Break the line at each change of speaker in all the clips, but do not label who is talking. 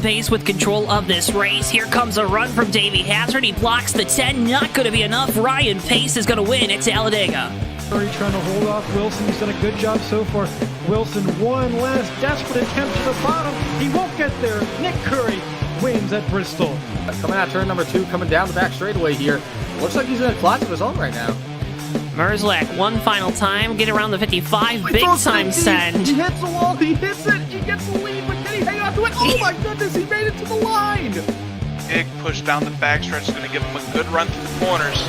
pace with control of this race. Here comes a run from Davey Hazard. He blocks the 10. Not going to be enough. Ryan Pace is going to win at Talladega.
Curry trying to hold off Wilson. He's done a good job so far. Wilson, one last desperate attempt to the bottom. He won't get there. Nick Curry wins at Bristol.
Coming out turn number 2, coming down the back straightaway here. Looks like he's in a class of his own right now.
Merzlak, one final time, get around the 55, big time send.
He hits the wall, he hits it, he gets the lead, but can he hang on to it? Oh my goodness, he made it to the line!
Big push down the backstretch is going to give him a good run through the corners.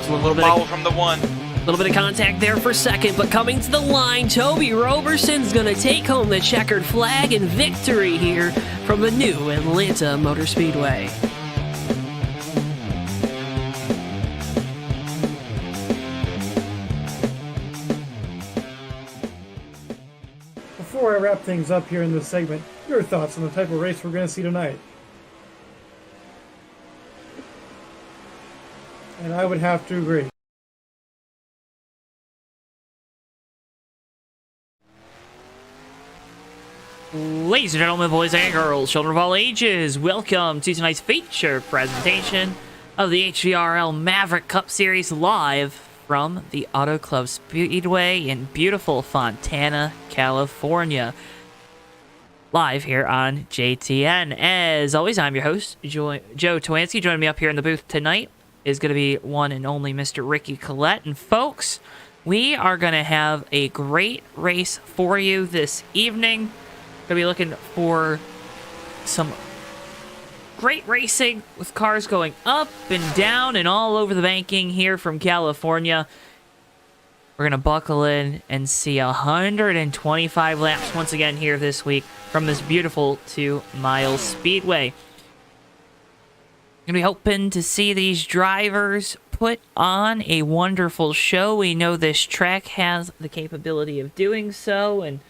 So a little bit
follow from the 1.
A little bit of contact there for second, but coming to the line, Toby Roberson's going to take home the checkered flag and victory here from the new Atlanta Motor Speedway.
Before I wrap things up here in this segment, your thoughts on the type of race we're going to see tonight? And I would have to agree.
Ladies and gentlemen, boys and girls, children of all ages, welcome to tonight's feature presentation of the HVRL Maverick Cup Series live from the Auto Club Speedway in beautiful Fontana, California. Live here on JTN. As always, I'm your host, Joe Towanski. Joining me up here in the booth tonight is going to be one and only Mr. Ricky Collette. And folks, we are going to have a great race for you this evening. Going to be looking for some great racing with cars going up and down and all over the banking here from California. We're going to buckle in and see 125 laps once again here this week from this beautiful 2-mile speedway. Going to be hoping to see these drivers put on a wonderful show. We know this track has the capability of doing so, and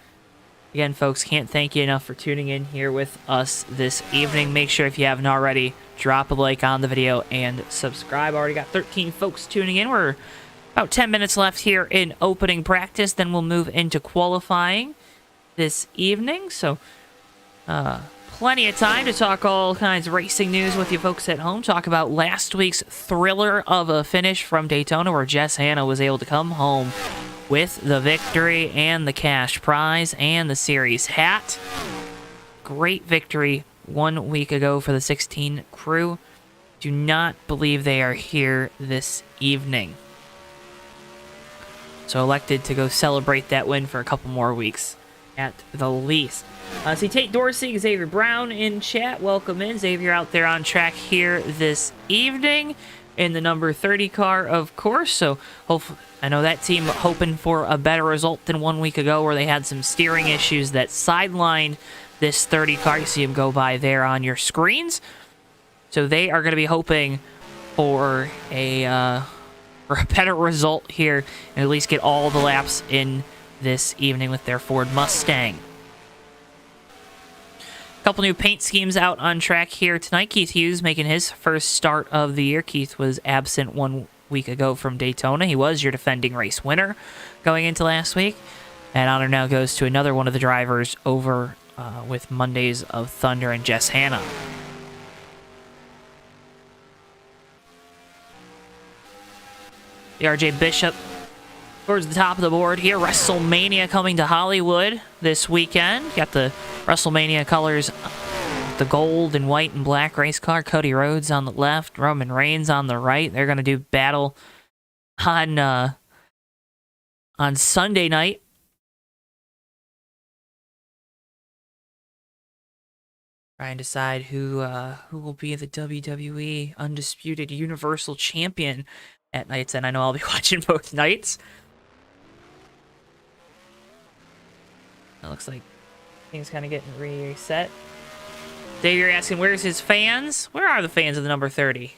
again, folks, can't thank you enough for tuning in here with us this evening. Make sure, if you haven't already, drop a like on the video and subscribe. Already got 13 folks tuning in. We're about 10 minutes left here in opening practice. Then we'll move into qualifying this evening. So, plenty of time to talk all kinds of racing news with you folks at home. Talk about last week's thriller of a finish from Daytona, where Jess Hanna was able to come home with the victory and the cash prize and the series hat. Great victory 1 week ago for the 16 crew. Do not believe they are here this evening. So elected to go celebrate that win for a couple more weeks at the least. See Tate Dorsey, Xavier Brown in chat. Welcome in. Xavier out there on track here this evening in the number 30 car, of course. So hopefully, I know that team hoping for a better result than 1 week ago, where they had some steering issues that sidelined this 30 car. You see them go by there on your screens. So they are going to be hoping for a better result here and at least get all the laps in this evening with their Ford Mustang. A couple new paint schemes out on track here tonight. Keith Hughes making his first start of the year. Keith was absent 1 week ago from Daytona. He was your defending race winner going into last week. And honor now goes to another one of the drivers over with Mondays of Thunder and Jess Hanna. The RJ Bishop towards the top of the board here. WrestleMania coming to Hollywood this weekend. Got the WrestleMania colors, the gold and white and black race car. Cody Rhodes on the left, Roman Reigns on the right. They're going to do battle on Sunday night. Try and decide who will be the WWE Undisputed Universal Champion at nights, and I know I'll be watching both nights. It looks like things kind of getting reset. Xavier asking, where's his fans? Where are the fans of the number 30?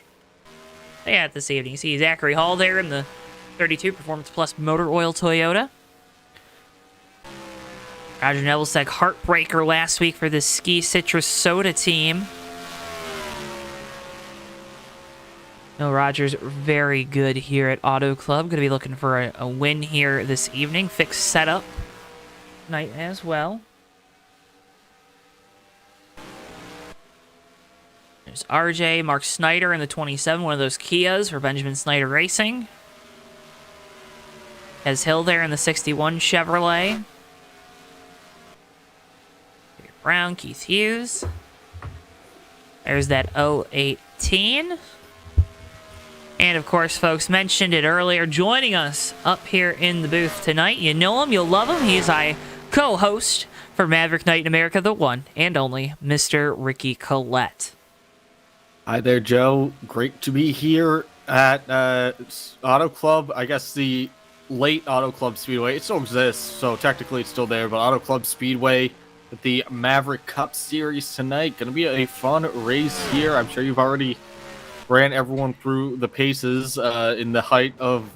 They at this evening. You see Zachary Hall there in the 32 Performance Plus Motor Oil Toyota. Roger Neville's heartbreaker last week for the Ski Citrus Soda team. No, Roger's very good here at Auto Club. Going to be looking for a win here this evening. Fixed setup night as well. There's RJ, Mark Snyder in the 27, one of those Kias for Benjamin Snyder Racing. Has Hill there in the 61 Chevrolet. Brown, Keith Hughes. There's that 018. And of course, folks, mentioned it earlier, joining us up here in the booth tonight. You know him, you'll love him. He's my co-host for Maverick Night in America, the one and only Mr. Ricky Collette.
Hi there, Joe. Great to be here at Auto Club. I guess the late Auto Club Speedway. It still exists, so technically it's still there, but Auto Club Speedway with the Maverick Cup Series tonight. Going to be a fun race here. I'm sure you've already ran everyone through the paces in the height of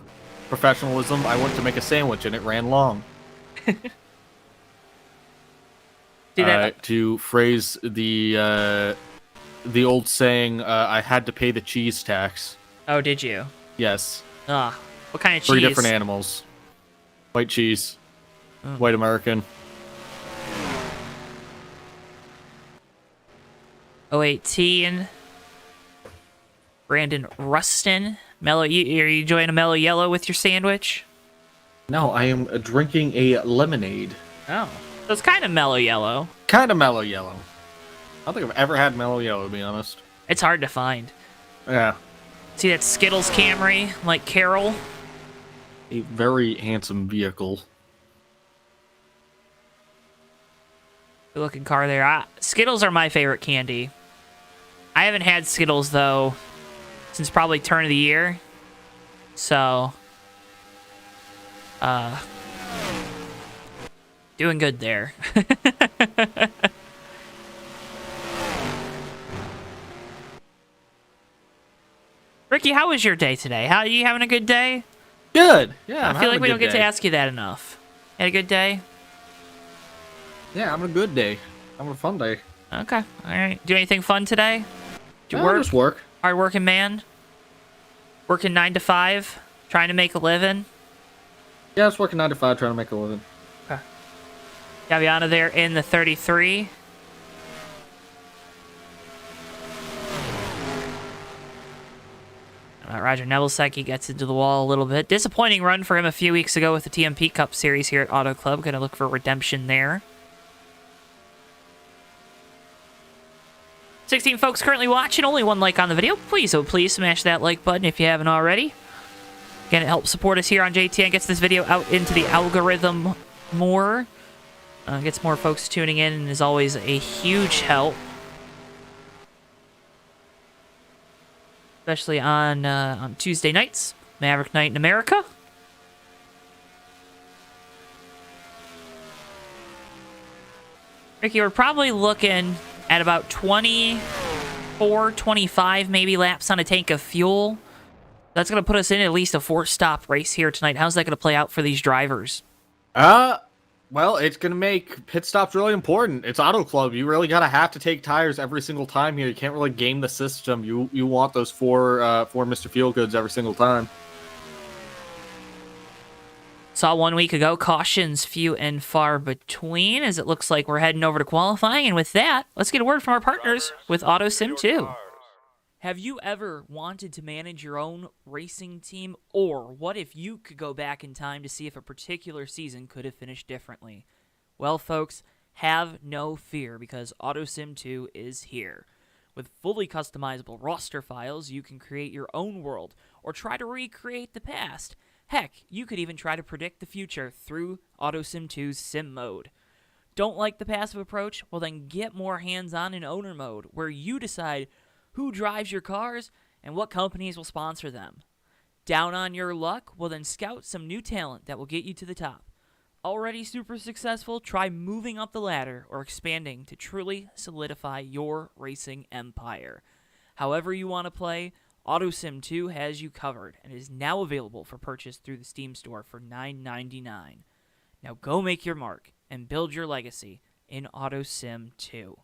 professionalism. I went to make a sandwich and it ran long. To phrase the old saying, I had to pay the cheese tax.
Oh, did you?
Yes.
What kind of cheese?
3 different animals. White cheese. White American.
018. Brandon Rustin. Mellow. Are you enjoying a mellow yellow with your sandwich?
No, I am drinking a lemonade.
Oh. So it's kind of mellow yellow.
Kind of mellow yellow. I don't think I've ever had mellow yellow, to be honest.
It's hard to find.
Yeah.
See that Skittles Camry, like Carol?
A very handsome vehicle.
Good looking car there. Skittles are my favorite candy. I haven't had Skittles, though, since probably turn of the year. So, doing good there. Ricky, how was your day today? Are you having a good day?
Good. Yeah,
I feel like we don't get to ask you that enough. Had a good day?
Yeah, I'm having a good day. I'm having a fun day.
Okay. All right. Do anything fun today? Did you
work? Just work.
Hard working man? Working 9 to 5? Trying to make a living?
Yeah, I was working 9 to 5 trying to make a living.
Okay. Gaviana there in the 33. Roger Nebelski gets into the wall a little bit. Disappointing run for him a few weeks ago with the TMP Cup Series here at Auto Club. Going to look for redemption there. 16 folks currently watching. Only one like on the video. Please, oh please, smash that like button if you haven't already. Again, it helps support us here on JTN. Gets this video out into the algorithm more. Gets more folks tuning in and is always a huge help. Especially on Tuesday nights. Maverick Night in America. Ricky, we're probably looking at about 24, 25 maybe laps on a tank of fuel. That's going to put us in at least a 4-stop race here tonight. How's that going to play out for these drivers?
Well, it's going to make pit stops really important. It's Auto Club. You really have to take tires every single time here. You can't really game the system. You want those four Mr. Feelgoods every single time.
Saw 1 week ago, cautions few and far between, as it looks like we're heading over to qualifying. And with that, let's get a word from our partners with AutoSim 2. Have you ever wanted to manage your own racing team? Or what if you could go back in time to see if a particular season could have finished differently? Well, folks, have no fear, because AutoSim 2 is here. With fully customizable roster files, you can create your own world or try to recreate the past. Heck, you could even try to predict the future through AutoSim 2's Sim Mode. Don't like the passive approach? Well, then get more hands-on in Owner Mode, where you decide who drives your cars and what companies will sponsor them. Down on your luck? Well, then scout some new talent that will get you to the top. Already super successful? Try moving up the ladder or expanding to truly solidify your racing empire. However you want to play, AutoSim 2 has you covered and is now available for purchase through the Steam store for $9.99. Now go make your mark and build your legacy in AutoSim 2.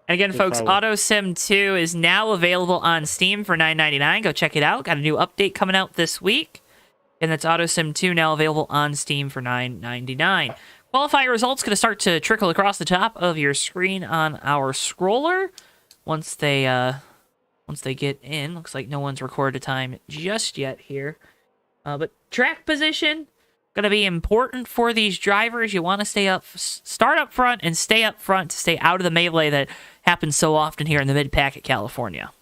And again, folks, AutoSim 2 is now available on Steam for $9.99. Go check it out. Got a new update coming out this week. And that's AutoSim 2 now available on Steam for $9.99. Qualifying results going to start to trickle across the top of your screen on our scroller. Once they get in, looks like no one's recorded a time just yet here. But track position going to be important for these drivers. You want to start up front and stay up front to stay out of the melee that happens so often here in the mid-pack at California.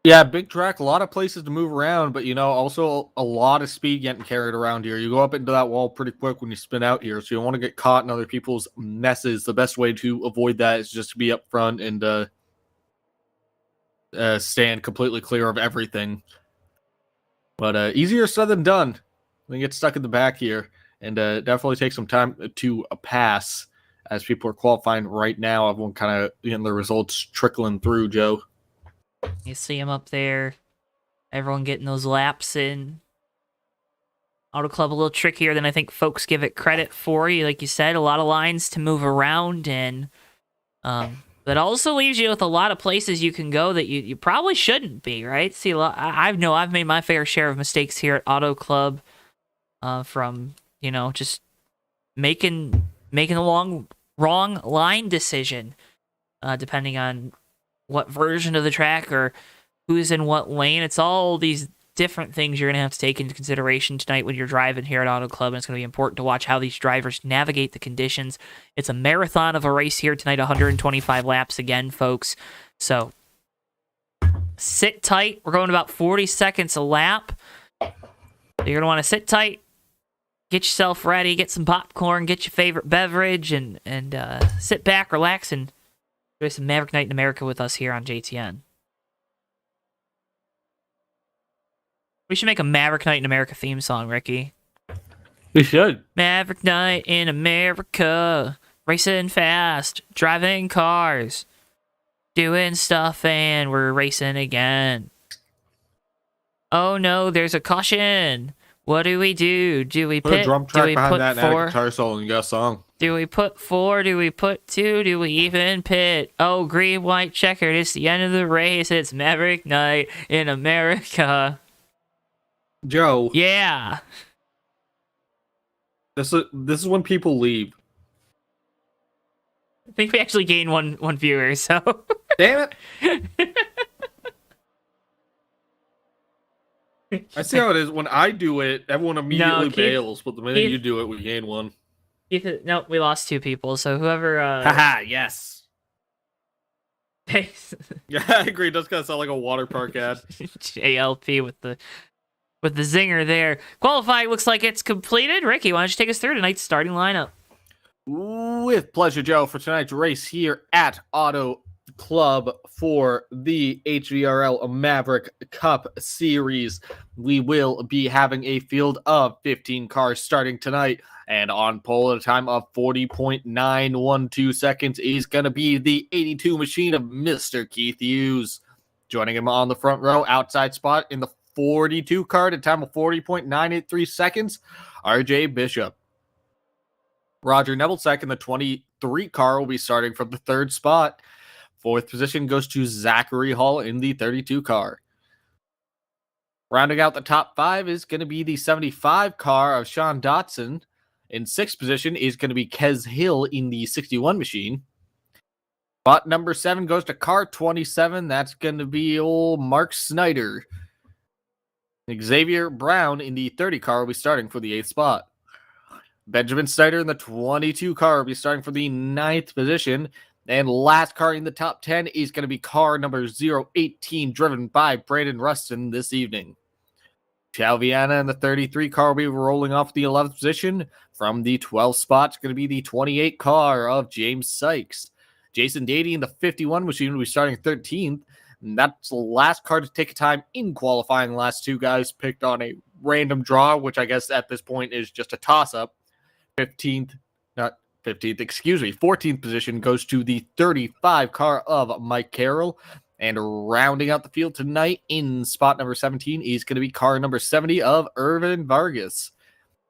Yeah, big track, a lot of places to move around, but, also a lot of speed getting carried around here. You go up into that wall pretty quick when you spin out here, so you want to get caught in other people's messes. The best way to avoid that is just to be up front and stand completely clear of everything. But easier said than done. We get stuck in the back here, and definitely take some time to pass as people are qualifying right now. Everyone kind of getting the results trickling through, Joe.
You see him up there. Everyone getting those laps in. Auto Club a little trickier than I think folks give it credit for. Like you said, a lot of lines to move around in. That also leaves you with a lot of places you can go that you probably shouldn't be, right? See, I've made my fair share of mistakes here at Auto Club from, just making a wrong line decision depending on what version of the track or who's in what lane. It's all these different things you're going to have to take into consideration tonight when you're driving here at Auto Club, and it's going to be important to watch how these drivers navigate the conditions. It's a marathon of a race here tonight, 125 laps again, folks. So sit tight. We're going about 40 seconds a lap. You're going to want to sit tight, get yourself ready, get some popcorn, get your favorite beverage, and sit back, relax, and enjoy some Maverick Night in America with us here on JTN. We should make a Maverick Night in America theme song, Ricky.
We should.
Maverick Night in America. Racing fast. Driving cars. Doing stuff, and we're racing again. Oh no, there's a caution. What do we do? Do we
put a
pit?
drum
Do
track
we
behind
put
that and add a
4?
guitar solo and you got a song.
Do we put 4? Do we put 2? Do we even pit? Oh, green, white, checkered. It's the end of the race. It's Maverick Night in America.
Joe.
Yeah.
This is when people leave.
I think we actually gained one viewer, so.
Damn it. I see how it is. When I do it, everyone immediately bails, but the minute you do it, we gain one.
No, we lost 2 people, so whoever...
Haha, yes.
Thanks.
Yeah, I agree. It does kind of sound like a water park ad.
JLP with the zinger there. Qualifying looks like it's completed. Ricky, why don't you take us through tonight's starting lineup?
With pleasure, Joe, for tonight's race here at Auto Club for the HVRL Maverick Cup Series. We will be having a field of 15 cars starting tonight, and on pole at a time of 40.912 seconds is going to be the 82 machine of Mr. Keith Hughes. Joining him on the front row, outside spot in the 42 car at a time of 40.983 seconds, RJ Bishop. Roger Neville second, the 23 car will be starting from the 3rd spot. 4th position goes to Zachary Hall in the 32 car. Rounding out the top 5 is going to be the 75 car of Sean Dotson. In 6th position is going to be Kez Hill in the 61 machine. Spot number 7 goes to car 27. That's going to be old Mark Snyder. Xavier Brown in the 30 car will be starting for the 8th spot. Benjamin Snyder in the 22 car will be starting for the 9th position. And last car in the top 10 is going to be car number 018, driven by Brandon Rustin this evening. Chao Viana in the 33 car will be rolling off the 11th position. From the 12th spot, it's going to be the 28 car of James Sykes. Jason Dady in the 51 machine will be starting 13th. And that's the last car to take a time in qualifying. The last 2 guys picked on a random draw, which I guess at this point is just a toss-up. 14th position goes to the 35 car of Mike Carroll. And rounding out the field tonight in spot number 17 is going to be car number 70 of Irvin Vargas.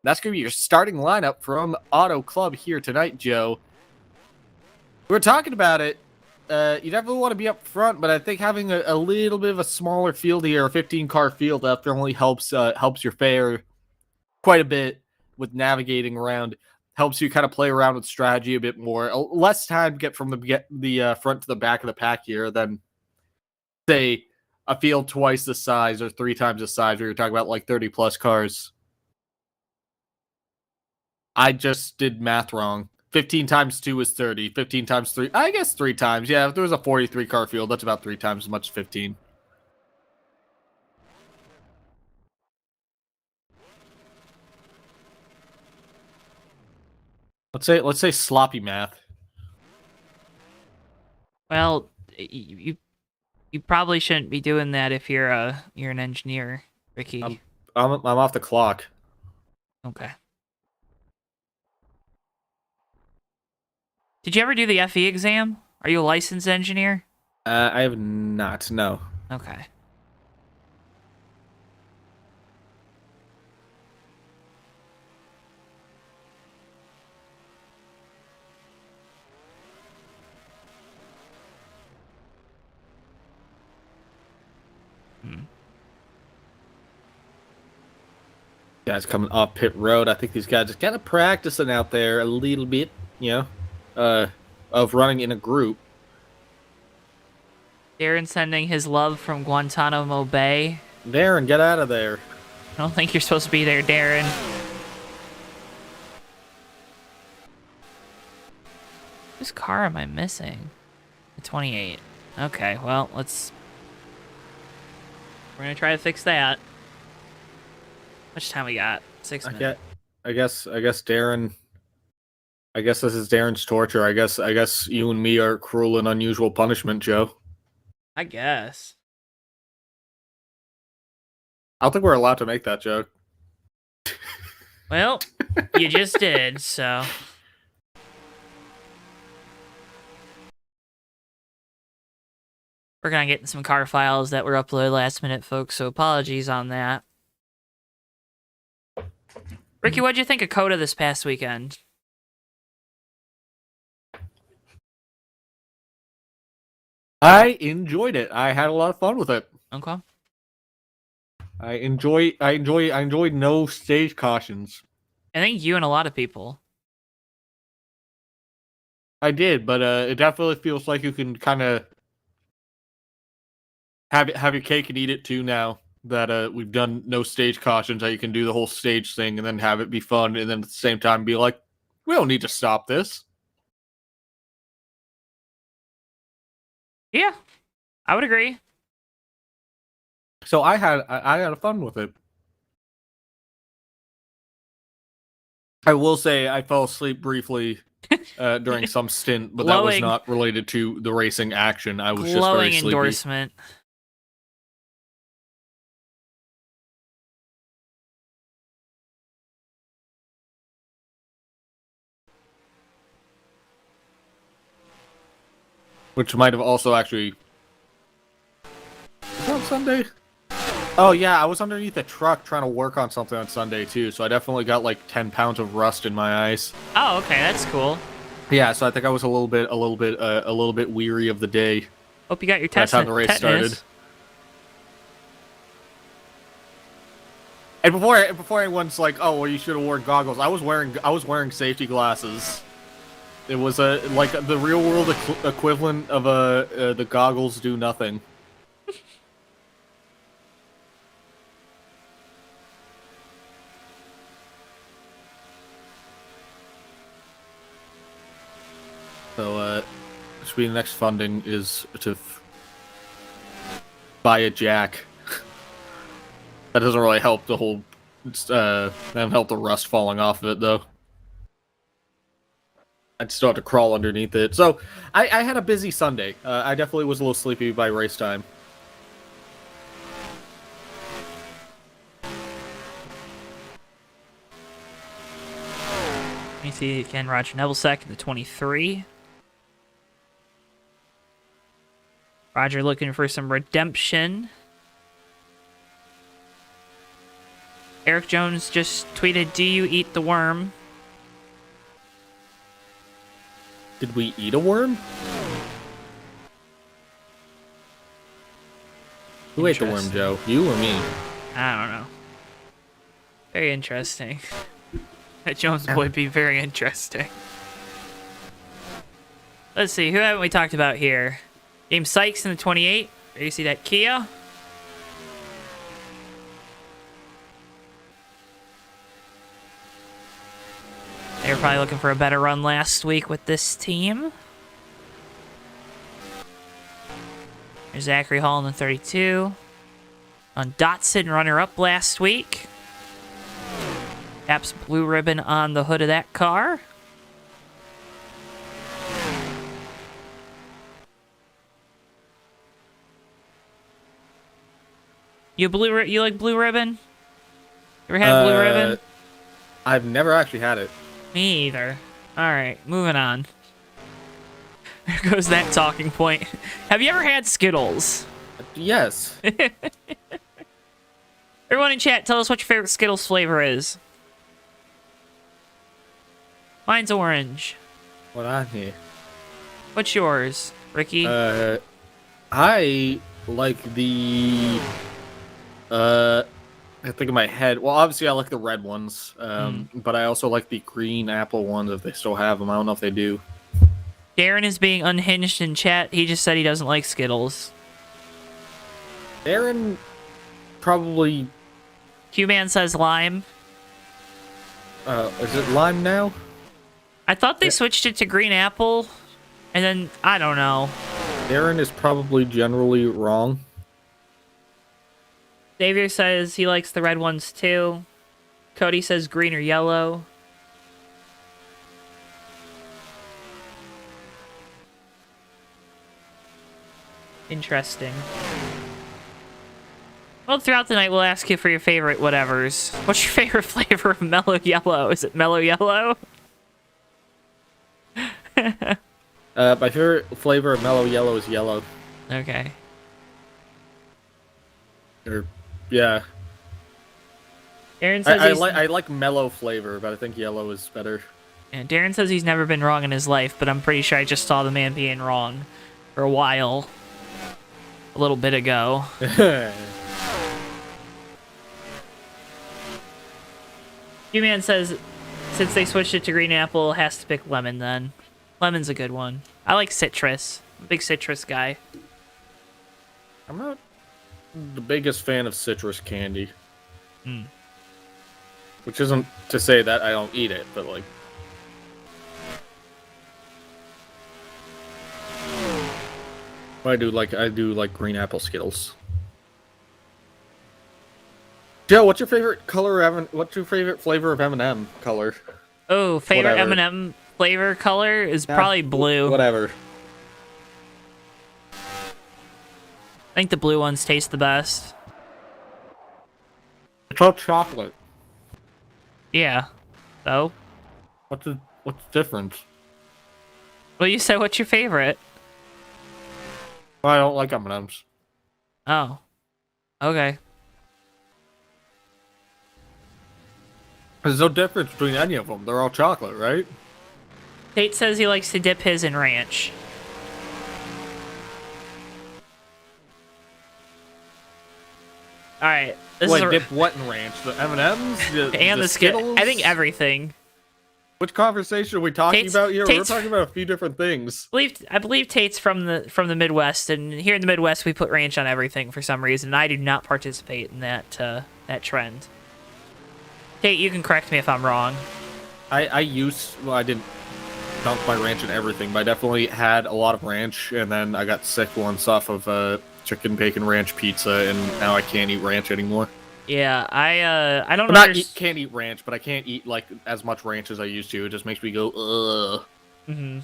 That's going to be your starting lineup from Auto Club here tonight, Joe. We were talking about it. You definitely want to be up front, but I think having a little bit of a smaller field here, a 15-car field, definitely helps your fare quite a bit. with navigating around. Helps you kind of play around with strategy a bit more. Less time to get from the front to the back of the pack here than, say, a field twice the size or 3 times the size where you're talking about like 30 plus cars. I just did math wrong. 15 times 2 is 30. 15 times 3, I guess 3 times. Yeah, if there was a 43 car field, that's about 3 times as much as 15. Let's say sloppy math.
Well, you probably shouldn't be doing that if you're an engineer, Ricky.
I'm off the clock.
Okay. Did you ever do the FE exam? Are you a licensed engineer?
I have not. No.
Okay.
Guys coming off pit road. I think these guys are kind of practicing out there a little bit, of running in a group.
Darren sending his love from Guantanamo Bay.
Darren, get out of there.
I don't think you're supposed to be there, Darren. Whose car am I missing? The 28. Okay, well, we're gonna try to fix that. How much time we got? 6 minutes.
I guess Darren. I guess this is Darren's torture. I guess you and me are cruel and unusual punishment, Joe.
I guess.
I don't think we're allowed to make that joke.
Well, you just did, so. We're gonna get some car files that were uploaded last minute, folks, so apologies on that. Ricky, what'd you think of Coda this past weekend?
I enjoyed it. I had a lot of fun with it.
Okay.
I enjoyed no stage cautions.
I think you and a lot of people.
I did, but it definitely feels like you can kind of have your cake and eat it too now that we've done no stage cautions. That you can do the whole stage thing and then have it be fun, and then at the same time be like, we don't need to stop this.
Yeah, I would agree.
So I had fun with it. I will say I fell asleep briefly during some stint, but that was not related to the racing action. I was just very sleepy.
Endorsement.
Which might have also actually... Was that on Sunday? Oh yeah, I was underneath a truck trying to work on something on Sunday too, so I definitely got like 10 pounds of rust in my eyes.
Oh, okay, that's cool.
Yeah, so I think I was a little bit weary of the day.
Hope you got your
That's how the race started. And before anyone's like, "Oh, well, you should have worn goggles," I was wearing safety glasses. It was like the real world equivalent of the goggles do nothing. So, should be the next funding is to buy a jack. That doesn't really help the whole. Doesn't help the rust falling off of it though. I'd still have to crawl underneath it. So, I had a busy Sunday. I definitely was a little sleepy by race time.
Let me see again. Roger Nebelsack in the 23. Roger looking for some redemption. Eric Jones just tweeted, "Do you eat the worm?"
Did we eat a worm? Who ate the worm, Joe? You or me?
I don't know. Very interesting. That Jones would be very interesting. Let's see, who haven't we talked about here? James Sykes in the 28. There you see that Kia. They were probably looking for a better run last week with this team. There's Zachary Hall in the 32. On Dotson, runner-up last week. Taps blue ribbon on the hood of that car. You like blue ribbon? You ever had blue ribbon?
I've never actually had it.
Me either. Alright, moving on. There goes that talking point. Have you ever had Skittles?
Yes.
Everyone in chat, tell us what your favorite Skittles flavor is. Mine's orange.
What on here?
What's yours, Ricky?
I like the... I think in my head. Well, obviously I like the red ones, but I also like the green apple ones if they still have them. I don't know if they do.
Darren is being unhinged in chat. He just said he doesn't like Skittles.
Darren probably...
Q-Man says lime.
Is it lime now?
I thought they switched it to green apple, and then, I don't know.
Darren is probably generally wrong.
Xavier says he likes the red ones too. Cody says green or yellow. Interesting. Well, throughout the night, we'll ask you for your favorite whatevers. What's your favorite flavor of mellow yellow? Is it mellow yellow?
My favorite flavor of mellow yellow is yellow.
Okay.
Yeah.
Darren says
I like mellow flavor, but I think yellow is better.
Yeah, Darren says he's never been wrong in his life, but I'm pretty sure I just saw the man being wrong for a while. A little bit ago. Q-Man says since they switched it to green apple, has to pick lemon then. Lemon's a good one. I like citrus. I'm a big citrus guy.
I'm not the biggest fan of citrus candy. Which isn't to say that I don't eat it, but like... I do like green apple Skittles. Joe, what's your favorite color? What's your favorite flavor of M&M color?
Oh, favorite
Whatever.
M&M flavor color is probably blue.
Whatever.
I think the blue ones taste the best.
It's all chocolate.
Yeah. So?
What's the difference?
Well, you said what's your favorite?
Well, I don't like M&Ms.
Oh. Okay.
There's no difference between any of them. They're all chocolate, right?
Tate says he likes to dip his in ranch. Alright.
Wait, dip what in ranch? The M&Ms?
And the
Skittles?
I think everything.
Which conversation are we talking about here? We're talking about a few different things.
I believe Tate's from the Midwest, and here in the Midwest we put ranch on everything for some reason. And I do not participate in that trend. Tate, you can correct me if I'm wrong.
I didn't dunk my ranch in everything, but I definitely had a lot of ranch, and then I got sick once off of chicken bacon ranch pizza, and now I can't eat ranch anymore.
Yeah, I don't
can't eat ranch, but I can't eat like as much ranch as I used to. It just makes me go ugh.
Mm-hmm.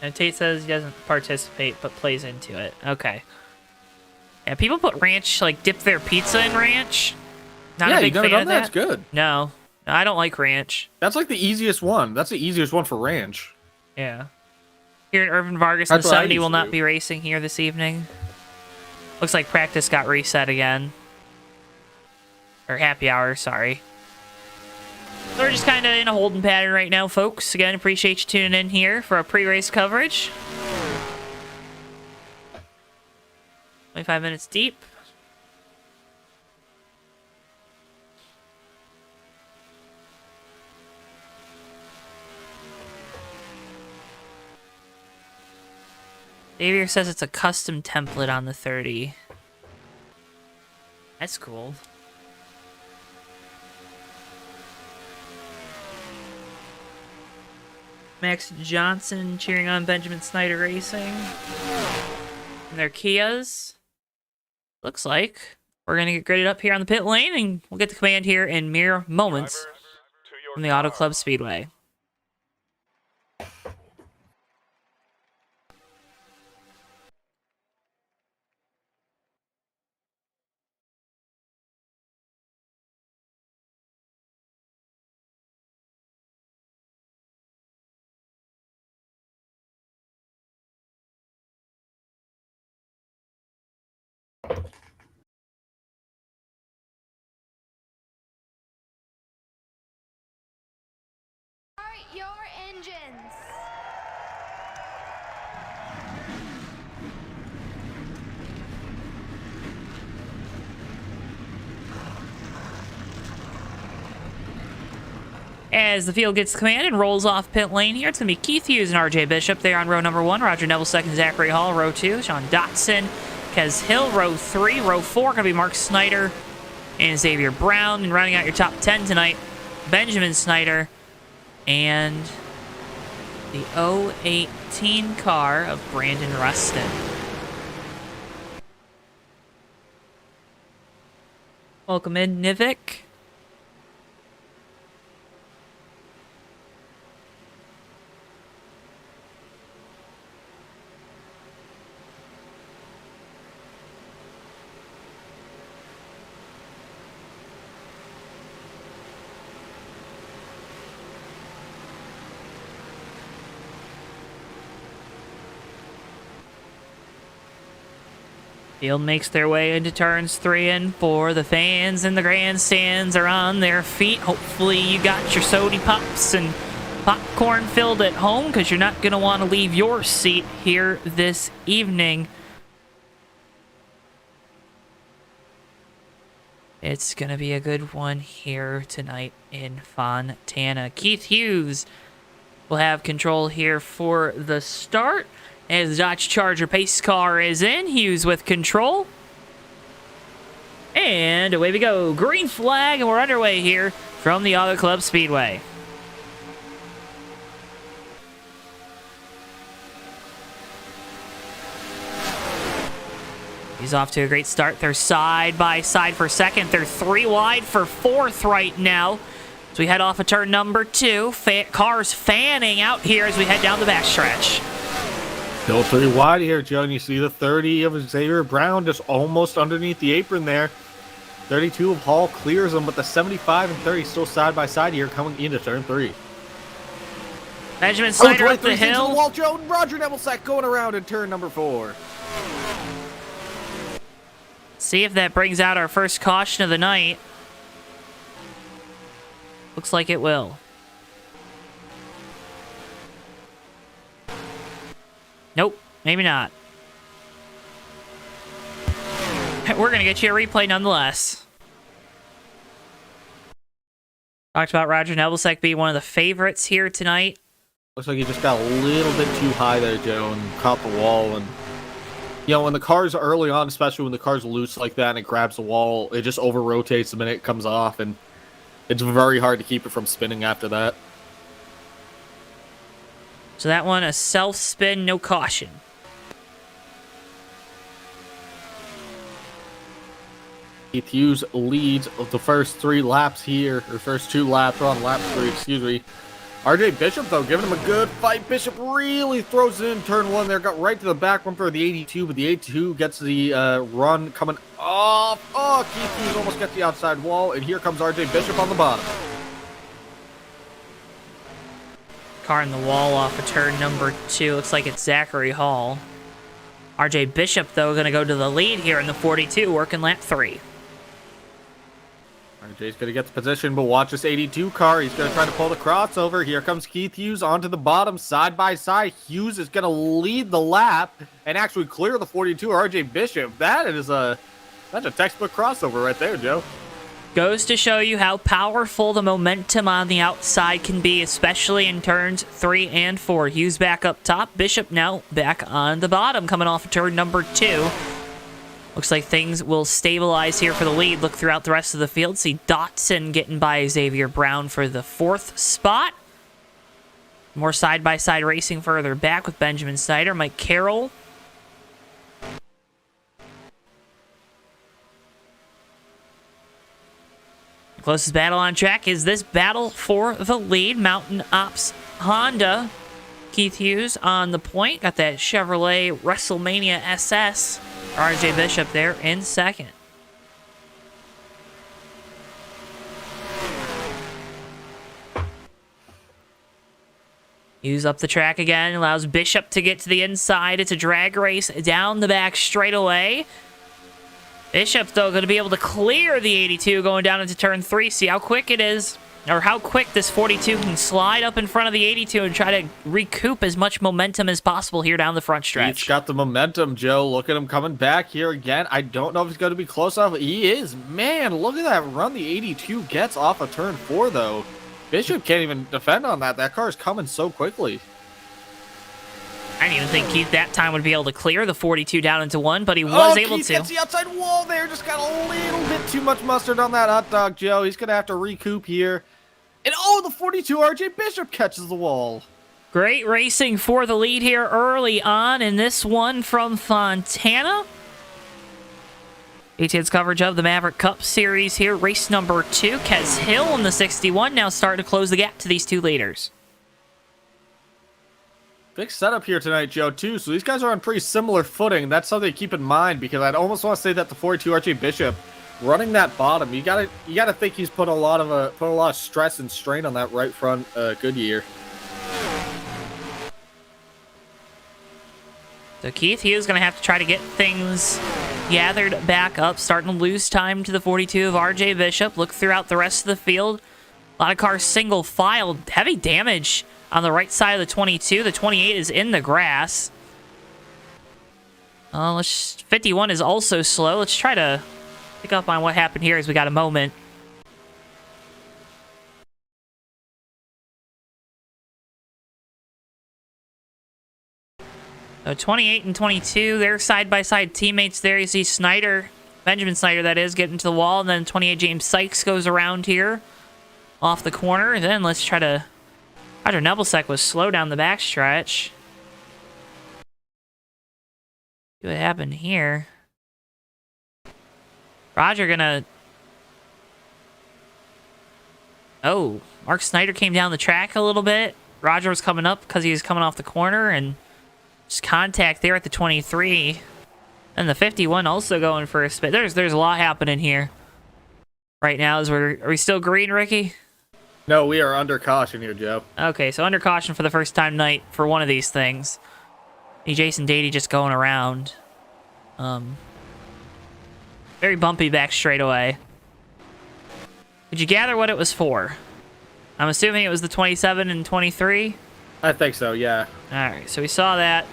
And Tate says he doesn't participate but plays into it. Okay. Yeah, people put ranch, like dip their pizza in ranch. Not a big fan of that.
That's good.
No, I don't like ranch.
That's like the easiest one. That's the easiest one for ranch.
Yeah. Here in Irvin Vargas in the
That's what I
70 will
used
not
to.
be racing here this evening. Looks like practice got reset again. Or happy hour, sorry. So we're just kind of in a holding pattern right now, folks. Again, appreciate you tuning in here for our pre-race coverage. 25 minutes deep. Xavier says it's a custom template on the 30. That's cool. Max Johnson cheering on Benjamin Snyder Racing. And their Kias. Looks like we're going to get graded up here on the pit lane, and we'll get the command here in mere moments from the Auto Club Speedway.
Start your engines.
As the field gets the command and rolls off pit lane here, it's going to be Keith Hughes and RJ Bishop there on row number 1. Roger Neville second, Zachary Hall, row 2. Sean Dotson, Kez Hill, row 3. Row 4 going to be Mark Snyder and Xavier Brown. And rounding out your top 10 tonight, Benjamin Snyder and the 018 car of Brandon Rustin. Welcome in, Nivik. Field makes their way into turns 3 and 4. The fans in the grandstands are on their feet. Hopefully you got your soda pops and popcorn filled at home, because you're not going to want to leave your seat here this evening. It's going to be a good one here tonight in Fontana. Keith Hughes will have control here for the start. As the Dodge Charger pace car is in, Hughes with control. And away we go. Green flag, and we're underway here from the Auto Club Speedway. He's off to a great start. They're side by side for second. They're 3 wide for 4th right now. As we head off of turn number 2. Cars fanning out here as we head down the backstretch.
Still 3 wide here, Joe, and you see the 30 of Xavier Brown just almost underneath the apron there. 32 of Hall clears them, but the 75 and 30 still side by side here coming into turn 3.
Benjamin Snyder up the hill.
The wall, Joe, and Roger Neville going around in turn number 4.
See if that brings out our first caution of the night. Looks like it will. Nope, maybe not. We're going to get you a replay nonetheless. Talked about Roger Nebelsack being one of the favorites here tonight.
Looks like he just got a little bit too high there, Joe, and caught the wall. And you know, when the car's early on, especially when the car's loose like that and it grabs the wall, it just over-rotates the minute it comes off, and it's very hard to keep it from spinning after that.
So that one, a self-spin, no caution.
Keith Hughes leads the first 3 laps here, or first 2 laps on lap 3, excuse me. RJ Bishop, though, giving him a good fight. Bishop really throws it in turn 1 there, got right to the back bumper of the 82, but the 82 gets the run coming off. Oh, Keith Hughes almost gets the outside wall, and here comes RJ Bishop on the bottom.
Car in the wall off of turn number 2. Looks like it's Zachary Hall. RJ Bishop, though, going to go to the lead here in the 42, working lap 3.
RJ's going to get the position, but watch this 82 car. He's going to try to pull the crossover. Here comes Keith Hughes onto the bottom, side by side. Hughes is going to lead the lap and actually clear the 42 RJ Bishop. That's a textbook crossover right there, Joe.
Goes to show you how powerful the momentum on the outside can be, especially in turns 3 and 4. Hughes back up top. Bishop now back on the bottom, coming off of turn number 2. Looks like things will stabilize here for the lead. Look throughout the rest of the field. See Dotson getting by Xavier Brown for the 4th spot. More side-by-side racing further back with Benjamin Snyder, Mike Carroll. Closest battle on track is this battle for the lead. Mountain Ops Honda. Keith Hughes on the point. Got that Chevrolet WrestleMania SS. RJ Bishop there in second. Hughes up the track again. Allows Bishop to get to the inside. It's a drag race down the back straightaway. Bishop, though, going to be able to clear the 82 going down into turn 3. See how quick it is, or how quick this 42 can slide up in front of the 82 and try to recoup as much momentum as possible here down the front stretch.
He's got the momentum, Joe. Look at him coming back here again. I don't know if he's going to be close enough. He is. Man, look at that run the 82 gets off of turn 4, though. Bishop can't even defend on that. That car is coming so quickly.
I didn't even think Keith that time would be able to clear the 42 down into 1, but he was able
Keith
to.
gets the outside wall there. Just got a little bit too much mustard on that hot dog, Joe. He's going to have to recoup here. And the 42 RJ Bishop catches the wall.
Great racing for the lead here early on in this one from Fontana. ATN's coverage of the Maverick Cup Series here. Race number 2. Kez Hill in the 61 now starting to close the gap to these two leaders.
Big setup here tonight, Joe, too. So these guys are on pretty similar footing. That's something to keep in mind, because I'd almost want to say that the 42 RJ Bishop running that bottom, you gotta think he's put a lot of stress and strain on that right front Goodyear.
So Keith, he is going to have to try to get things gathered back up, starting to lose time to the 42 of RJ Bishop. Look throughout the rest of the field. A lot of cars single file. Heavy damage on the right side of the 22. The 28 is in the grass. 51 is also slow. Let's try to pick up on what happened here as we got a moment. So 28 and 22, they're side-by-side teammates there. You see Snyder, Benjamin Snyder, that is, getting to the wall. And then 28 James Sykes goes around here off the corner. And then let's try to... Roger Nebelsack was slow down the backstretch. See what happened here. Roger gonna... Oh, Mark Snyder came down the track a little bit. Roger was coming up because he was coming off the corner, and just contact there at the 23. And the 51 also going for a spin. There's a lot happening here right now. Are we still green, Ricky?
No, we are under caution here, Joe.
Okay, so under caution for the first time tonight for one of these things. Jason Dady just going around. Very bumpy back straightaway. Did you gather what it was for? I'm assuming it was the 27 and 23?
I think so, yeah.
Alright, so we saw that.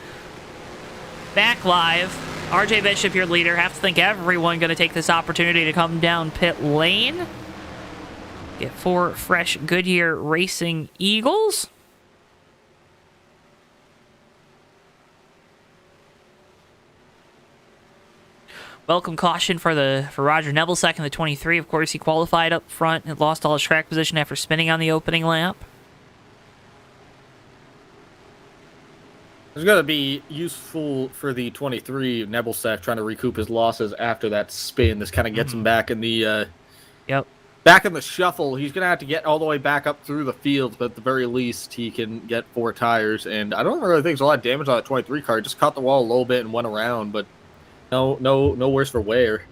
Back live. RJ Bishop, your leader. Have to think everyone going to take this opportunity to come down pit lane. Get 4 fresh Goodyear Racing Eagles. Welcome caution for Roger Nebelsack in the 23. Of course, he qualified up front and lost all his track position after spinning on the opening lap.
It's going to be useful for the 23 Nebelsack trying to recoup his losses after that spin. This kind of gets him back in the back in the shuffle. He's going to have to get all the way back up through the field, but at the very least, he can get 4 tires. And I don't really think there's a lot of damage on that 23 car. It just caught the wall a little bit and went around, but no worse for wear.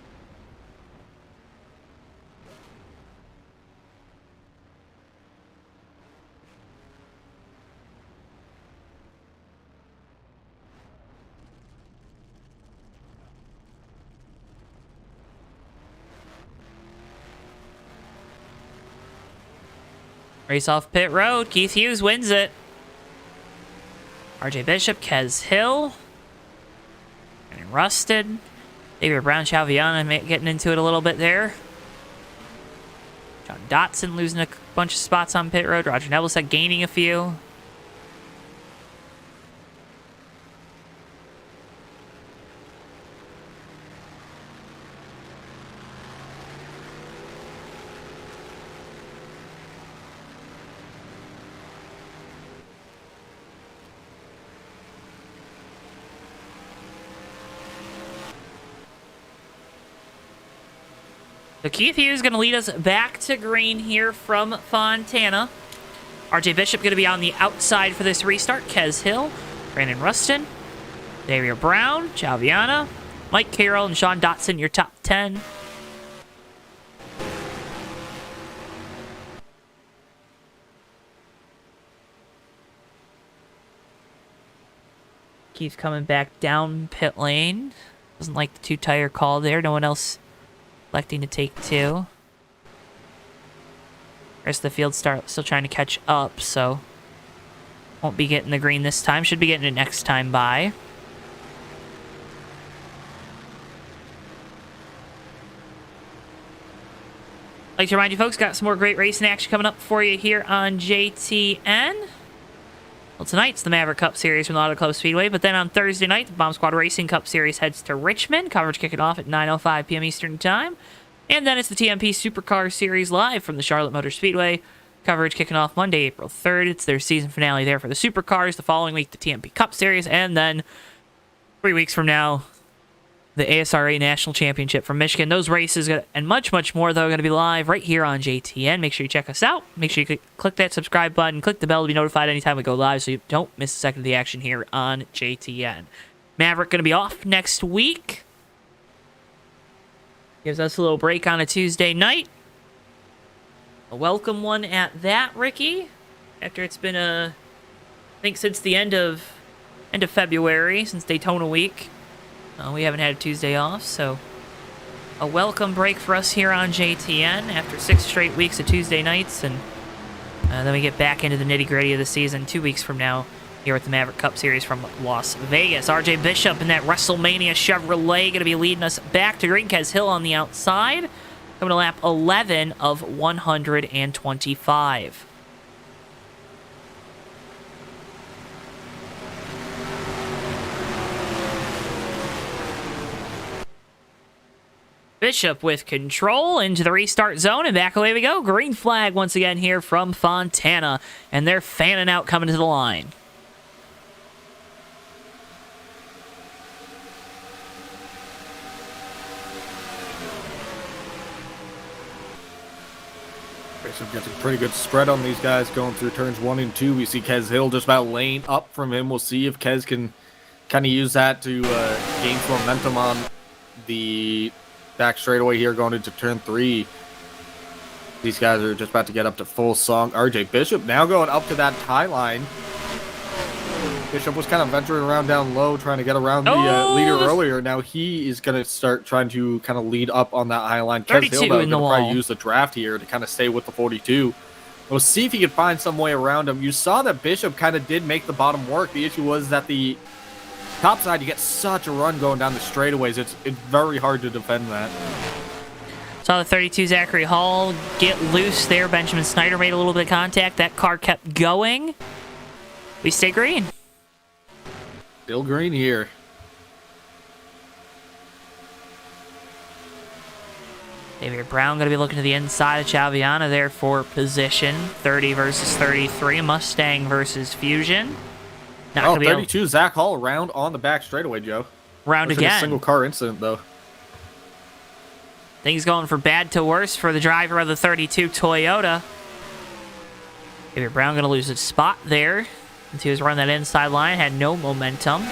Race off pit road. Keith Hughes wins it. RJ Bishop, Kez Hill. Getting rusted. Xavier Brown, Chaviana getting into it a little bit there. John Dotson losing a bunch of spots on pit road. Roger Nebelset gaining a few. So Keith Hughes is going to lead us back to green here from Fontana. RJ Bishop going to be on the outside for this restart. Kez Hill, Brandon Rustin, Xavier Brown, Chalviana, Mike Carroll, and Sean Dotson, your top 10. Keith coming back down pit lane. Doesn't like the two-tire call there. No one else electing to take two. The rest of the field still trying to catch up, so won't be getting the green this time. Should be getting it next time by. I'd like to remind you folks, got some more great racing action coming up for you here on JTN. Well, tonight's the Maverick Cup Series from the Auto Club Speedway, but then on Thursday night, the Bomb Squad Racing Cup Series heads to Richmond. Coverage kicking off at 9:05 p.m. Eastern Time. And then it's the TMP Supercar Series live from the Charlotte Motor Speedway. Coverage kicking off Monday, April 3rd. It's their season finale there for the Supercars. The following week, the TMP Cup Series. And then 3 weeks from now, the ASRA National Championship from Michigan. Those races and much, much more, though, are going to be live right here on JTN. Make sure you check us out. Make sure you click that subscribe button. Click the bell to be notified anytime we go live so you don't miss a second of the action here on JTN. Maverick going to be off next week. Gives us a little break on a Tuesday night. A welcome one at that, Ricky. After it's been I think since the end of February, since Daytona week. We haven't had a Tuesday off, so a welcome break for us here on JTN after 6 straight weeks of Tuesday nights, and then we get back into the nitty-gritty of the season 2 weeks from now here at the Maverick Cup Series from Las Vegas. RJ Bishop in that WrestleMania Chevrolet going to be leading us back to green. Kez Hill on the outside, coming to lap 11 of 125. Bishop with control into the restart zone, and back away we go. Green flag once again here from Fontana, and they're fanning out coming to the line.
Bishop gets a pretty good spread on these guys going through turns 1 and 2. We see Kez Hill just about lane up from him. We'll see if Kez can kind of use that to gain some momentum on the back straightaway here going into turn 3. These guys are just about to get up to full song. RJ Bishop now going up to that tie line. Bishop was kind of venturing around down low, trying to get around the leader earlier. Now he is going to start trying to kind of lead up on that high line. Kez Hill, though, going to probably use the draft here to kind of stay with the 42. We'll see if he can find some way around him. You saw that Bishop kind of did make the bottom work. The issue was that the top side, you get such a run going down the straightaways. It's very hard to defend that.
Saw the 32 Zachary Hall get loose there. Benjamin Snyder made a little bit of contact. That car kept going. We stay green.
Still green here.
Xavier Brown going to be looking to the inside of Chalviana there for position. 30 versus 33. Mustang versus Fusion. Not
oh, 32, Zach Hall around on the back straightaway, Joe.
Round again.
A single car incident, though.
Things going from bad to worse for the driver of the 32 Toyota. Xavier Brown going to lose his spot there. Since he was running that inside line, had no momentum.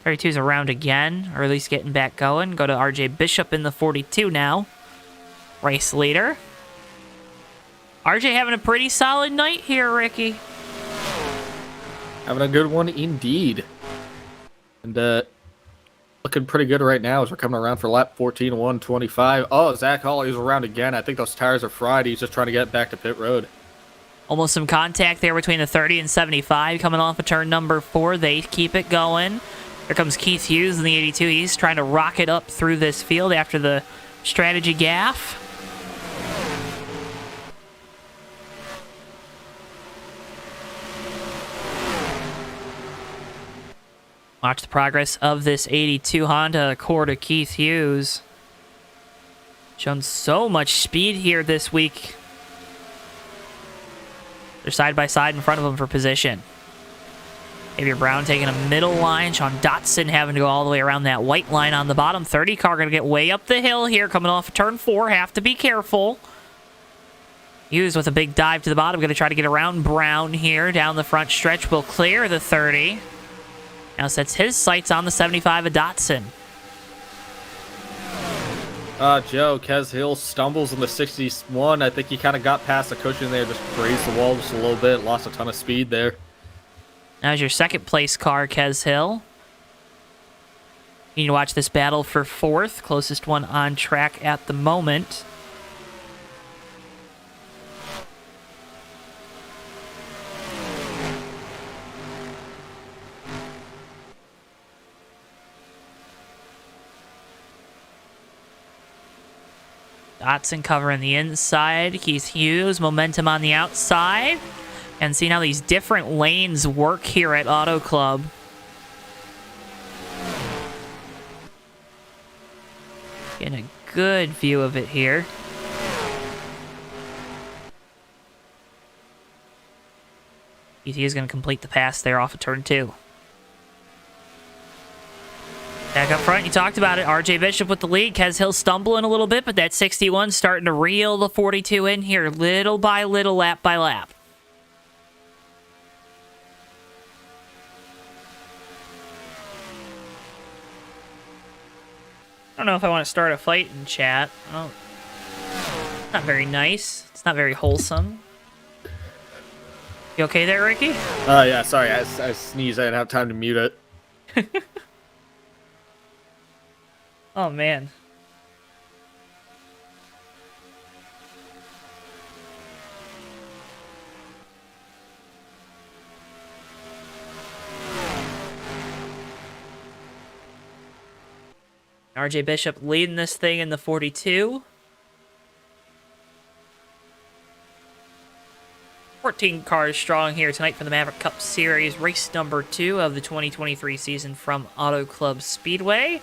"32's around again, or at least getting back going. Go to RJ Bishop in the 42 now. Race leader. RJ having a pretty solid night here, Ricky.
Having a good one indeed. And looking pretty good right now as we're coming around for lap 14, 125. Oh, Zach Hall is around again. I think those tires are fried. He's just trying to get back to pit road.
Almost some contact there between the 30 and 75 coming off of turn number 4. They keep it going. Here comes Keith Hughes in the 82. He's trying to rocket up through this field after the strategy gaffe. Watch the progress of this 82 Honda Accord of Keith Hughes. Shown so much speed here this week. They're side by side in front of him for position. Xavier Brown taking a middle line. Sean Dotson having to go all the way around that white line on the bottom. 30 car going to get way up the hill here, coming off of turn 4. Have to be careful. Hughes with a big dive to the bottom. Going to try to get around Brown here. Down the front stretch will clear the 30. Now sets his sights on the 75 of Dotson.
Joe, Kez Hill stumbles in the 61. I think he kind of got past the cushion there, just grazed the wall just a little bit, lost a ton of speed there.
Now's your second place car, Kez Hill. You need to watch this battle for 4th, closest one on track at the moment. Dotson covering the inside. Keith Hughes, momentum on the outside. And see how these different lanes work here at Auto Club. Getting a good view of it here. Keith Hughes going to complete the pass there off of turn 2. Back up front, you talked about it. RJ Bishop with the lead. Kez Hill stumbling a little bit, but that 61 starting to reel the 42 in here little by little, lap by lap. I don't know if I want to start a fight in chat. It's not very nice. It's not very wholesome. You okay there, Ricky?
Yeah, sorry, I sneezed. I didn't have time to mute it.
Oh, man. RJ Bishop leading this thing in the 42. 14 cars strong here tonight for the Maverick Cup Series, race number 2 of the 2023 season from Auto Club Speedway.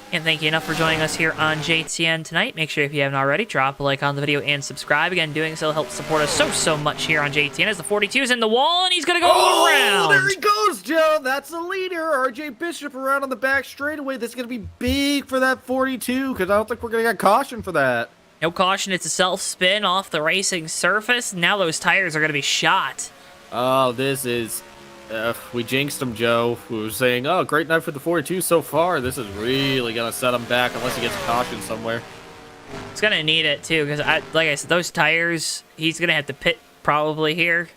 And thank you enough for joining us here on JTN tonight. Make sure if you haven't already, drop a like on the video and subscribe. Again, doing so helps support us so much here on JTN as the 42's in the wall, and he's going to go around.
There he goes, Joe. That's the leader. RJ Bishop around on the back straightaway. This is going to be big for that 42 because I don't think we're going to get caution for that.
No caution. It's a self-spin off the racing surface. Now those tires are going to be shot.
Oh, this is... we jinxed him, Joe. We were saying, oh, great night for the 42 so far. This is really going to set him back unless he gets caution somewhere.
It's going to need it, too, because, like I said, those tires, he's going to have to pit probably here.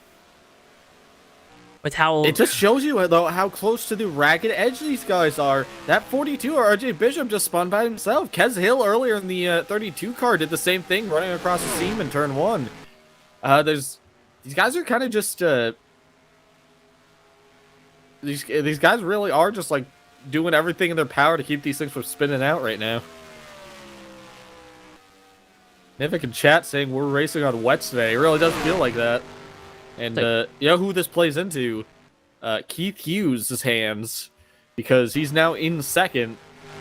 With how...
It just shows you, though, how close to the ragged edge these guys are. That 42, RJ Bishop just spun by himself. Kez Hill earlier in the 32 car did the same thing, running across the seam in turn 1. These guys are kind of just... These guys really are just, like, doing everything in their power to keep these things from spinning out right now. Nivik in chat saying we're racing on wets today. It really does feel like that. And you know who this plays into? Keith Hughes' hands. Because he's now in second.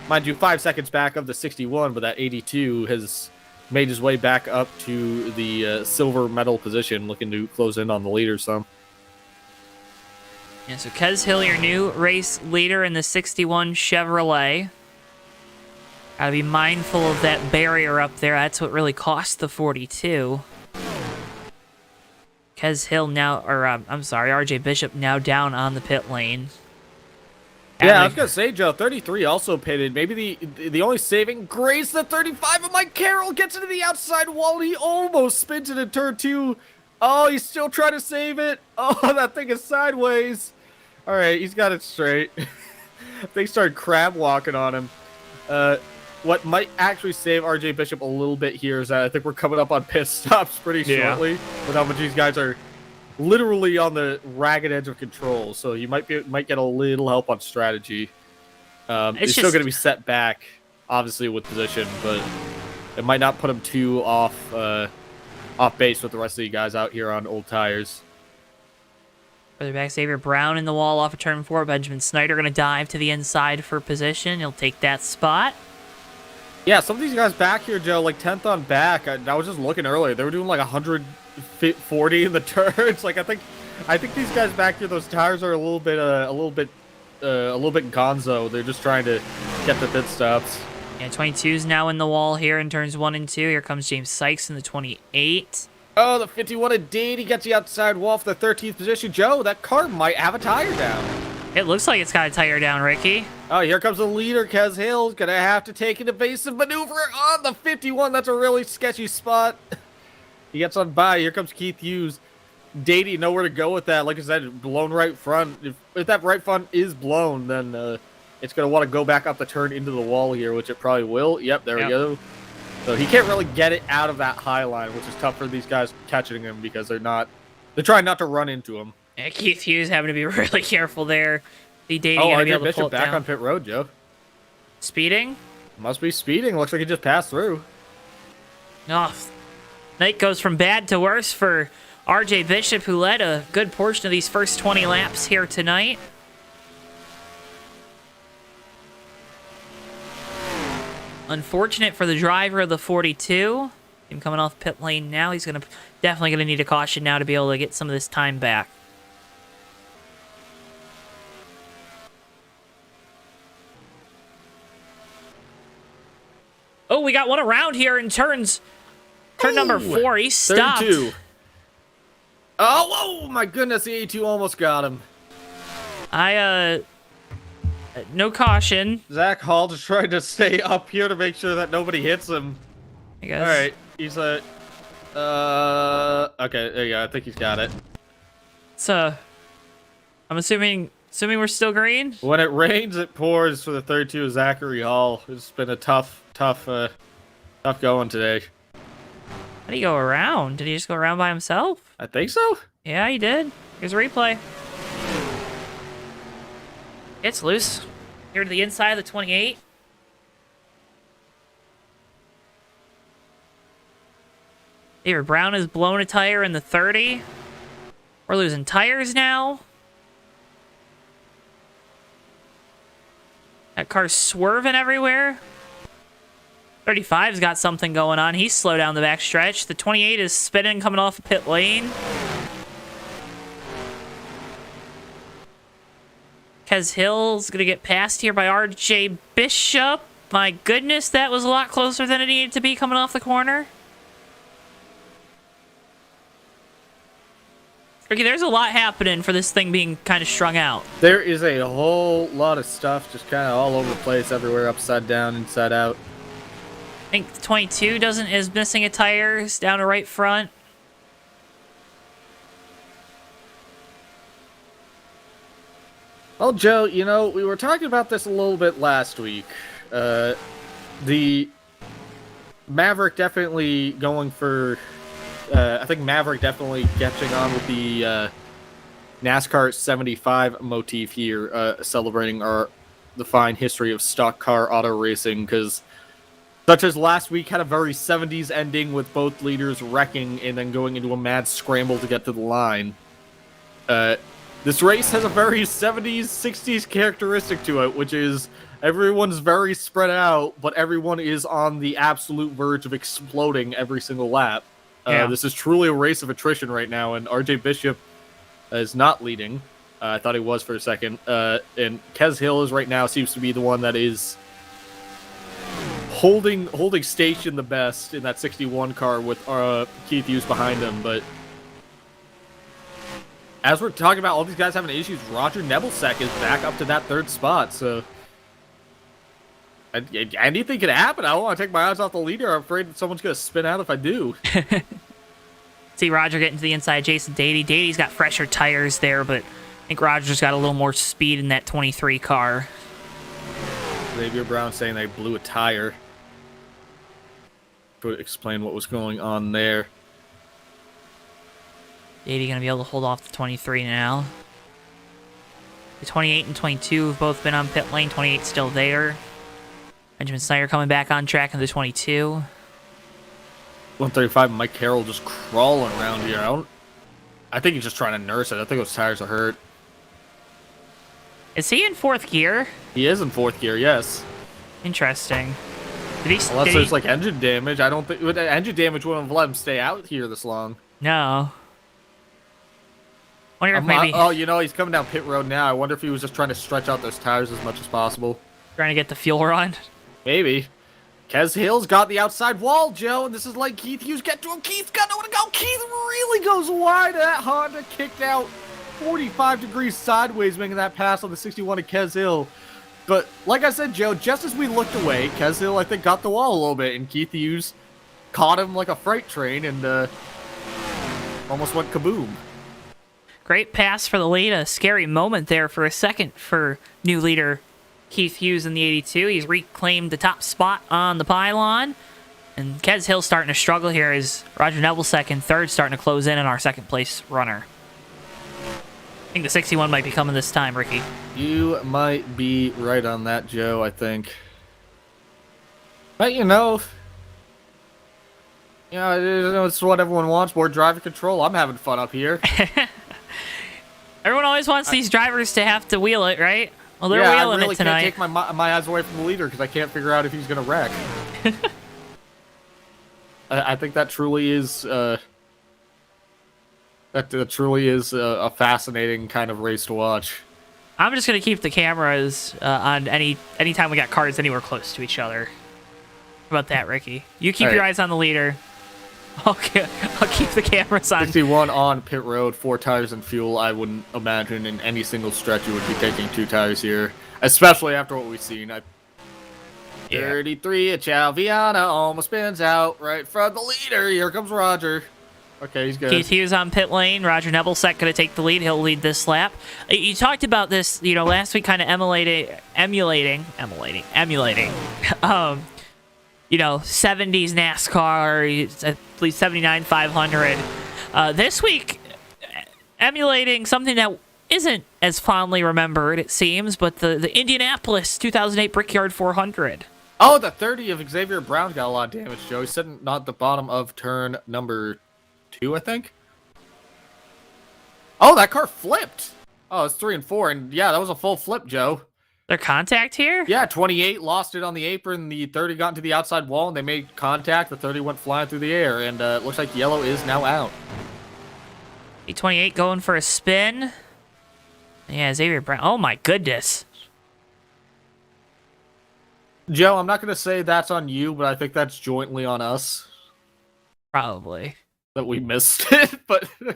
Mind you, 5 seconds back of the 61, but that 82 has made his way back up to the silver medal position, looking to close in on the leader some.
Yeah, so Kez Hill, your new race leader in the 61 Chevrolet. Gotta be mindful of that barrier up there. That's what really cost the 42. Kez Hill now, or I'm sorry, RJ Bishop now down on the pit lane.
Yeah, I was gonna say, Joe, 33 also pitted. Maybe the only saving grace, the 35 of Mike Carroll gets into the outside wall. He almost spins it in turn 2. Oh, he's still trying to save it. Oh, that thing is sideways. All right, he's got it straight. They started crab walking on him. What might actually save RJ Bishop a little bit here is that I think we're coming up on pit stops pretty shortly with how much these guys are literally on the ragged edge of control. So you might get a little help on strategy. He's still going to be set back, obviously, with position, but it might not put him too off base with the rest of you guys out here on old tires.
Further back, Xavier Brown in the wall off of turn 4. Benjamin Snyder going to dive to the inside for position. He'll take that spot.
Yeah, some of these guys back here, Joe, like 10th on back. I was just looking earlier. They were doing like 140 in the turns. Like I think these guys back here, those tires are a little bit gonzo. They're just trying to get the pit stops.
Yeah, 22's now in the wall here in turns 1 and 2. Here comes James Sykes in the 28.
Oh, the 51 indeed. He gets the outside wall for the 13th position. Joe, that car might have a tire down.
It looks like it's got a tire down, Ricky.
Oh, here comes the leader, Kez Hill's gonna have to take an evasive maneuver on the 51. That's a really sketchy spot. He gets on by. Here comes Keith Hughes. Dady, nowhere to go with that. Like I said, blown right front. If that right front is blown, then it's going to want to go back up the turn into the wall here, which it probably will. Yep, there we go. So he can't really get it out of that high line, which is tough for these guys catching him because they're trying not to run into him.
Yeah, Keith Hughes having to be really careful there. The Dady
Oh,
going to be able to
Bishop
pull it
back
down.
on pit road, Joe.
Speeding?
Must be speeding. Looks like he just passed through.
Oh, night goes from bad to worse for RJ Bishop, who led a good portion of these first 20 laps here tonight. Unfortunate for the driver of the 42. Him coming off pit lane now. He's definitely going to need a caution now to be able to get some of this time back. Oh, we got one around here in turn number 4. He stopped.
32. Oh, my goodness. The 82 almost got him.
No caution.
Zach Hall just trying to stay up here to make sure that nobody hits him.
I guess.
All right. He's okay, there you go. I think he's got it.
So, I'm assuming we're still green?
When it rains, it pours for the 32 Zachary Hall. It's been a tough going today.
How did he go around? Did he just go around by himself?
I think so.
Yeah, he did. Here's a replay. It's loose. Here to the inside of the 28. David Brown has blown a tire in the 30. We're losing tires now. That car's swerving everywhere. 35's got something going on. He's slow down the back stretch. The 28 is spinning coming off pit lane. Kez Hill's going to get passed here by RJ Bishop. My goodness, that was a lot closer than it needed to be coming off the corner. Okay, there's a lot happening for this thing being kind of strung out.
There is a whole lot of stuff just kind of all over the place, everywhere, upside down, inside out.
I think the 22 is missing a tire. It's down to right front.
Well, Joe, you know, we were talking about this a little bit last week. The Maverick definitely going for... I think Maverick definitely catching on with the NASCAR 75 motif here, celebrating the fine history of stock car auto racing, because such as last week had a very 70s ending with both leaders wrecking and then going into a mad scramble to get to the line. This race has a very 70s, 60s characteristic to it, which is everyone's very spread out, but everyone is on the absolute verge of exploding every single lap.
Yeah.
This is truly a race of attrition right now, and RJ Bishop is not leading. I thought he was for a second. And Kez Hill is right now seems to be the one that is holding station the best in that 61 car with Keith Hughes behind him. But as we're talking about all these guys having issues, Roger Nebelsack is back up to that third spot. So anything could happen. I don't want to take my eyes off the leader. I'm afraid that someone's going to spin out if I do.
See Roger getting to the inside. Jason Dady. Dady's got fresher tires there, but I think Roger's got a little more speed in that 23 car.
Xavier Brown saying they blew a tire. To explain what was going on there.
Dady going to be able to hold off the 23 now. The 28 and 22 have both been on pit lane. 28 still there. Benjamin Snyder coming back on track in the 22.
135, Mike Carroll just crawling around here. I think he's just trying to nurse it. I think those tires are hurt.
Is he in 4th gear?
He is in 4th gear, yes.
Interesting.
Unless there's like engine damage. I don't think engine damage wouldn't have let him stay out here this long.
No. Wonder if maybe
Oh, you know, he's coming down pit road now. I wonder if he was just trying to stretch out those tires as much as possible.
trying to get the fuel run.
Maybe. Kez Hill's got the outside wall, Joe, and this is like Keith Hughes. Get to him. Keith's got nowhere to go. Keith really goes wide. That Honda kicked out 45 degrees sideways, making that pass on the 61 to Kez Hill. But like I said, Joe, just as we looked away, Kez Hill, I think, got the wall a little bit, and Keith Hughes caught him like a freight train and almost went kaboom.
Great pass for the lead. A scary moment there for a second for new leader Keith Hughes in the 82. He's reclaimed the top spot on the pylon. And Kez Hill starting to struggle here as Roger Nebelsack in 3rd starting to close in on our 2nd place runner. I think the 61 might be coming this time, Ricky.
You might be right on that, Joe, I think. But, you know, it's what everyone wants, more driver control. I'm having fun up here.
Everyone always wants these drivers to have to wheel it, right? Well, they're wheeling it tonight.
I really can't take my eyes away from the leader because I can't figure out if he's going to wreck. I think that truly is a fascinating kind of race to watch.
I'm just going to keep the cameras on anytime we got cars anywhere close to each other. How about that, Ricky? You keep your eyes on the leader. I'll keep the cameras on.
61 on pit road, 4 tires and fuel. I wouldn't imagine in any single stretch you would be taking 2 tires here, especially after what we've seen. 33, Chaviana almost spins out right from the leader. Here comes Roger. Okay, he's good.
Keith Hughes on pit lane. Roger Nebelsack going to take the lead. He'll lead this lap. You talked about this, last week, kind of emulating. 70s NASCAR, at least 79 500. This week, emulating something that isn't as fondly remembered, it seems, but the Indianapolis 2008 Brickyard 400.
Oh, the 30 of Xavier Brown got a lot of damage, Joe. He's sitting at the bottom of turn number 2, I think. Oh, that car flipped. Oh, it's 3 and 4, and yeah, that was a full flip, Joe.
Their contact here?
Yeah, 28 lost it on the apron. The 30 got into the outside wall, and they made contact. The 30 went flying through the air, and it looks like yellow is now out.
28 going for a spin. Yeah, Xavier Brown. Oh, my goodness.
Joe, I'm not going to say that's on you, but I think that's jointly on us.
Probably.
That we missed it, but you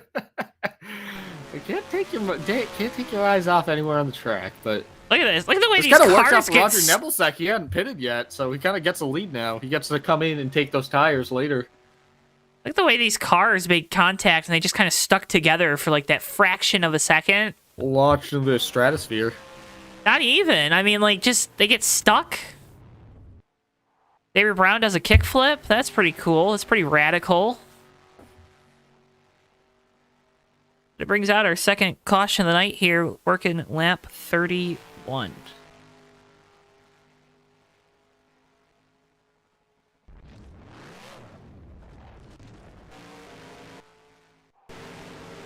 can't take your eyes off anywhere on the track, but...
Look at this. Look at the way
This
these
kind of works out
cars
for
get...
Roger Nebelsack. He hadn't pitted yet, so he kind of gets a lead now. He gets to come in and take those tires later.
Look at the way these cars made contact, and they just kind of stuck together for, like, that fraction of a second.
Launched into the stratosphere.
Not even. I mean, like, just... They get stuck. Xavier Brown does a kickflip. That's pretty cool. It's pretty radical. It brings out our second caution of the night here, working lap 31.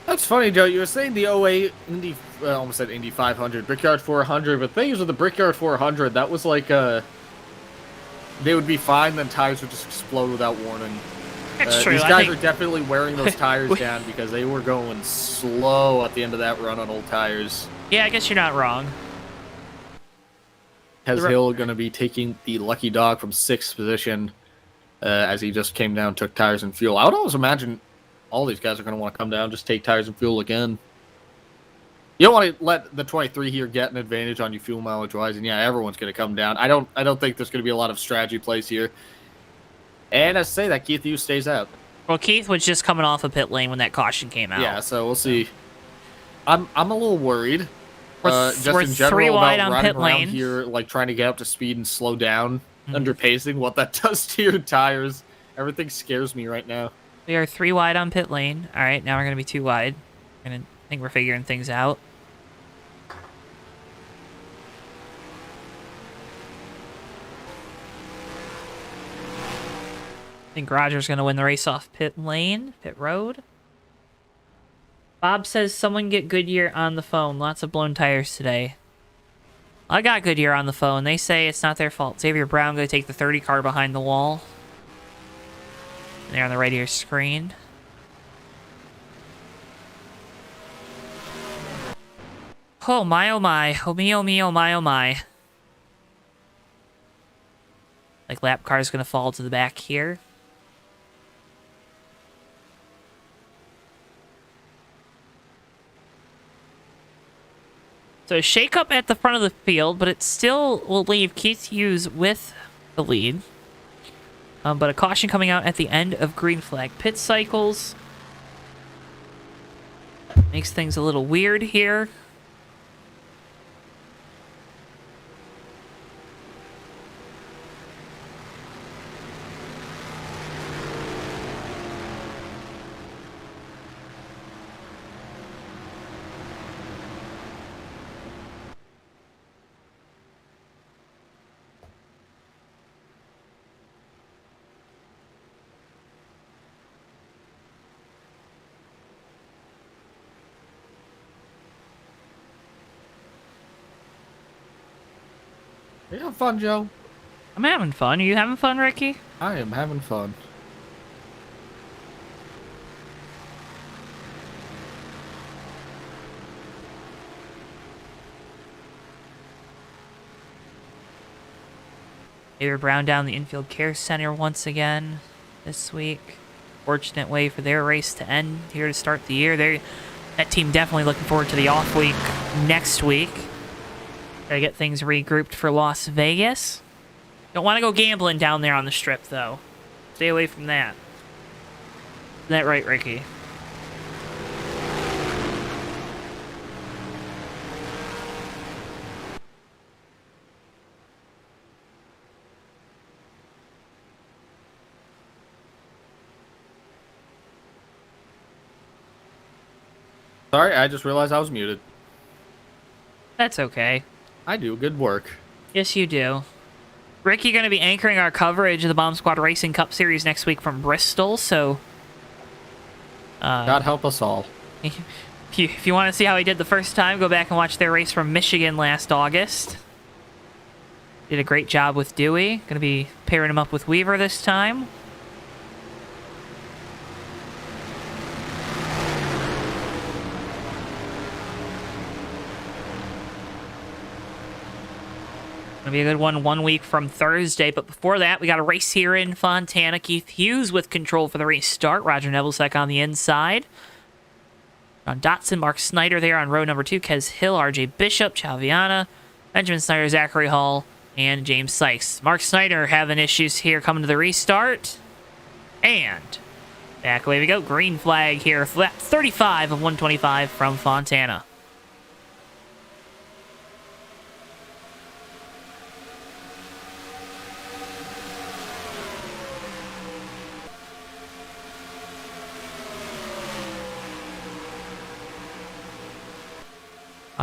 That's funny, Joe. You were saying the 08 Indy, I almost said Indy 500, Brickyard 400, but the thing is with the Brickyard 400, that was like, they would be fine, then tires would just explode without warning.
That's true.
These guys are definitely wearing those tires down because they were going slow at the end of that run on old tires.
Yeah, I guess you're not wrong.
Kez Hill going to be taking the lucky dog from 6th position as he just came down, took tires and fuel. I would always imagine all these guys are going to want to come down, just take tires and fuel again. You don't want to let the 23 here get an advantage on you fuel mileage wise, and yeah, everyone's going to come down. I don't think there's going to be a lot of strategy plays here. And I say that Keith Hughes stays out.
Well, Keith was just coming off a pit lane when that caution came out.
Yeah, so we'll see. I'm a little worried.
We're
just in
3
general
wide
about
on
running
pit
around
lane.
here, like trying to get up to speed and slow down under pacing. What that does to your tires, everything scares me right now.
We are 3 wide on pit lane. All right, now we're going to be 2 wide. I think we're figuring things out. think Roger's going to win the race off pit road. Bob says someone get Goodyear on the phone. Lots of blown tires today. I got Goodyear on the phone. They say it's not their fault. Xavier Brown going to take the 30 car behind the wall. There on the right of your screen. Oh my, oh my. Oh me, oh me, oh my, oh my. Like lap car's going to fall to the back here. So shake up at the front of the field, but it still will leave Keith Hughes with the lead. But a caution coming out at the end of green flag pit cycles. Makes things a little weird here.
You having fun, Joe?
I'm having fun. Are you having fun, Ricky?
I am having fun.
Xavier Brown down the infield care center once again this week. Fortunate way for their race to end here to start the year. That team definitely looking forward to the off week next week. Gotta get things regrouped for Las Vegas. Don't want to go gambling down there on the strip, though. Stay away from that. Isn't that right, Ricky?
Sorry, I just realized I was muted.
That's okay.
I do good work.
Yes, you do. Ricky going to be anchoring our coverage of the Bomb Squad Racing Cup Series next week from Bristol, so...
God help us all.
If you want to see how he did the first time, go back and watch their race from Michigan last August. Did a great job with Dewey. Going to be pairing him up with Weaver this time. Gonna be a good one week from Thursday, but before that, we got a race here in Fontana. Keith Hughes with control for the restart. Roger Nebelsack on the inside. John Dotson, Mark Snyder there on row number 2. Kez Hill, RJ Bishop, Chalviana, Benjamin Snyder, Zachary Hall, and James Sykes. Mark Snyder having issues here coming to the restart. And back away we go. Green flag here. Lap 35 of 125 from Fontana.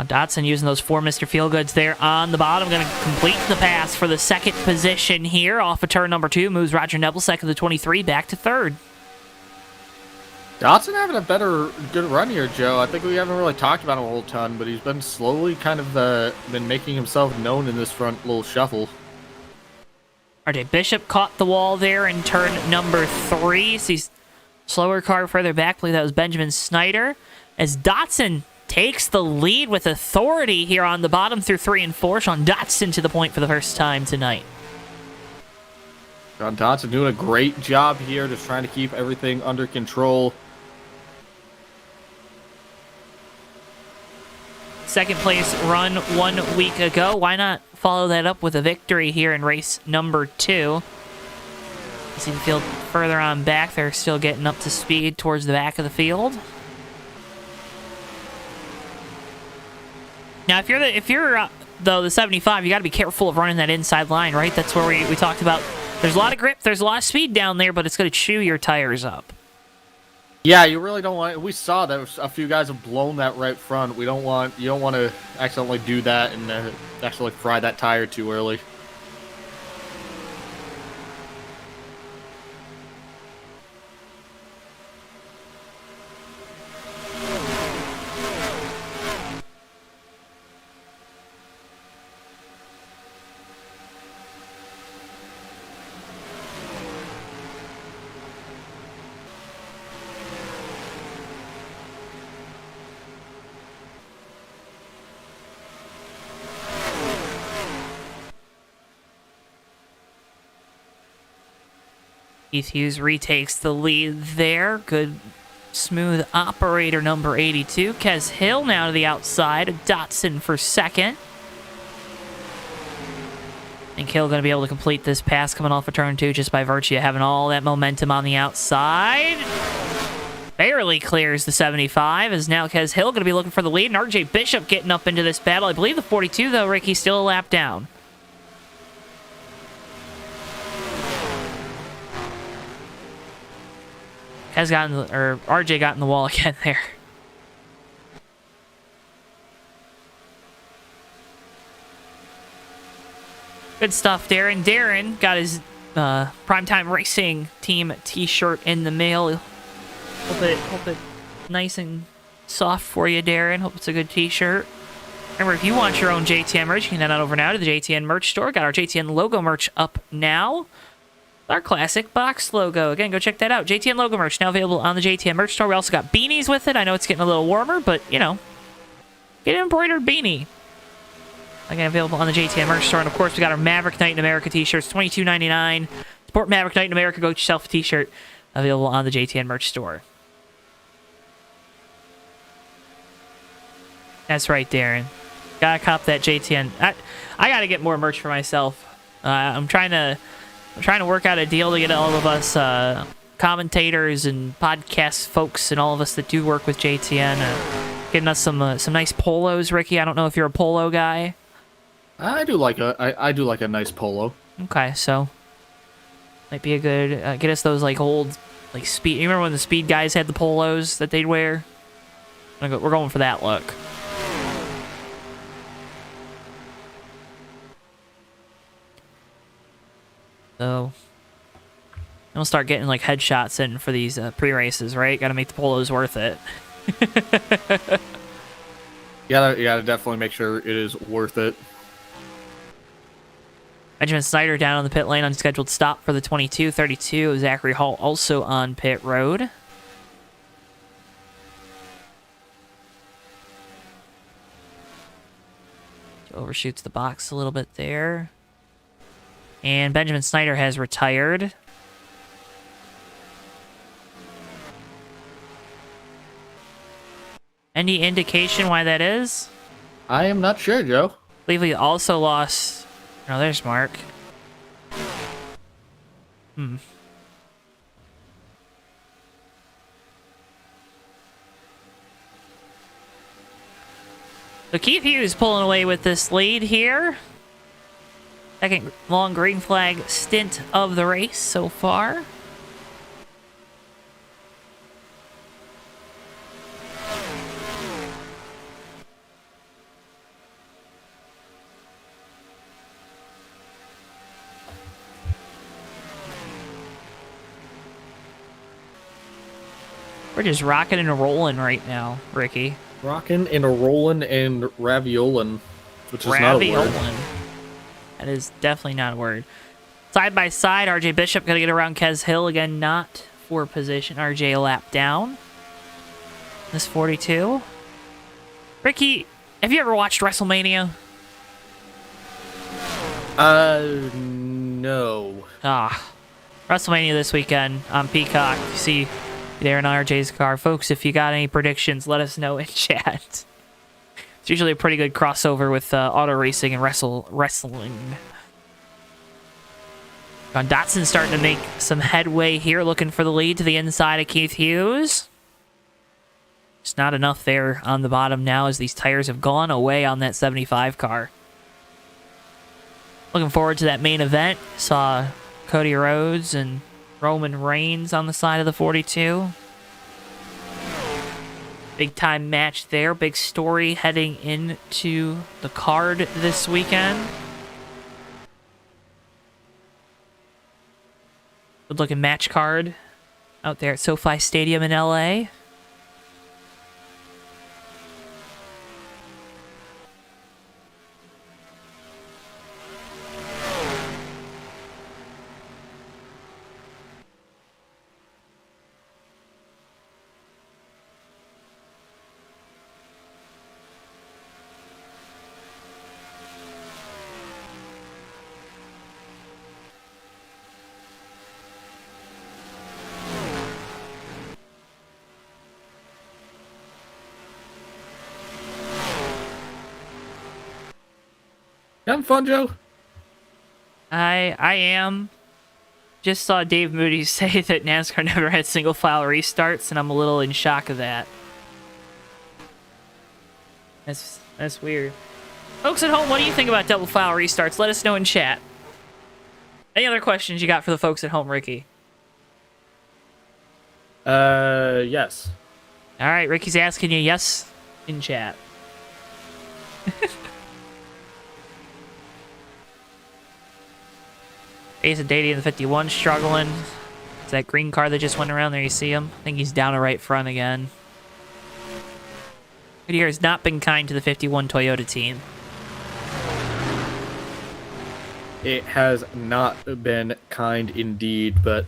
Dotson using those 4 Mr. Feelgoods there on the bottom. Going to complete the pass for the second position here. Off of turn number 2. Moves Roger Nebelsack of the 23 back to 3rd.
Dotson having a good run here, Joe. I think we haven't really talked about him a whole ton, but he's been slowly kind of been making himself known in this front little shuffle.
RJ Bishop caught the wall there in turn number 3. Sees slower car further back. I believe that was Benjamin Snyder. As Dotson takes the lead with authority here on the bottom through 3 and 4. Sean Dotson to the point for the first time tonight.
John Dotson doing a great job here, just trying to keep everything under control.
Second place run 1 week ago. Why not follow that up with a victory here in race number 2? You see the field further on back. They're still getting up to speed towards the back of the field. Now, if you're the 75, you got to be careful of running that inside line, right? That's where we talked about. There's a lot of grip, there's a lot of speed down there, but it's going to chew your tires up.
Yeah, you really don't want. We saw that a few guys have blown that right front. You don't want to accidentally do that and actually fry that tire too early.
Keith Hughes retakes the lead there. Good, smooth operator number 82. Kez Hill now to the outside. Dotson for second. I think Hill going to be able to complete this pass coming off of turn 2 just by virtue of having all that momentum on the outside. Barely clears the 75, as now Kez Hill going to be looking for the lead, and RJ Bishop getting up into this battle. I believe the 42, though, Ricky's still a lap down. RJ got in the wall again there. Good stuff, Darren. Darren got his Primetime Racing Team t-shirt in the mail. Hope it nice and soft for you, Darren. Hope it's a good t-shirt. Remember, if you want your own JTN merch, you can head on over now to the JTN merch store. Got our JTN logo merch up now. Our classic box logo. Again, go check that out. JTN logo merch now available on the JTN merch store. We also got beanies with it. I know it's getting a little warmer, but, you know, get an embroidered beanie. Again, available on the JTN merch store. And, of course, we got our Maverick Night in America t-shirts, $22.99. Support Maverick Night in America. Go get yourself a t-shirt. Available on the JTN merch store. That's right, Darren. Gotta cop that JTN. I gotta get more merch for myself. I'm trying to work out a deal to get all of us commentators and podcast folks and all of us that do work with JTN getting us some nice polos. Ricky, I don't know if you're a polo guy.
I do like a nice polo.
Okay, so might be a good get us those like old like speed. You remember when the speed guys had the polos that they'd wear? We're going for that look. So, we'll start getting like headshots in for these pre-races, right? Got to make the polos worth it.
You gotta definitely make sure it is worth it.
Benjamin Snyder down on the pit lane on scheduled stop for the 22-32. Zachary Hall also on pit road. Overshoots the box a little bit there. And Benjamin Snyder has retired. Any indication why that is?
I am not sure, Joe.
I believe we also lost... Oh, there's Mark. So Keith Hughes pulling away with this lead here. Second long green flag stint of the race so far. We're just rocking and rolling right now, Ricky.
Rocking and rolling and raviolin, which is not a word.
That is definitely not a word. Side by side, RJ Bishop going to get around Kez Hill. Again, not for position. RJ a lap down. This 42. Ricky, have you ever watched WrestleMania?
No.
WrestleMania this weekend on Peacock. You see there in RJ's car. Folks, if you got any predictions, let us know in chat. It's usually a pretty good crossover with auto racing and wrestling. John Dotson starting to make some headway here, looking for the lead to the inside of Keith Hughes. Just not enough there on the bottom now as these tires have gone away on that 75 car. Looking forward to that main event. Saw Cody Rhodes and Roman Reigns on the side of the 42. Big time match there. Big story heading into the card this weekend. Good looking match card out there at SoFi Stadium in LA.
You having fun, Joe?
I am. Just saw Dave Moody say that NASCAR never had single file restarts, and I'm a little in shock of that. That's weird. Folks at home, what do you think about double file restarts? Let us know in chat. Any other questions you got for the folks at home, Ricky?
Yes.
All right, Ricky's asking you yes in chat. Jason Dady in the 51 struggling. It's that green car that just went around there. You see him? I think he's down to right front again. Goodyear has not been kind to the 51 Toyota team.
It has not been kind indeed, but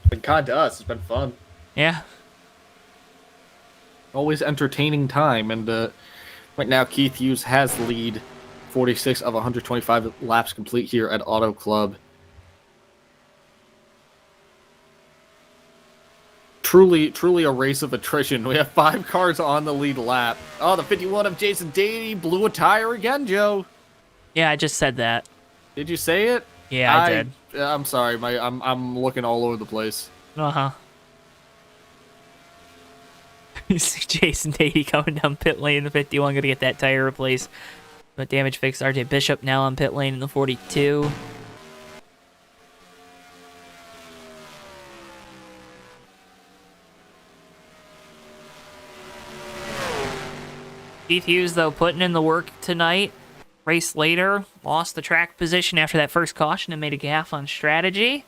it's been kind to us. It's been fun.
Yeah.
Always entertaining time, and right now Keith Hughes has the lead, 46 of 125 laps complete here at Auto Club. Truly a race of attrition. We have 5 cars on the lead lap. Oh, the 51 of Jason Dady blew a tire again, Joe.
Yeah, I just said that.
Did you say it?
Yeah, I did.
I'm sorry. I'm looking all over the place.
Uh-huh. You see Jason Dady coming down pit lane in the 51, gonna get that tire replaced. But damage fixed. RJ Bishop now on pit lane in the 42. Keith Hughes, though, putting in the work tonight. Race later, lost the track position after that first caution and made a gaffe on strategy.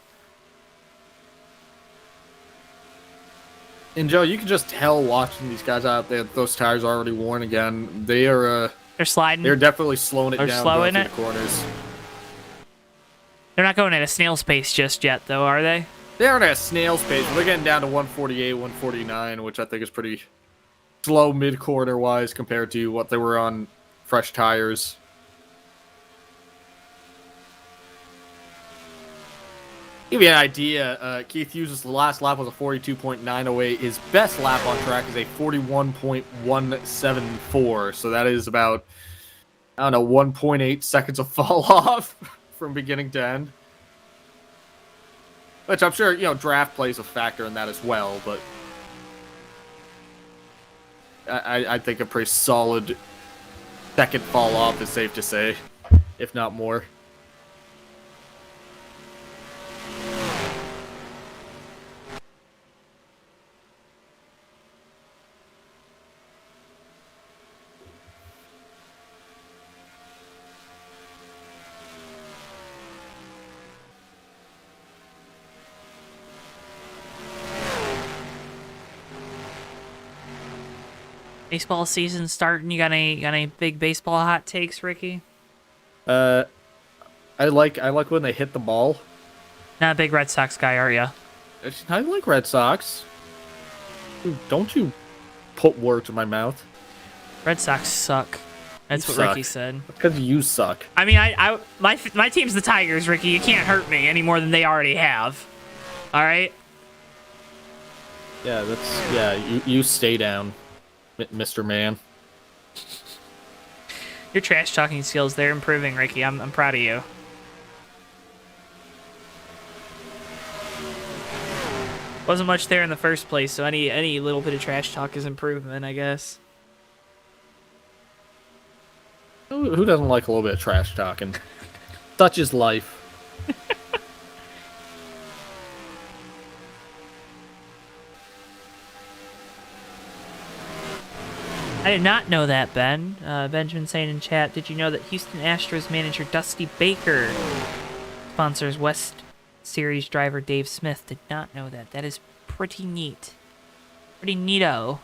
And Joe, you can just tell watching these guys out there that those tires are already worn again. They're
sliding.
They're definitely slowing it
They're
down.
slowing
going
it?
through the corners.
They're not going at a snail's pace just yet, though, are they?
They aren't at a snail's pace, but they're getting down to 148, 149, which I think is pretty slow mid-quarter wise compared to what they were on fresh tires. Give you an idea, Keith Hughes' last lap was a 42.908. His best lap on track is a 41.174. So that is about, I don't know, 1.8 seconds of fall off from beginning to end. Which I'm sure, draft plays a factor in that as well, but I think a pretty solid second fall off is safe to say, if not more.
Baseball season starting. You got any big baseball hot takes, Ricky?
I like when they hit the ball.
Not a big Red Sox guy, are you?
I like Red Sox. Dude, don't you put words in my mouth.
Red Sox suck. That's
You
what
suck.
Ricky said.
Because you suck.
I mean, my team's the Tigers, Ricky. You can't hurt me any more than they already have. All right?
Yeah, you stay down, Mr. Man.
Your trash talking skills, they're improving, Ricky. I'm proud of you. Wasn't much there in the first place, so any little bit of trash talk is improvement, I guess.
Who doesn't like a little bit of trash talking? Such is life.
I did not know that, Ben. Benjamin saying in chat, did you know that Houston Astros manager Dusty Baker sponsors West Series driver Dave Smith? Did not know that. That is pretty neat. Pretty neato.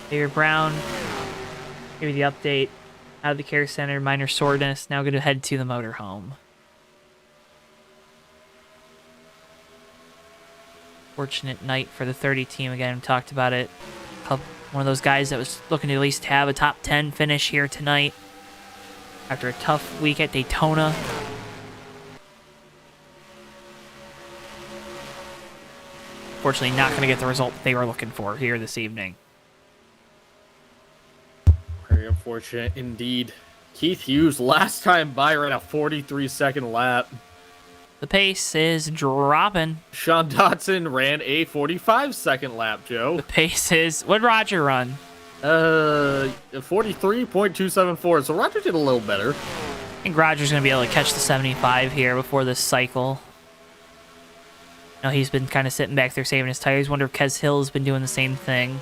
David Brown, give you the update. Out of the care center, minor soreness. Now going to head to the motorhome. Fortunate night for the 30 team. Again, we talked about it. One of those guys that was looking to at least have a top 10 finish here tonight after a tough week at Daytona. Unfortunately, not going to get the result they were looking for here this evening.
Very unfortunate indeed. Keith Hughes, last time by, ran a 43-second lap.
The pace is dropping.
Sean Dotson ran a 45-second lap, Joe.
The pace is... What'd Roger run?
43.274. So Roger did a little better.
I think Roger's going to be able to catch the 75 here before this cycle. You know, he's been kind of sitting back there saving his tires. Wonder if Kez Hill's been doing the same thing.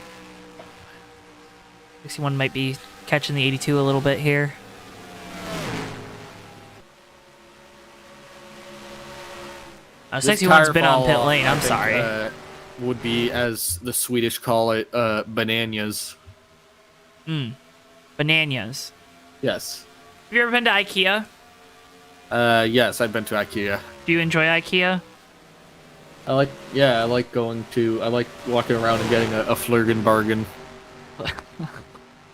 61 might be catching the 82 a little bit here.
This
61's been on
tire
pit
fall-off,
lane.
I
I'm
think,
sorry.
Would be, as the Swedish call it, bananas.
Bananas.
Yes.
Have you ever been to IKEA?
Yes, I've been to IKEA.
Do you enjoy IKEA?
I like walking around and getting a Flurgen bargain.
A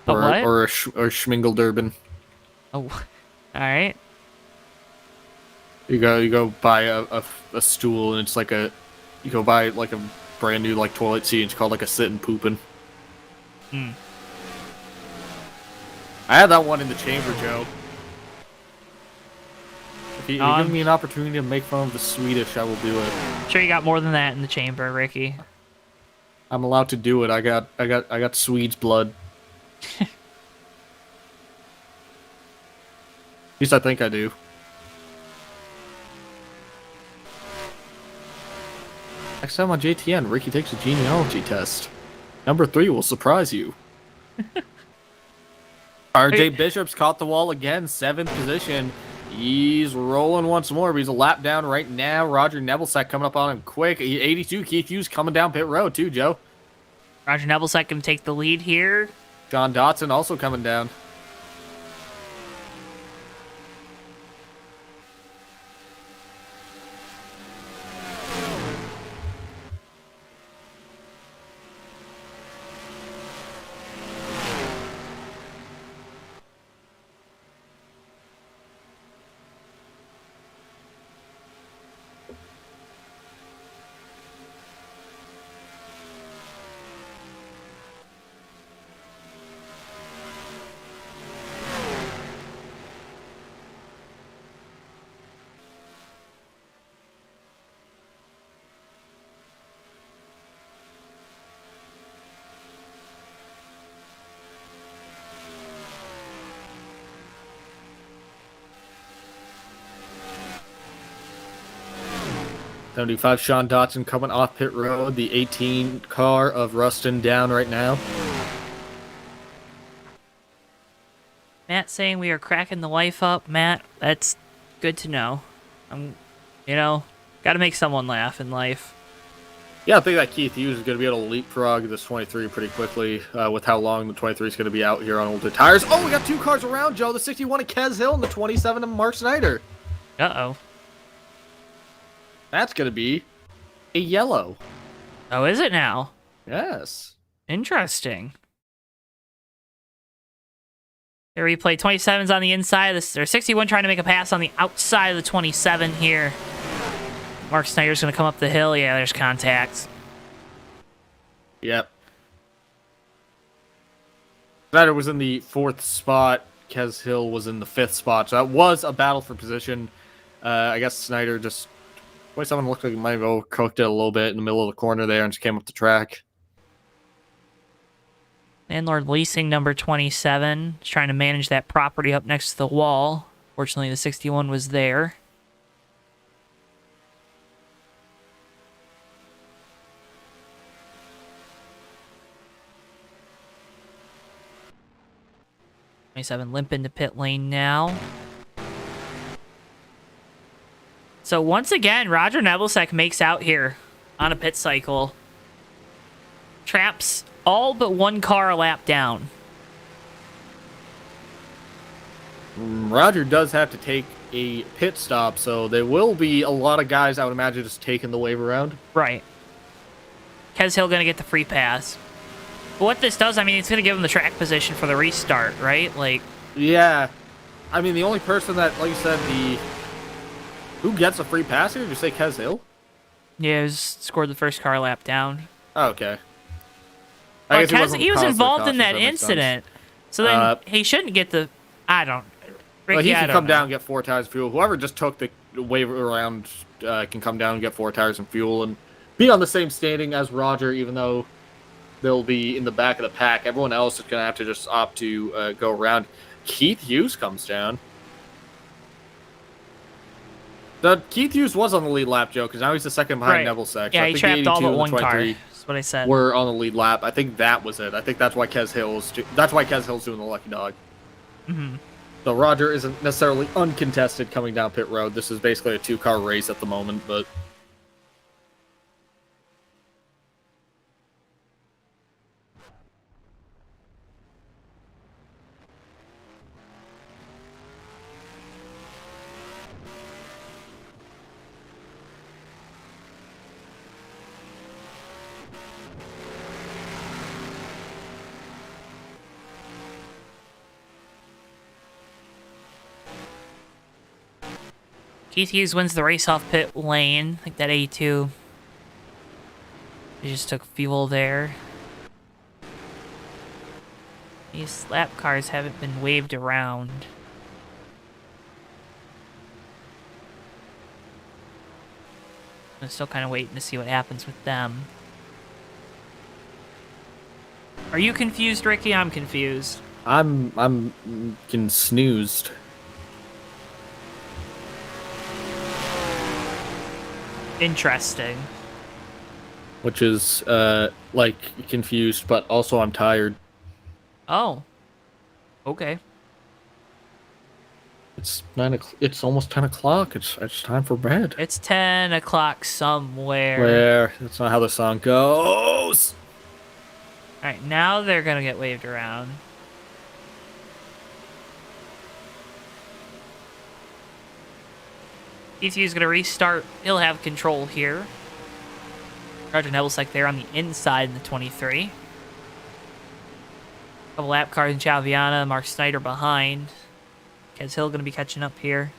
what?
Or a Schmingelderben.
Oh, all right.
You go buy a stool and it's like you go buy like a brand new like toilet seat and it's called like a sit and poopin'. I had that one in the chamber, Joe. If you give me an opportunity to make fun of the Swedish, I will do it.
Sure, you got more than that in the chamber, Ricky.
I'm allowed to do it. I got Swedes blood. At least I think I do. Next time on JTN, Ricky takes a genealogy test. Number 3 will surprise you. RJ Bishop's caught the wall again, 7th position. He's rolling once more, but he's a lap down right now. Roger Nebelsack coming up on him quick. 82, Keith Hughes coming down pit road too, Joe.
Roger Nebelsack can take the lead here.
John Dotson also coming down. '75 Sean Dotson coming off pit road. The 18 car of Rustin down right now.
Matt saying we are cracking the wife up. Matt, that's good to know. Got to make someone laugh in life.
Yeah, I think that Keith Hughes is going to be able to leapfrog this 23 pretty quickly with how long the 23 is going to be out here on older tires. Oh, we got 2 cars around, Joe. The 61 of Kez Hill and the 27 of Mark Snyder.
Uh-oh.
That's going to be a yellow.
Oh, is it now?
Yes.
Interesting. Here we play 27's on the inside. There's 61 trying to make a pass on the outside of the 27 here. Mark Snyder's going to come up the hill. Yeah, there's contact.
Yep. Snyder was in the 4th spot. Kez Hill was in the 5th spot. So that was a battle for position. I guess Snyder just... 27 looked like he might have cooked it a little bit in the middle of the corner there and just came up the track.
Landlord Leasing number 27 is trying to manage that property up next to the wall. Fortunately, the 61 was there. '27 limp into pit lane now. So once again, Roger Nebelsack makes out here on a pit cycle. Traps all but 1 car a lap down.
Roger does have to take a pit stop, so there will be a lot of guys, I would imagine, just taking the wave around.
Right. Kez Hill going to get the free pass. But what this does, I mean, it's going to give him the track position for the restart, right? Like,
yeah. I mean, the only person that, like you said, who gets a free pass here? Did you say Kez Hill?
Yeah, scored the first car lap down.
Oh, okay.
But
guess
he was
caused the
involved in
caution,
that
makes sense.
incident. So then he shouldn't get the... I don't... Ricky,
Well, he
I
can
don't
come
know.
down and get 4 tires of fuel. Whoever just took the wave around can come down and get 4 tires and fuel and be on the same standing as Roger, even though they'll be in the back of the pack. Everyone else is going to have to just opt to go around. Keith Hughes comes down. Keith Hughes was on the lead lap, Joe, because now he's the second behind Neville Sec.
Yeah,
I
he
think
trapped
the
all
82
but
and
one
the
car.
23
That's what I said.
were on the lead lap. I think that was it. I think that's why Kez Hill's doing the lucky dog.
Mm-hmm.
So Roger isn't necessarily uncontested coming down pit road. This is basically a 2-car race at the moment, but
Keith Hughes wins the race off pit lane. I think that 82. He just took fuel there. These lap cars haven't been waved around. I'm still kind of waiting to see what happens with them. Are you confused, Ricky? I'm confused.
I'm snoozed.
Interesting.
Which is like confused, but also I'm tired.
Oh. Okay.
It's 9 o'clock. It's almost 10 o'clock. It's time for bed.
It's 10 o'clock somewhere.
Where? That's not how the song goes.
Alright, now they're gonna get waved around. ECU's gonna restart. He'll have control here. Roger Nebelsick there on the inside in the 23. Couple lap cars in Chaviana, Mark Snyder behind. Kez Hill gonna be catching up here.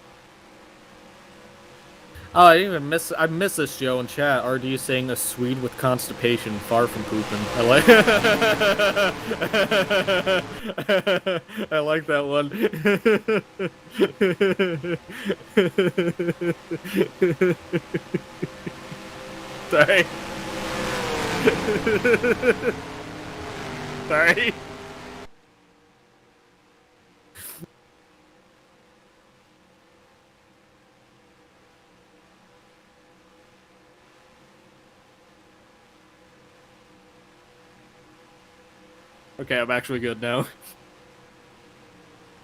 Oh, I didn't even miss. I missed this, Joe, in chat. RD saying a Swede with constipation, far from pooping. I like. I like that one. Sorry. Sorry. Okay, I'm actually good now.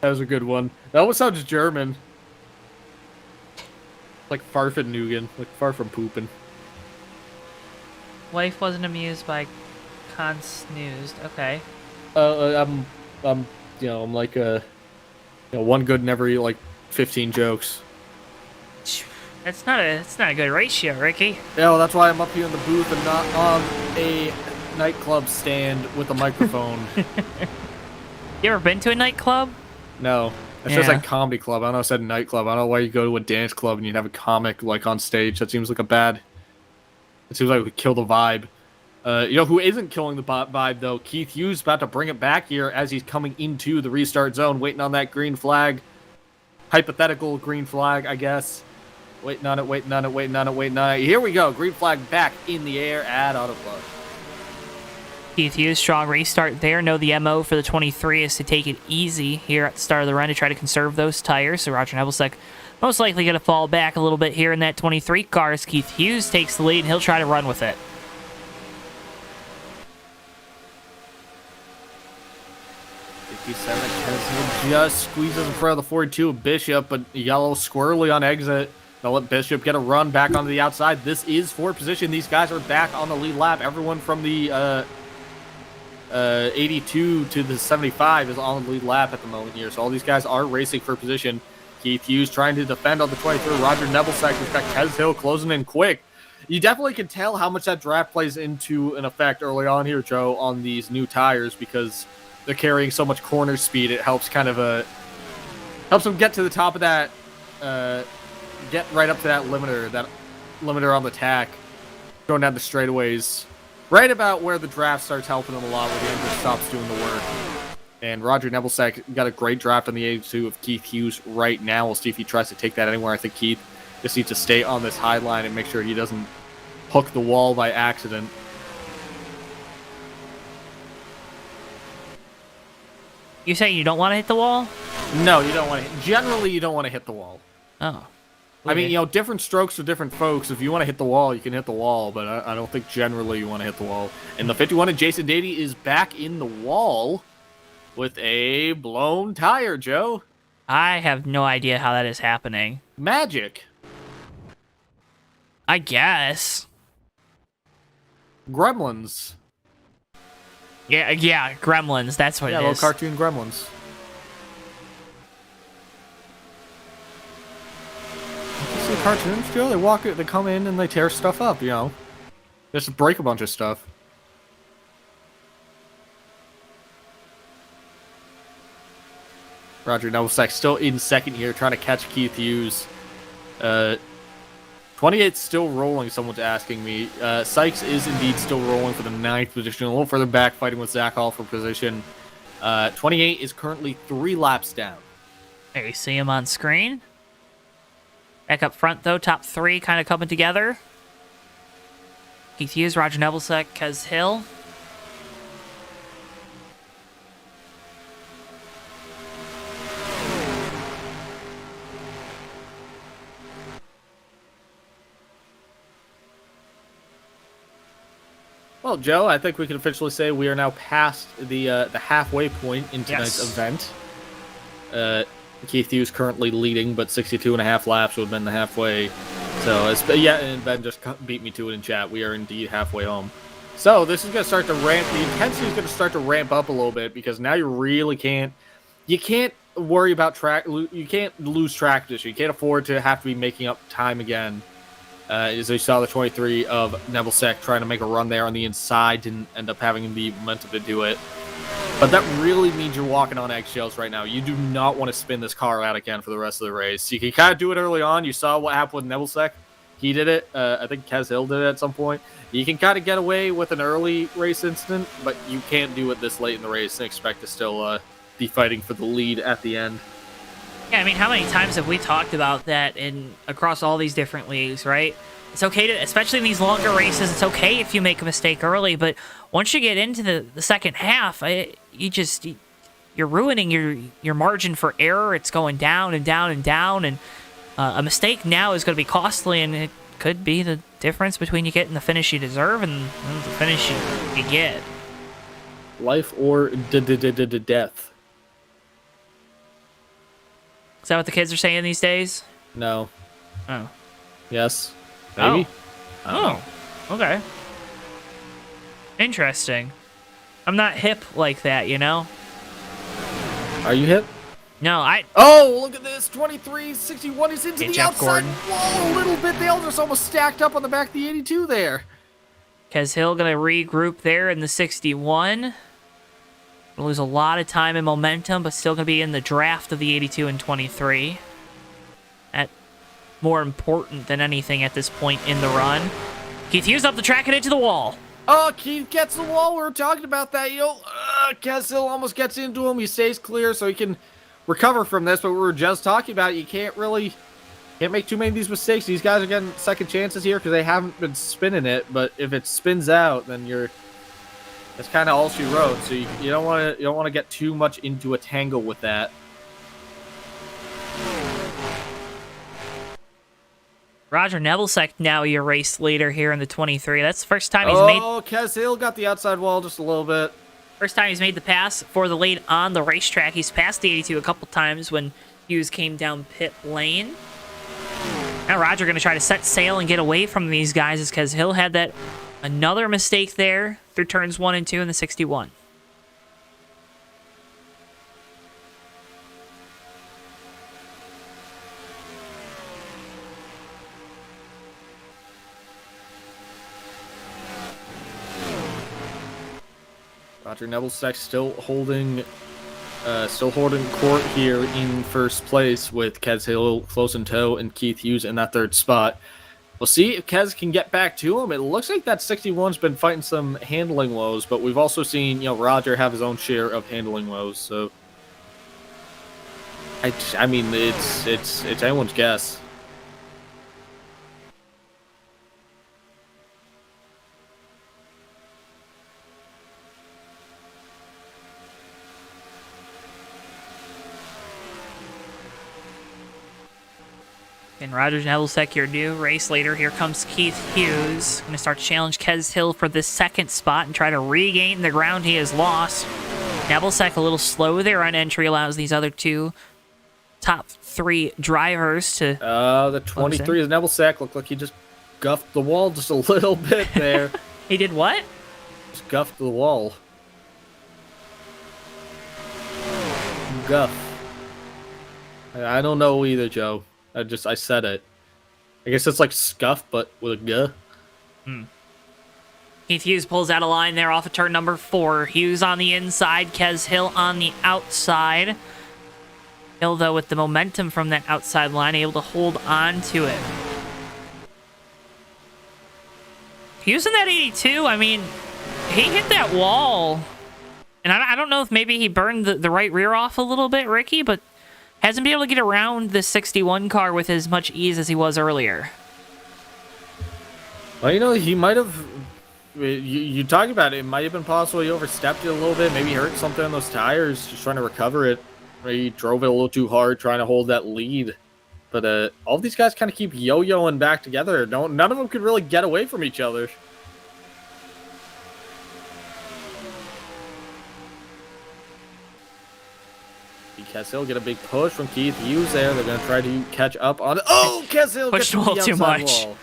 That was a good one. That almost sounds German. Like Farfennugen, like far from pooping.
Wife wasn't amused by con snoozed. Okay.
I'm like one good in every like 15 jokes.
That's not a good ratio, Ricky.
Yeah, well, that's why I'm up here in the booth and not on a nightclub stand with a microphone.
You ever been to a nightclub?
No. It's just like comedy club. I don't know, I said nightclub. I don't know why you go to a dance club and you'd have a comic like on stage. That seems like it seems like it would kill the vibe. You know who isn't killing the vibe though? Keith Hughes about to bring it back here as he's coming into the restart zone, waiting on that green flag. Hypothetical green flag, I guess. Waiting on it. Here we go. Green flag back in the air at Auto Club.
Keith Hughes, strong restart there. Know the MO for the 23 is to take it easy here at the start of the run to try to conserve those tires. So Roger Nebelsick most likely going to fall back a little bit here in that 23 car as Keith Hughes takes the lead and he'll try to run with it.
Just squeezes in front of the 42 of Bishop, but yellow squirrely on exit. They'll let Bishop get a run back onto the outside. This is for position. These guys are back on the lead lap. Everyone from the 82 to the 75 is on the lead lap at the moment here. So all these guys are racing for position. Keith Hughes trying to defend on the 23. Roger Nebelsick has got Kez Hill closing in quick. You definitely can tell how much that draft plays into an effect early on here, Joe, on these new tires because they're carrying so much corner speed. It helps kind of helps them get to the top of that, get right up to that limiter on the tack. going down the straightaways, right about where the draft starts helping him a lot, where the engine stops doing the work. And Roger Nebelsack got a great draft on the 82 of Keith Hughes right now. We'll see if he tries to take that anywhere. I think Keith just needs to stay on this high line and make sure he doesn't hook the wall by accident.
You say you don't want to hit the wall?
No, you don't want to. Generally, you don't want to hit the wall.
Oh.
I mean, you know, different strokes for different folks. If you want to hit the wall, you can hit the wall, but I don't think generally you want to hit the wall. And the 51 of Jason Dady is back in the wall with a blown tire, Joe.
I have no idea how that is happening.
Magic.
I guess.
Gremlins.
Yeah, Gremlins. That's what it
little
is.
cartoon Gremlins. You see cartoons, Joe? They come in and they tear stuff up, you know. Just break a bunch of stuff. Roger Novosek still in second here, trying to catch Keith Hughes. 28's still rolling, someone's asking me. Sykes is indeed still rolling for the 9th position, a little further back, fighting with Zach Hall for position. 28 is currently 3 laps down.
There you see him on screen. Back up front, though, top 3 kind of coming together. Keith Hughes, Roger Nebelsack, Kez Hill.
Well, Joe, I think we can officially say we are now past the halfway point in tonight's event. Keith Hughes currently leading, but 62.5 laps would have been the halfway. So, and Ben just beat me to it in chat. We are indeed halfway home. So, this is going to start to ramp. The intensity is going to start to ramp up a little bit because now you really can't. You can't worry about track. You can't lose track this year. You can't afford to have to be making up time again. As you saw the 23 of Nebelsack trying to make a run there on the inside, didn't end up having the momentum to do it. But that really means you're walking on eggshells right now. You do not want to spin this car out again for the rest of the race. You can kind of do it early on. You saw what happened with Nebelsack. He did it. I think Kez Hill did it at some point. You can kind of get away with an early race incident, but you can't do it this late in the race and expect to still be fighting for the lead at the end.
Yeah, I mean, how many times have we talked about that across all these different leagues, right? It's okay to, especially in these longer races, it's okay if you make a mistake early, but once you get into the second half, you're ruining your margin for error. It's going down and down and down, and a mistake now is going to be costly, and it could be the difference between you getting the finish you deserve and the finish you get.
Life or death.
Is that what the kids are saying these days?
No.
Oh.
Yes. Maybe.
Oh. Okay. Interesting. I'm not hip like that, you know?
Are you hip?
No,
Oh, look at this. 23-61. He's into
Get
the
Jeff
outside
Gordon.
wall a little bit. They all just almost stacked up on the back of the 82 there.
Kez Hill going to regroup there in the 61. Gonna lose a lot of time and momentum, but still going to be in the draft of the 82 and 23. That's more important than anything at this point in the run. Keith Hughes up the track and into the wall.
Oh, Keith gets the wall. We were talking about that. Kez Hill almost gets into him. He stays clear so he can recover from this, but we were just talking about it. You can't make too many of these mistakes. These guys are getting second chances here because they haven't been spinning it, but if it spins out, then that's kind of all she wrote. So you don't want to get too much into a tangle with that.
Roger Nebelsack now your race leader here in the 23. That's the first time he's made.
Oh, Kez Hill got the outside wall just a little bit.
First time he's made the pass for the lead on the racetrack. He's passed the 82 a couple times when Hughes came down pit lane. Now Roger going to try to set sail and get away from these guys as Kez Hill had that another mistake there through turns 1 and 2 in the 61.
Roger Nebelsack still holding court here in first place with Kez Hill close in tow and Keith Hughes in that third spot. We'll see if Kez can get back to him. It looks like that 61's been fighting some handling woes, but we've also seen, Roger have his own share of handling woes. So, I mean, it's anyone's guess.
And Rogers Nebelsack, your new race leader. Here comes Keith Hughes. Going to start to challenge Kez Hill for this second spot and try to regain the ground he has lost. Nebelsack a little slow there on entry, allows these other two top three drivers to...
The 23 is Nebelsack. Looked like he just guffed the wall just a little bit there.
He did what?
Just guffed the wall. Guff. I don't know either, Joe. I said it. I guess it's like scuff, but with a guh.
Keith Hughes pulls out a line there off of turn number 4. Hughes on the inside, Kez Hill on the outside. Hill, though, with the momentum from that outside line, able to hold on to it. Hughes in that 82, I mean, he hit that wall. And I don't know if maybe he burned the right rear off a little bit, Ricky, but hasn't been able to get around the 61 car with as much ease as he was earlier.
Well, he might have... You talk about it. It might have been possible he overstepped it a little bit. Maybe hurt something on those tires, just trying to recover it. Or he drove it a little too hard, trying to hold that lead. But all of these guys kind of keep yo-yoing back together. None of them could really get away from each other. Kez Hill get a big push from Keith Hughes there. They're going to try to catch up on it. Oh, Kez Hill
pushed
gets
a little too much.
Wall.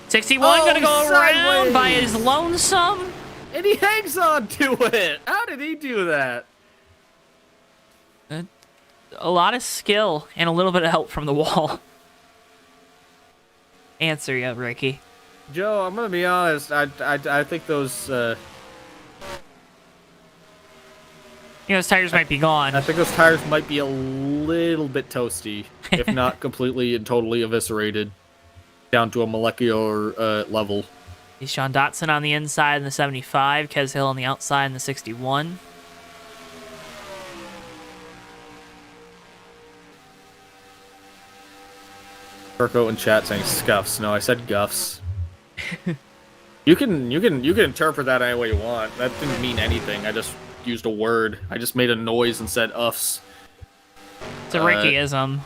61 going to go
sideways.
around by his lonesome.
And he hangs on to it. How did he do that?
A lot of skill and a little bit of help from the wall. Answer you, Ricky.
Joe, I'm going to be honest. I think those...
those tires might be gone.
I think those tires might be a little bit toasty, if not completely and totally eviscerated down to a molecular level.
He's Sean Dotson on the inside in the 75, Kez Hill on the outside in the 61.
Kirko in chat saying scuffs. No, I said guffs. You can interpret that any way you want. That didn't mean anything. I just used a word. I just made a noise and said uffs.
It's a Rickyism.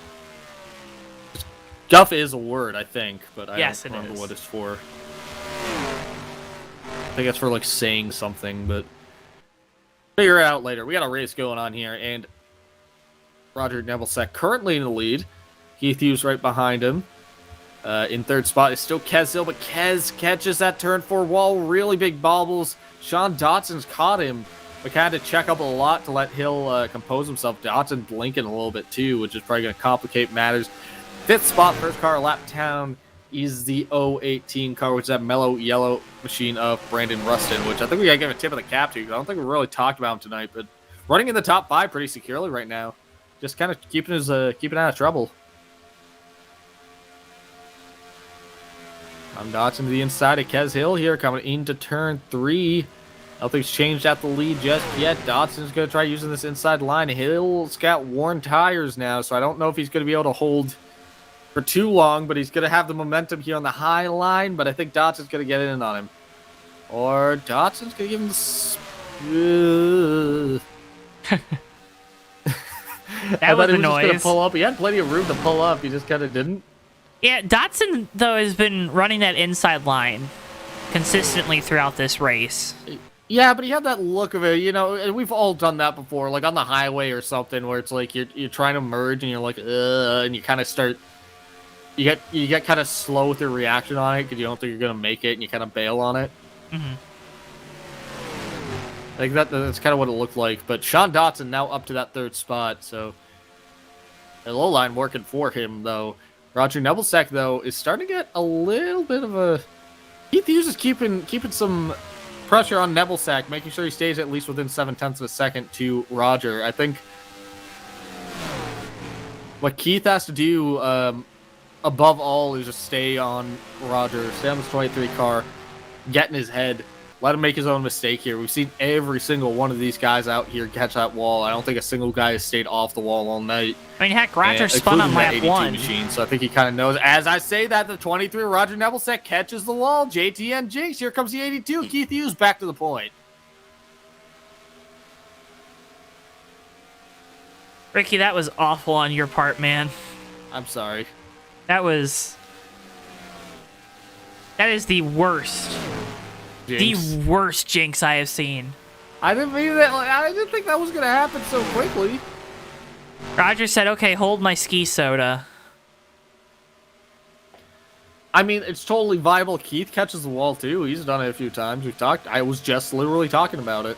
Guff is a word, I think, but I
yes,
don't remember
is.
what it's for. I think it's for like saying something, but figure it out later. We got a race going on here, and Roger Nebelsack currently in the lead. Keith Hughes right behind him. In third spot is still Kez Hill, but Kez catches that turn 4 wall. Really big bobbles. Sean Dotson's caught him, but had to check up a lot to let Hill compose himself. Dotson blinking a little bit too, which is probably going to complicate matters. Fifth spot, first car lap down, is the 018 car, which is that mellow yellow machine of Brandon Rustin, which I think we got to give a tip of the cap to, because I don't think we really talked about him tonight, but running in the top 5 pretty securely right now. Just kind of keeping out of trouble. Dotson to the inside of Kez Hill here, coming into turn 3. Nothing's changed at the lead just yet. Dotson's going to try using this inside line. Hill's got worn tires now, so I don't know if he's going to be able to hold for too long, but he's going to have the momentum here on the high line, but I think Dotson's going to get in on him. Or Dotson's going to give him the...
That was the noise.
Just gonna pull up. He had plenty of room to pull up. He just kind of didn't.
Yeah, Dotson, though, has been running that inside line consistently throughout this race.
Yeah, but he had that look of it, and we've all done that before, like on the highway or something, where it's like you're trying to merge and you're like, and you kind of start, you get kind of slow with your reaction on it because you don't think you're gonna make it, and you kind of bail on it.
Mm-hmm.
I think that's kind of what it looked like. But Sean Dotson now up to that third spot, so the low line working for him though. Roger Nebelsack though is starting to get a little bit of a. Keith Hughes is keeping some pressure on Nebelsack, making sure he stays at least within 0.7 of a second to Roger. I think what Keith has to do above all is just stay on Roger, stay on this 23 car, get in his head, let him make his own mistake here. We've seen every single one of these guys out here catch that wall. I don't think a single guy has stayed off the wall all night.
I mean, heck, Roger spun on lap 1.
Machine, so I think he kind of knows. As I say that, the 23 Roger Nebelsack catches the wall. JTN jinx. Here comes the 82. Keith Hughes back to the point.
Ricky, that was awful on your part, man.
I'm sorry.
That is the worst.
Jinx.
The worst jinx I have seen.
I didn't mean that. I didn't think that was gonna happen so quickly.
Roger said, "Okay, hold my ski soda."
I mean, it's totally viable. Keith catches the wall too. He's done it a few times. We've talked. I was just literally talking about it.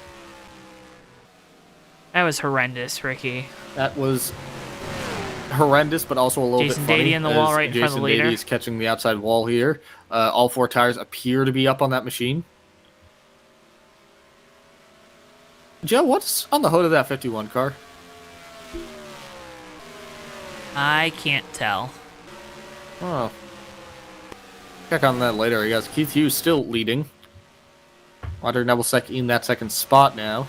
That was horrendous, Ricky.
That was horrendous, but also a little
Jason
bit funny.
Dady in the wall right in front of the leader.
Jason Dady is catching the outside wall here. All 4 tires appear to be up on that machine. Joe, what's on the hood of that 51 car?
I can't tell.
Oh. Check on that later, I guess. Keith Hughes still leading. Roger Nebelsack in that second spot now.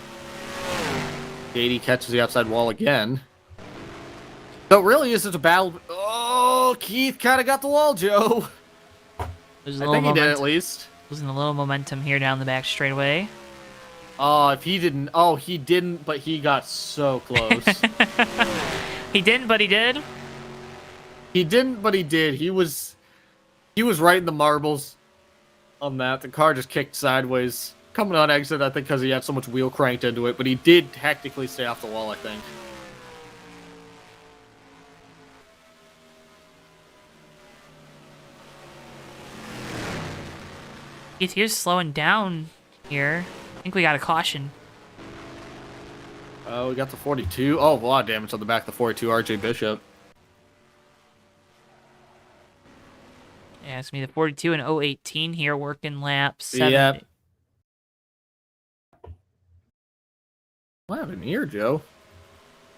Dady catches the outside wall again. So it really is just a battle. Oh, Keith kind of got the wall, Joe.
There's
I think he did at least.
Losing a little momentum here down the back straightaway.
Oh, if he didn't. Oh, he didn't, but he got so close.
He didn't, but he did.
He didn't, but he did. He was right in the marbles on that. The car just kicked sideways. Coming on exit, I think, because he had so much wheel cranked into it, but he did technically stay off the wall, I think.
Keith Hughes slowing down here. I think we got a caution.
Oh, we got the 42. Oh, a lot of damage on the back of the 42, RJ Bishop.
Yeah, it's me the 42 and 018 here working lap 7.
Yeah. What happened here, Joe?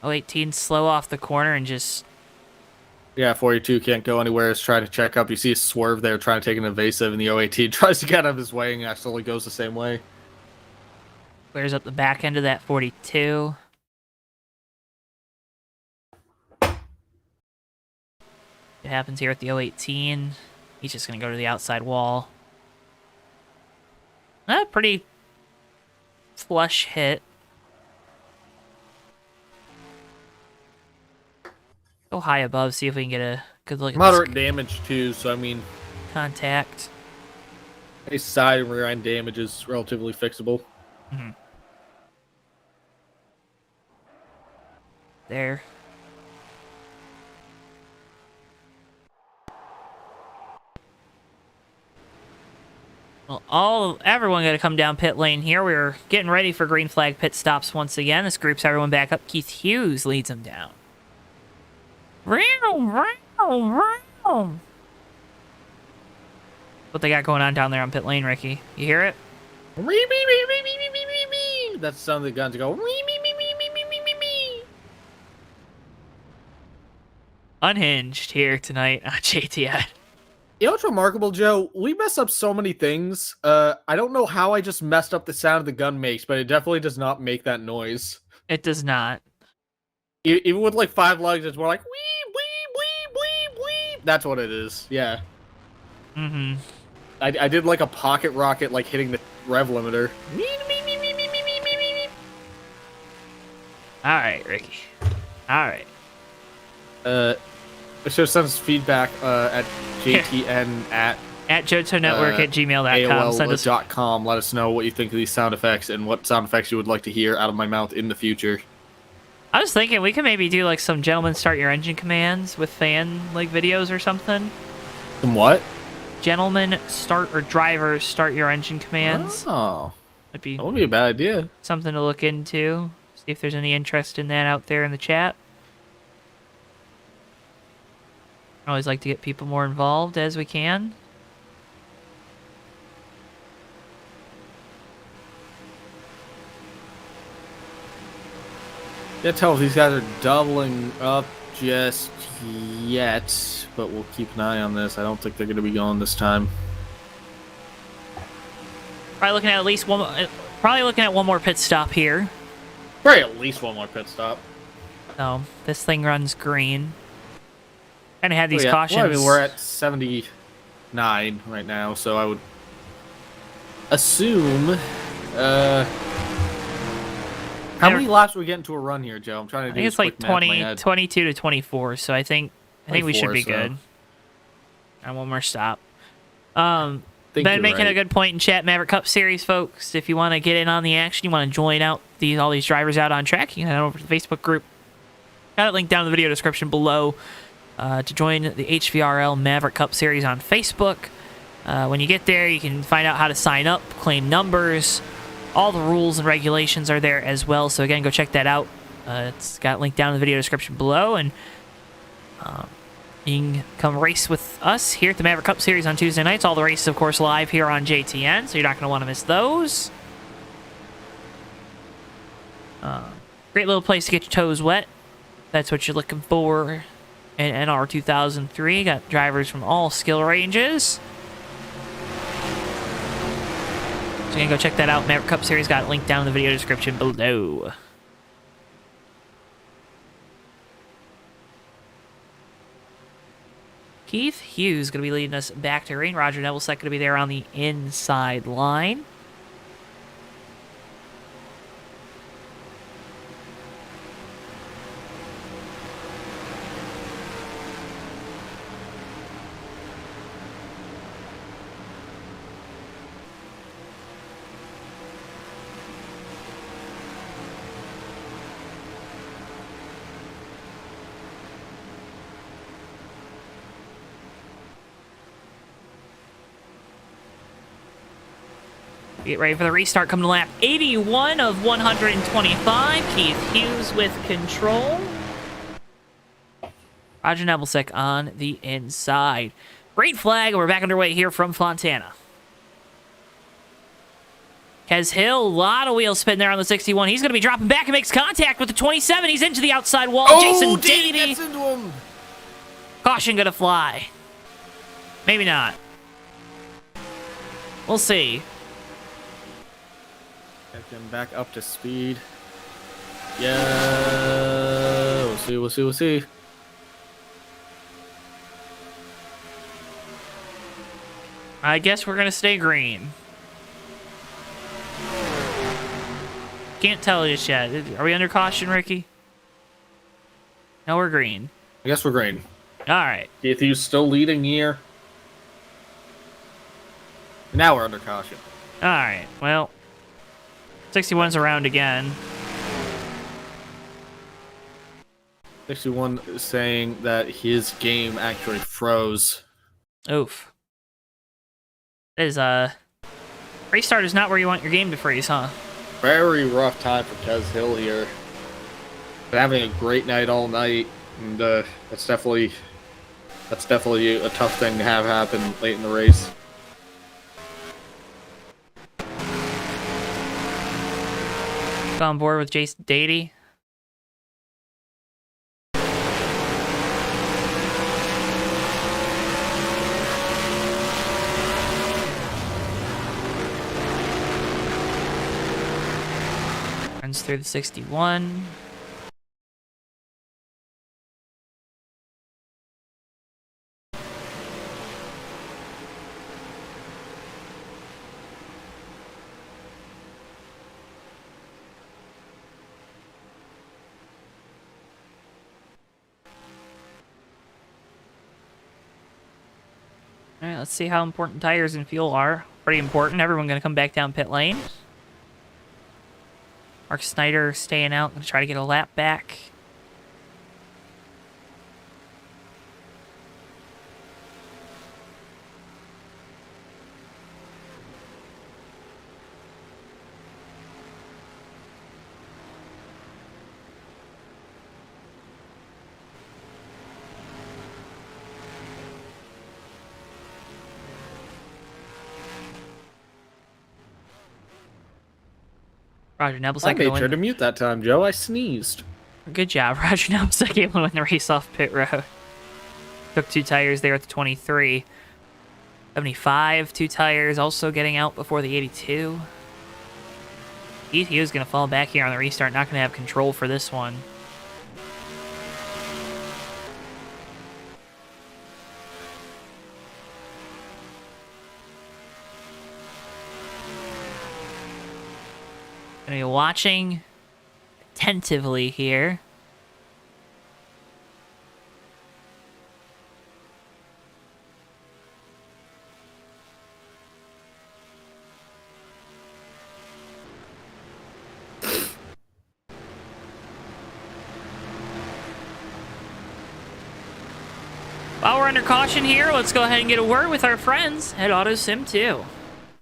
018 slow off the corner and just...
Yeah, 42 can't go anywhere. Is trying to check up. You see a swerve there trying to take an evasive, and the 018 tries to get out of his way and actually goes the same way.
Clears up the back end of that 42. It happens here at the 018. He's just going to go to the outside wall. Pretty flush hit. Go high above, see if we can get a good look at
Moderate
this
damage, too, so I mean,
contact.
his side and rear end damage is relatively fixable.
Mm-hmm. There. Well, everyone got to come down pit lane here. We're getting ready for green flag pit stops once again. This groups everyone back up. Keith Hughes leads them down. What they got going on down there on pit lane, Ricky? You hear it?
That's the sound of the guns go.
Unhinged here tonight on JTN.
You know what's remarkable, Joe? We mess up so many things. I don't know how I just messed up the sound the gun makes, but it definitely does not make that noise.
It does not.
Even with like 5 lugs, it's more like wee, wee, wee, wee, wee. That's what it is. Yeah.
Mm-hmm.
I did like a pocket rocket, like hitting the rev limiter.
All right, Ricky. All right.
It should send us feedback at JTN at
JoeTowNetwork at gmail.com. Send us
AOL.com. Let us know what you think of these sound effects and what sound effects you would like to hear out of my mouth in the future.
I was thinking we could maybe do like some gentlemen start your engine commands with fan like videos or something.
Some what?
Gentlemen start or drivers start your engine commands.
Oh,
That'd be
that would be a bad idea.
something to look into. See if there's any interest in that out there in the chat. I always like to get people more involved as we can.
Can't tell if these guys are doubling up just yet, but we'll keep an eye on this. I don't think they're going to be going this time.
Probably looking at least one. Probably looking at one more pit stop here.
Probably at least one more pit stop.
So this thing runs green. Kind of had these
Oh, yeah.
cautions.
Well, I mean, we're at 79 right now, so I would assume. How many laps are we getting to a run here, Joe? I'm trying to
I
do
think
this
it's like
quick math in my
20,
head.
22 to 24. So I think we should
24,
be
so-
good. And one more stop.
Think
Ben
you're
making a
right.
good point in chat. Maverick Cup Series, folks. If you want to get in on the action, you want to join out all these drivers out on track, you can head over to the Facebook group. Got it linked down in the video description below to join the HVRL Maverick Cup Series on Facebook. When you get there, you can find out how to sign up, claim numbers. All the rules and regulations are there as well. So again, go check that out. It's got linked down in the video description below, and you can come race with us here at the Maverick Cup Series on Tuesday nights. All the races, of course, live here on JTN, so you're not going to want to miss those. Great little place to get your toes wet. That's what you're looking for in NR 2003. Got drivers from all skill ranges. So you can go check that out. Maverick Cup Series got it linked down in the video description below. Keith Hughes going to be leading us back to green. Roger Neville's going to be there on the inside line. Get ready for the restart coming to lap 81 of 125. Keith Hughes with control. Roger Nebelsick on the inside. Great flag. We're back underway here from Fontana. Kez Hill, a lot of wheel spin there on the 61. He's going to be dropping back and makes contact with the 27. He's into the outside wall. Jason Davey
gets into him.
Caution going to fly. Maybe not. We'll see.
Get him back up to speed. Yeah, we'll see.
I guess we're going to stay green. Can't tell just yet. Are we under caution, Ricky? No, we're green.
I guess we're green.
All right.
Keith Hughes still leading here. Now we're under caution.
All right. Well, 61's around again.
61 is saying that his game actually froze.
Oof. That is, restart is not where you want your game to freeze, huh?
Very rough time for Kez Hill here. Been having a great night all night, and that's definitely a tough thing to have happen late in the race.
On board with Jason Davey. Runs through the 61. All right, let's see how important tires and fuel are. Pretty important. Everyone going to come back down pit lane. Mark Snyder staying out. Going to try to get a lap back. Roger Nebel's
I
like
made
going.
sure to mute that time, Joe. I sneezed.
Good job, Roger. Now I'm able to win the race off pit road. Took 2 tires there at the 23. 75, 2 tires, also getting out before the 82. He was going to fall back here on the restart, not going to have control for this one. Going to be watching attentively here. While we're under caution here, let's go ahead and get a word with our friends at AutoSim 2.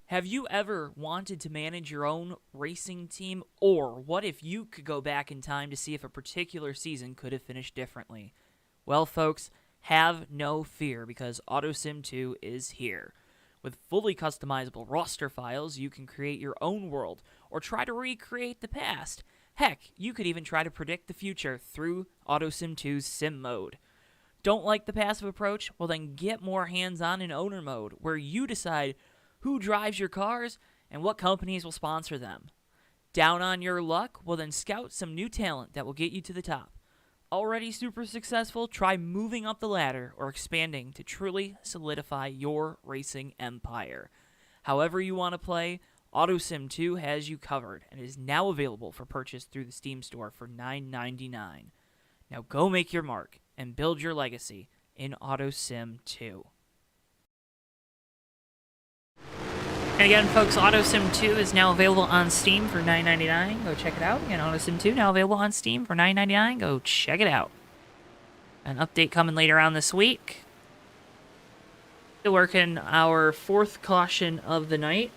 Have you ever wanted to manage your own racing team? Or what if you could go back in time to see if a particular season could have finished differently? Well, folks, have no fear because AutoSim 2 is here. With fully customizable roster files, you can create your own world or try to recreate the past. Heck, you could even try to predict the future through AutoSim 2's Sim mode. Don't like the passive approach? Well, then get more hands-on in owner mode, where you decide who drives your cars and what companies will sponsor them. Down on your luck? Well, then scout some new talent that will get you to the top. Already super successful? Try moving up the ladder or expanding to truly solidify your racing empire. However you want to play, AutoSim 2 has you covered and is now available for purchase through the Steam store for $9.99. Now go make your mark and build your legacy in AutoSim 2. And again, folks, AutoSim 2 is now available on Steam for $9.99. Go check it out. Again, AutoSim 2 now available on Steam for $9.99. Go check it out. An update coming later on this week. Still working our 4th caution of the night.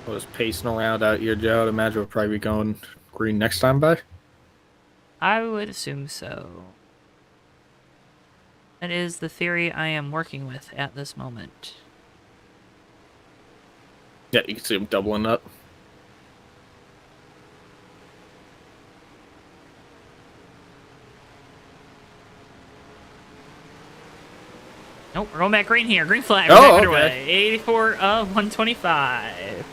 I was pacing around out here, Joe. I'd imagine we'll probably be going green next time by.
I would assume so. That is the theory I am working with at this moment.
Yeah, you can see him doubling up.
Nope, we're going back green here. Green flag.
Oh,
We're back
okay.
underway. 84 of 125.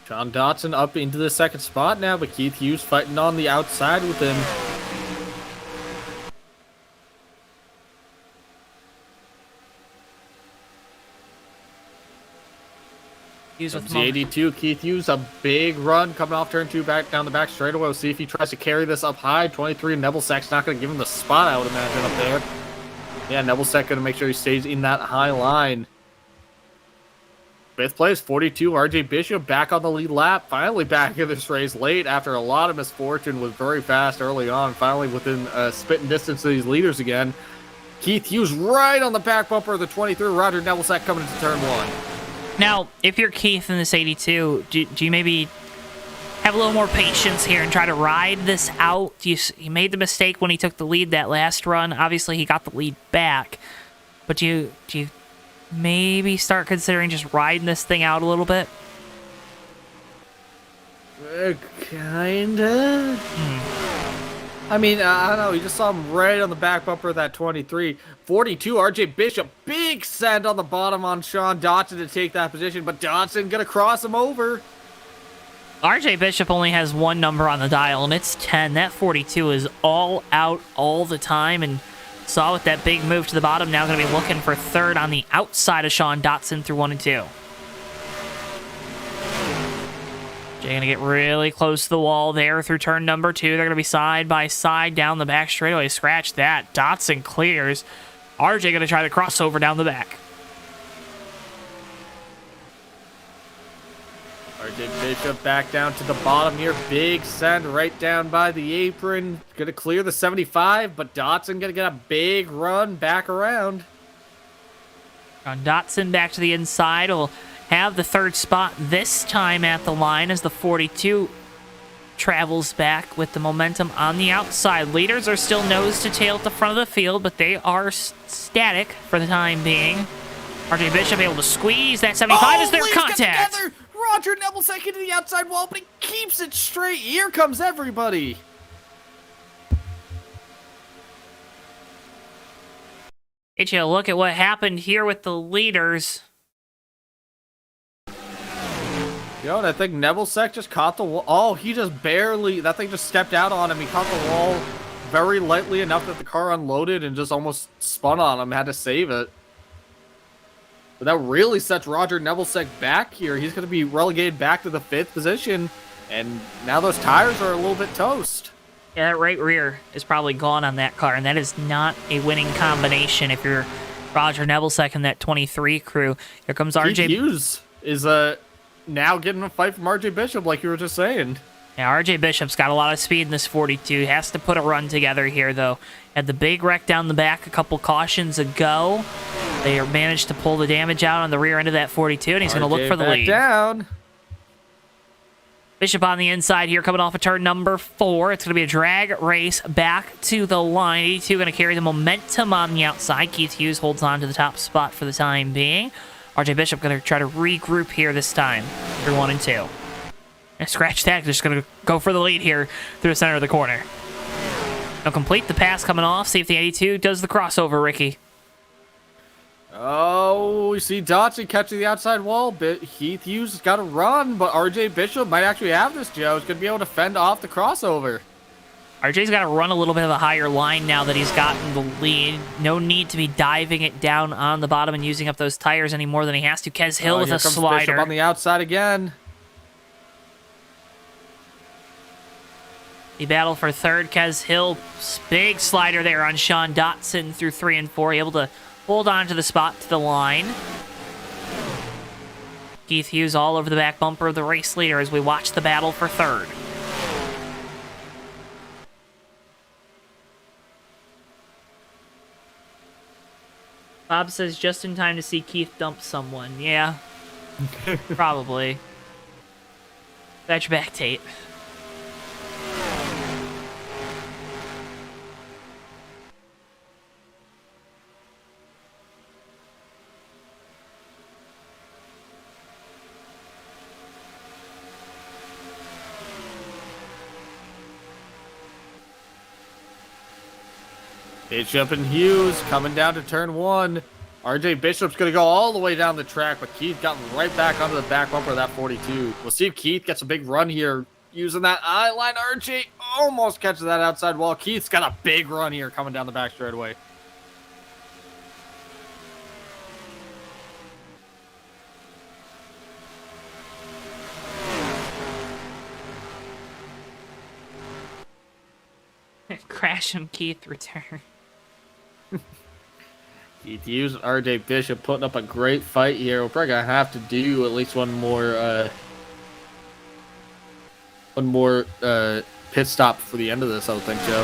John Dotson up into the 2nd spot now, but Keith Hughes fighting on the outside with him.
Hughes with
The 82, Keith Hughes, a big run coming off turn 2 back down the back straightaway. We'll see if he tries to carry this up high. 23, Nebelsack's not going to give him the spot, I would imagine, up there. Yeah, Nebelsack going to make sure he stays in that high line. 5th place, 42, RJ Bishop back on the lead lap. Finally back in this race late after a lot of misfortune. Was very fast early on. Finally within spitting distance of these leaders again. Keith Hughes right on the back bumper of the 23. Roger Nebelsack coming into turn 1.
Now, if you're Keith in this 82, do you maybe have a little more patience here and try to ride this out? He made the mistake when he took the lead that last run. Obviously, he got the lead back. But do you maybe start considering just riding this thing out a little bit?
Kinda. I mean, I don't know. You just saw him right on the back bumper of that 23. 42, RJ Bishop. Big send on the bottom on Sean Dotson to take that position, but Dotson going to cross him over.
RJ Bishop only has one number on the dial, and it's 10. That 42 is all out all the time, and saw with that big move to the bottom, now going to be looking for 3rd on the outside of Sean Dotson through 1 and 2. Jay gonna get really close to the wall there through turn number 2. They're gonna be side by side down the back straightaway. Scratch that. Dotson clears. RJ gonna try the crossover down the back.
RJ Bishop back down to the bottom here. Big send right down by the apron. Gonna clear the 75, but Dotson gonna get a big run back around.
On Dotson back to the inside. Will have the 3rd spot this time at the line as the 42 travels back with the momentum on the outside. Leaders are still nose to tail at the front of the field, but they are static for the time being. RJ Bishop able to squeeze that 75 as their contact.
Together. Roger Neville second to the outside wall, but he keeps it straight. Here comes everybody.
Get you a look at what happened here with the leaders.
And I think Nebelsek just caught the wall. Oh, he just barely, that thing just stepped out on him. He caught the wall very lightly enough that the car unloaded and just almost spun on him. Had to save it. But that really sets Roger Nebelsek back here. He's going to be relegated back to the 5th position. And now those tires are a little bit toast.
Yeah, that right rear is probably gone on that car, and that is not a winning combination if you're Roger Nebelsek in that 23 crew. Here comes RJ.
Keith Hughes is now getting a fight from RJ Bishop, like you were just saying.
Yeah, RJ Bishop's got a lot of speed in this 42. He has to put a run together here, though. Had the big wreck down the back a couple cautions ago. They managed to pull the damage out on the rear end of that 42, and he's going to look for the lead.
Down.
Bishop on the inside here, coming off of turn number 4. It's going to be a drag race back to the line. 82 going to carry the momentum on the outside. Keith Hughes holds on to the top spot for the time being. RJ Bishop going to try to regroup here this time. Through 1 and 2. And scratch that. Just going to go for the lead here through the center of the corner. Now complete the pass coming off. See if the 82 does the crossover, Ricky.
Oh, we see Dotson catching the outside wall. Keith Hughes has got to run, but RJ Bishop might actually have this, Joe. He's going to be able to fend off the crossover.
RJ's got to run a little bit of a higher line now that he's gotten the lead. No need to be diving it down on the bottom and using up those tires any more than he has to. Kez Hill with a slider.
Bishop on the outside again.
The battle for 3rd. Kez Hill, big slider there on Sean Dotson through 3 and 4. Able to hold on to the spot to the line. Keith Hughes all over the back bumper of the race leader as we watch the battle for 3rd. Bob says just in time to see Keith dump someone. Yeah, probably. That's your back, Tate.
Bishop and Hughes coming down to turn 1. RJ Bishop's going to go all the way down the track, but Keith got right back onto the back bumper of that 42. We'll see if Keith gets a big run here using that eye line. RJ almost catches that outside wall. Keith's got a big run here coming down the back straightaway.
Crash him, Keith, return.
Keith Hughes and RJ Bishop putting up a great fight here. We're probably going to have to do at least one more pit stop for the end of this, I would think, Joe.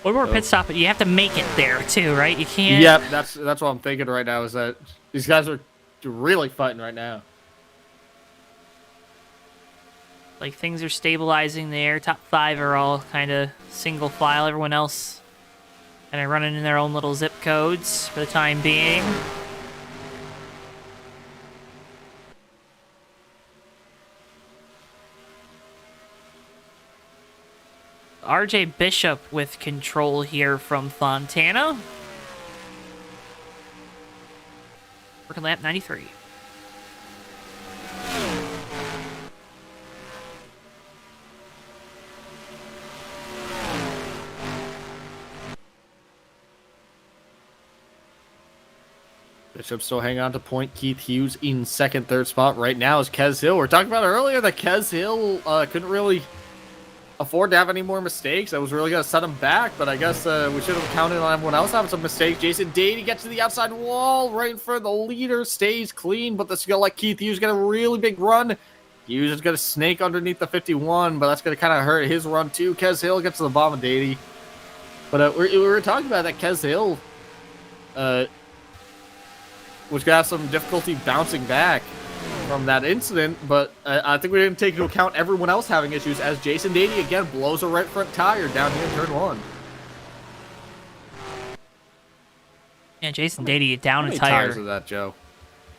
One more pit stop, but you have to make it there, too, right? You can't...
Yep, that's what I'm thinking right now, is that these guys are really fighting right now.
Like, things are stabilizing there. Top 5 are all kind of single file. Everyone else kind of running in their own little zip codes for the time being. RJ Bishop with control here from Fontana. Working lap 93.
Bishop still hanging on to point. Keith Hughes in second, third spot. Right now is Kez Hill. We are talking about earlier that Kez Hill couldn't really afford to have any more mistakes. That was really going to set him back, but I guess we should have counted on everyone else having some mistakes. Jason Dady gets to the outside wall right in front of the leader, stays clean, but this is going to let Keith Hughes get a really big run. Hughes is going to snake underneath the 51, but that's going to kind of hurt his run too. Kez Hill gets to the bottom of Dady. But we were talking about that Kez Hill was going to have some difficulty bouncing back from that incident, but I think we didn't take into account everyone else having issues as Jason Dady again blows a right front tire down here in turn 1.
Yeah, Jason Dady down
How
a
many
tire.
tires is that, Joe?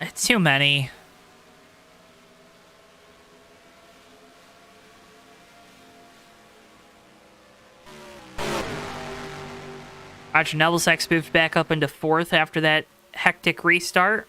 It's too many. Roger Nebelsack moved back up into 4th after that hectic restart.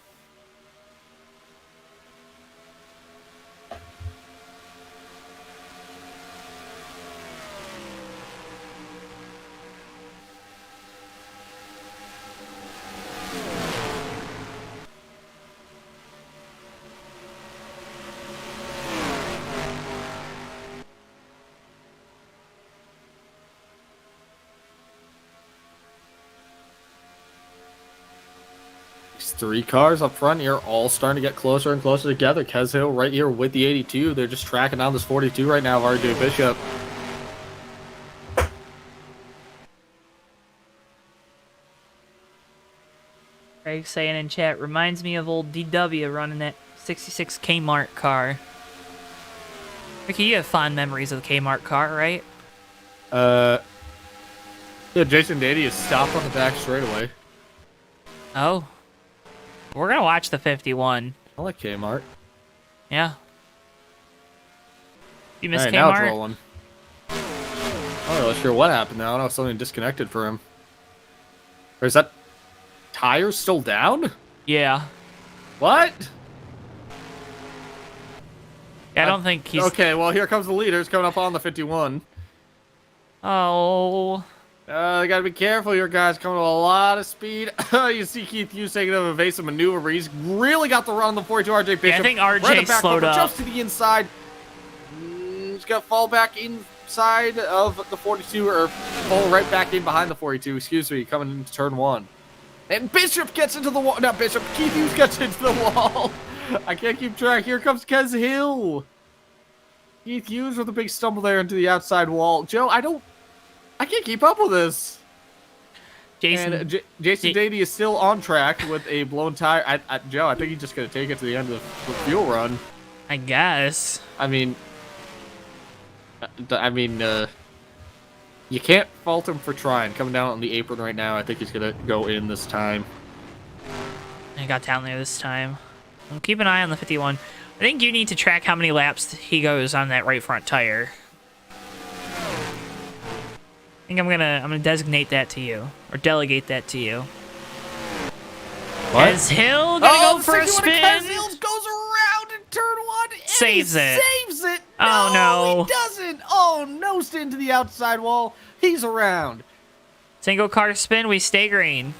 These 3 cars up front here all starting to get closer and closer together. Kez Hill right here with the 82. They're just tracking down this 42 right now of RJ Bishop.
Craig saying in chat, reminds me of old DW running that 66 Kmart car. Ricky, you have fond memories of the Kmart car, right?
Yeah, Jason Dady is stopped on the back straightaway.
Oh. We're gonna watch the 51.
I like Kmart.
Yeah. You miss
All right, now it's
Kmart?
rolling. I'm not really sure what happened now. I don't know if something disconnected for him. Or is that tire still down?
Yeah.
What?
I don't think he's...
Okay, well, here comes the leaders coming up on the 51.
Oh.
You gotta be careful here, guys. Coming with a lot of speed. You see Keith Hughes taking an evasive maneuver, but he's really got the run on the 42 RJ Bishop.
Yeah, I think RJ slowed up.
Jumps to the inside. He's got to fall back inside of the 42, or fall right back in behind the 42, excuse me, coming into turn 1. And Bishop gets into the wall. Not Bishop. Keith Hughes gets into the wall. I can't keep track. Here comes Kez Hill. Keith Hughes with a big stumble there into the outside wall. Joe, I can't keep up with this.
Jason
Dady is still on track with a blown tire. Joe, I think he's just going to take it to the end of the fuel run.
I guess.
I mean, you can't fault him for trying. Coming down on the apron right now, I think he's going to go in this time.
I got down there this time. Well, keep an eye on the 51. I think you need to track how many laps he goes on that right front tire. I think I'm gonna designate that to you, or delegate that to you.
What?
Kez Hill gonna go for a spin.
Kez Hill goes around in turn 1. And
Saves
he
it.
Saves it.
Oh, no.
He doesn't. Oh, nosed into the outside wall. He's around.
Single car spin, we stay green.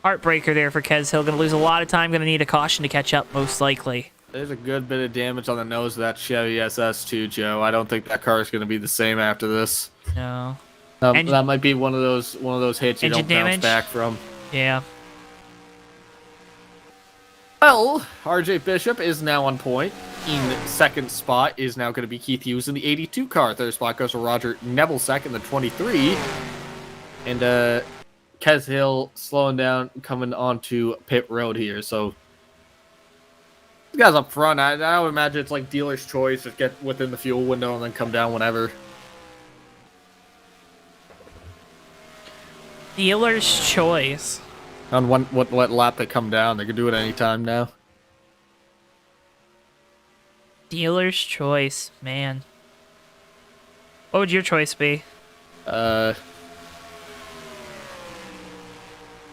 Heartbreaker there for Kez Hill. Gonna lose a lot of time. Gonna need a caution to catch up, most likely.
There's a good bit of damage on the nose of that Chevy SS too, Joe. I don't think that car is going to be the same after this.
No.
That might be one of those hits you don't bounce back from.
Yeah.
Well, RJ Bishop is now on point. In second spot is now going to be Keith Hughes in the 82 car. Third spot goes to Roger Nebelsack in the 23. And Kez Hill slowing down, coming onto pit road here. So these guys up front, I would imagine it's like dealer's choice. Just get within the fuel window and then come down whenever.
Dealer's choice.
On what lap they come down, they can do it anytime now.
Dealer's choice, man. What would your choice be?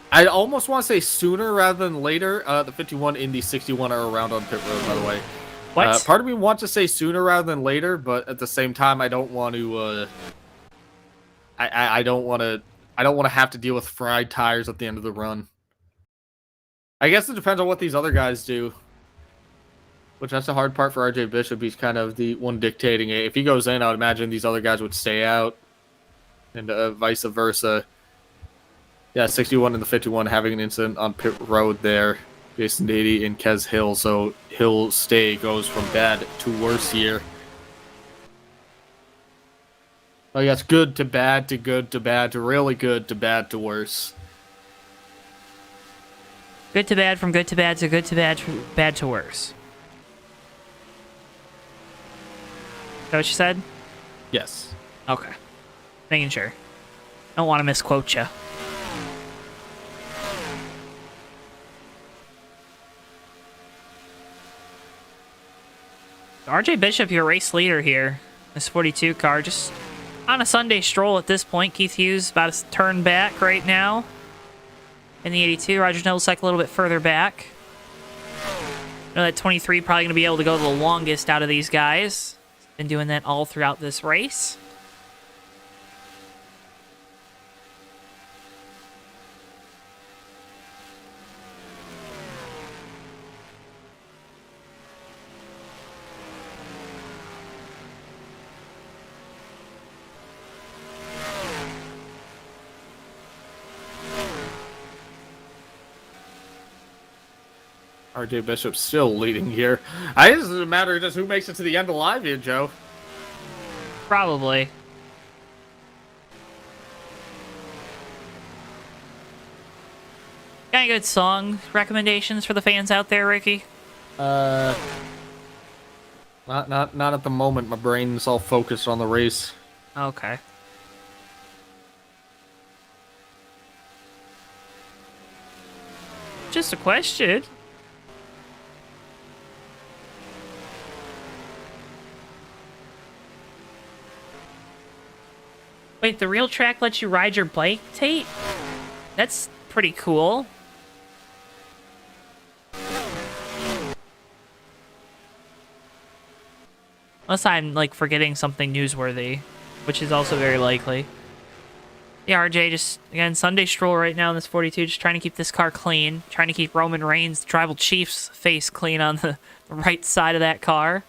I almost want to say sooner rather than later. The 51 and the 61 are around on pit road, by the way.
What?
Part of me wants to say sooner rather than later, but at the same time, I don't want to. I don't want to I don't want to have to deal with fried tires at the end of the run. I guess it depends on what these other guys do. Which that's the hard part for RJ Bishop. He's kind of the one dictating it. If he goes in, I would imagine these other guys would stay out. And vice versa. Yeah, 61 and the 51 having an incident on pit road there. Jason Dady and Kez Hill. So Hill stay goes from bad to worse here. Oh, yeah, it's good to bad to good to bad to really good to bad to worse.
Good to bad, from good to bad to good to bad to bad to worse. Is that what you said?
Yes.
Okay. Making sure. Don't want to misquote you. RJ Bishop, your race leader here. This 42 car, just on a Sunday stroll at this point. Keith Hughes about to turn back right now. In the 82, Roger Nebelsick a little bit further back. I know that 23 probably going to be able to go the longest out of these guys. Been doing that all throughout this race.
RJ Bishop still leading here. I guess it's a matter of just who makes it to the end alive here, Joe.
Probably. Got any good song recommendations for the fans out there, Ricky?
Not at the moment. My brain's all focused on the race.
Okay. Just a question. Wait, the real track lets you ride your bike, Tate? That's pretty cool. Unless I'm, like, forgetting something newsworthy, which is also very likely. Yeah, RJ, just, again, Sunday stroll right now in this 42, just trying to keep this car clean. Trying to keep Roman Reigns, the Tribal Chief's face clean on the right side of that car.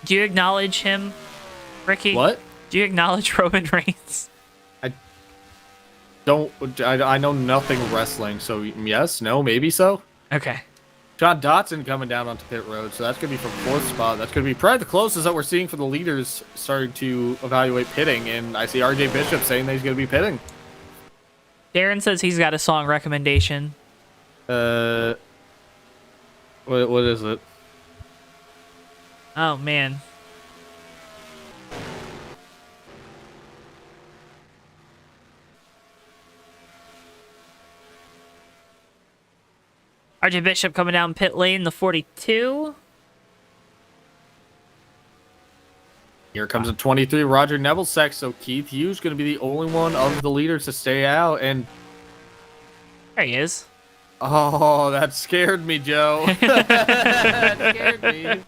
Do you acknowledge him, Ricky?
What?
Do you acknowledge Roman Reigns?
I know nothing wrestling, so yes, no, maybe so.
Okay.
John Dotson coming down onto pit road, so that's going to be from 4th spot. That's going to be probably the closest that we're seeing for the leaders starting to evaluate pitting, and I see RJ Bishop saying that he's going to be pitting.
Darren says he's got a song recommendation.
What is it?
Oh, man. RJ Bishop coming down pit lane, the 42.
Here comes a 23, Roger Nebelsick, so Keith Hughes going to be the only one of the leaders to stay out, and...
There he is.
Oh, that scared me, Joe. That scared me.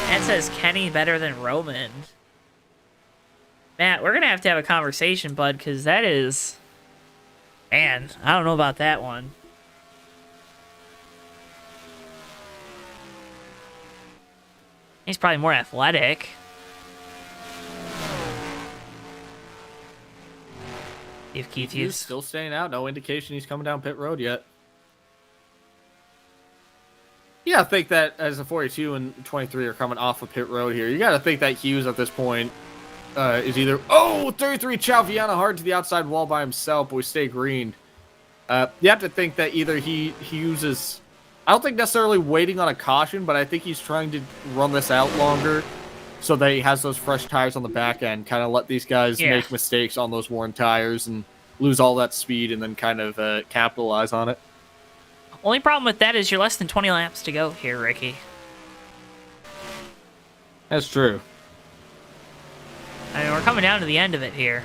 That says Kenny better than Roman. Matt, we're going to have a conversation, bud, because that is... Man, I don't know about that one. He's probably more athletic. If Keith Hughes
still staying out, no indication he's coming down pit road yet. Yeah, I think that as the 42 and 23 are coming off of pit road here, you got to think that Hughes at this point is either... Oh, 33 Chaviana hard to the outside wall by himself, but we stay green. You have to think that either he uses... I don't think necessarily waiting on a caution, but I think he's trying to run this out longer so that he has those fresh tires on the back end, kind of let these guys make mistakes on those worn tires and lose all that speed and then kind of capitalize on it.
Only problem with that is you're less than 20 laps to go here, Ricky.
That's true.
I mean, we're coming down to the end of it here.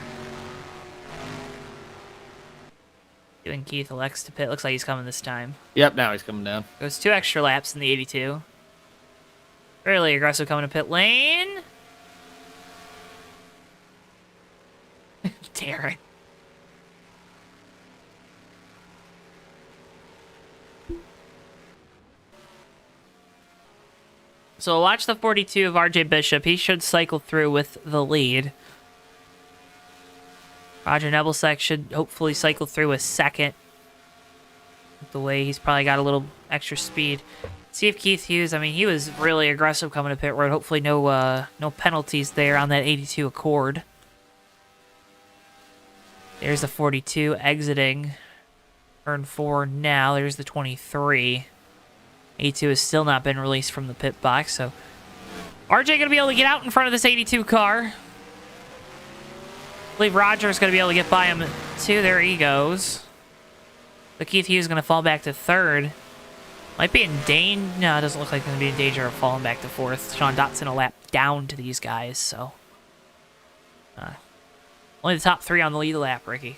Giving Keith elects to pit. Looks like he's coming this time.
Yep, now he's coming down.
Goes 2 extra laps in the 82. Really aggressive coming to pit lane. Darren. So watch the 42 of RJ Bishop. He should cycle through with the lead. Roger Nebelsack should hopefully cycle through with second. The way he's probably got a little extra speed. See if Keith Hughes, I mean, he was really aggressive coming to pit road. Hopefully no penalties there on that 82 Accord. There's the 42 exiting turn 4 now. There's the 23. 82 has still not been released from the pit box, so RJ going to be able to get out in front of this 82 car. I believe Roger's going to be able to get by him too. There he goes. But Keith Hughes is going to fall back to third. Might be in danger. No, it doesn't look like he's going to be in danger of falling back to fourth. Sean Dotson a lap down to these guys, so. Only the top 3 on the lead lap, Ricky.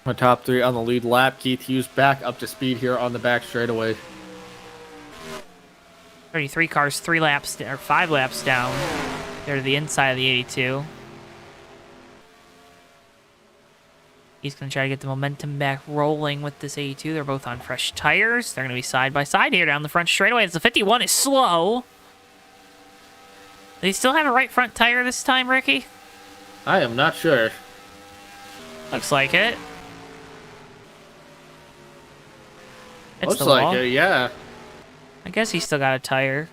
My top 3 on the lead lap. Keith Hughes back up to speed here on the back straightaway.
33 cars, 3 laps, or 5 laps down. They're to the inside of the 82. He's going to try to get the momentum back rolling with this 82. They're both on fresh tires. They're going to be side by side here down the front straightaway as the 51 is slow. Do they still have a right front tire this time, Ricky?
I am not sure.
Looks like it. It's
Looks
the
like
wall.
it, yeah.
I guess he's still got a tire.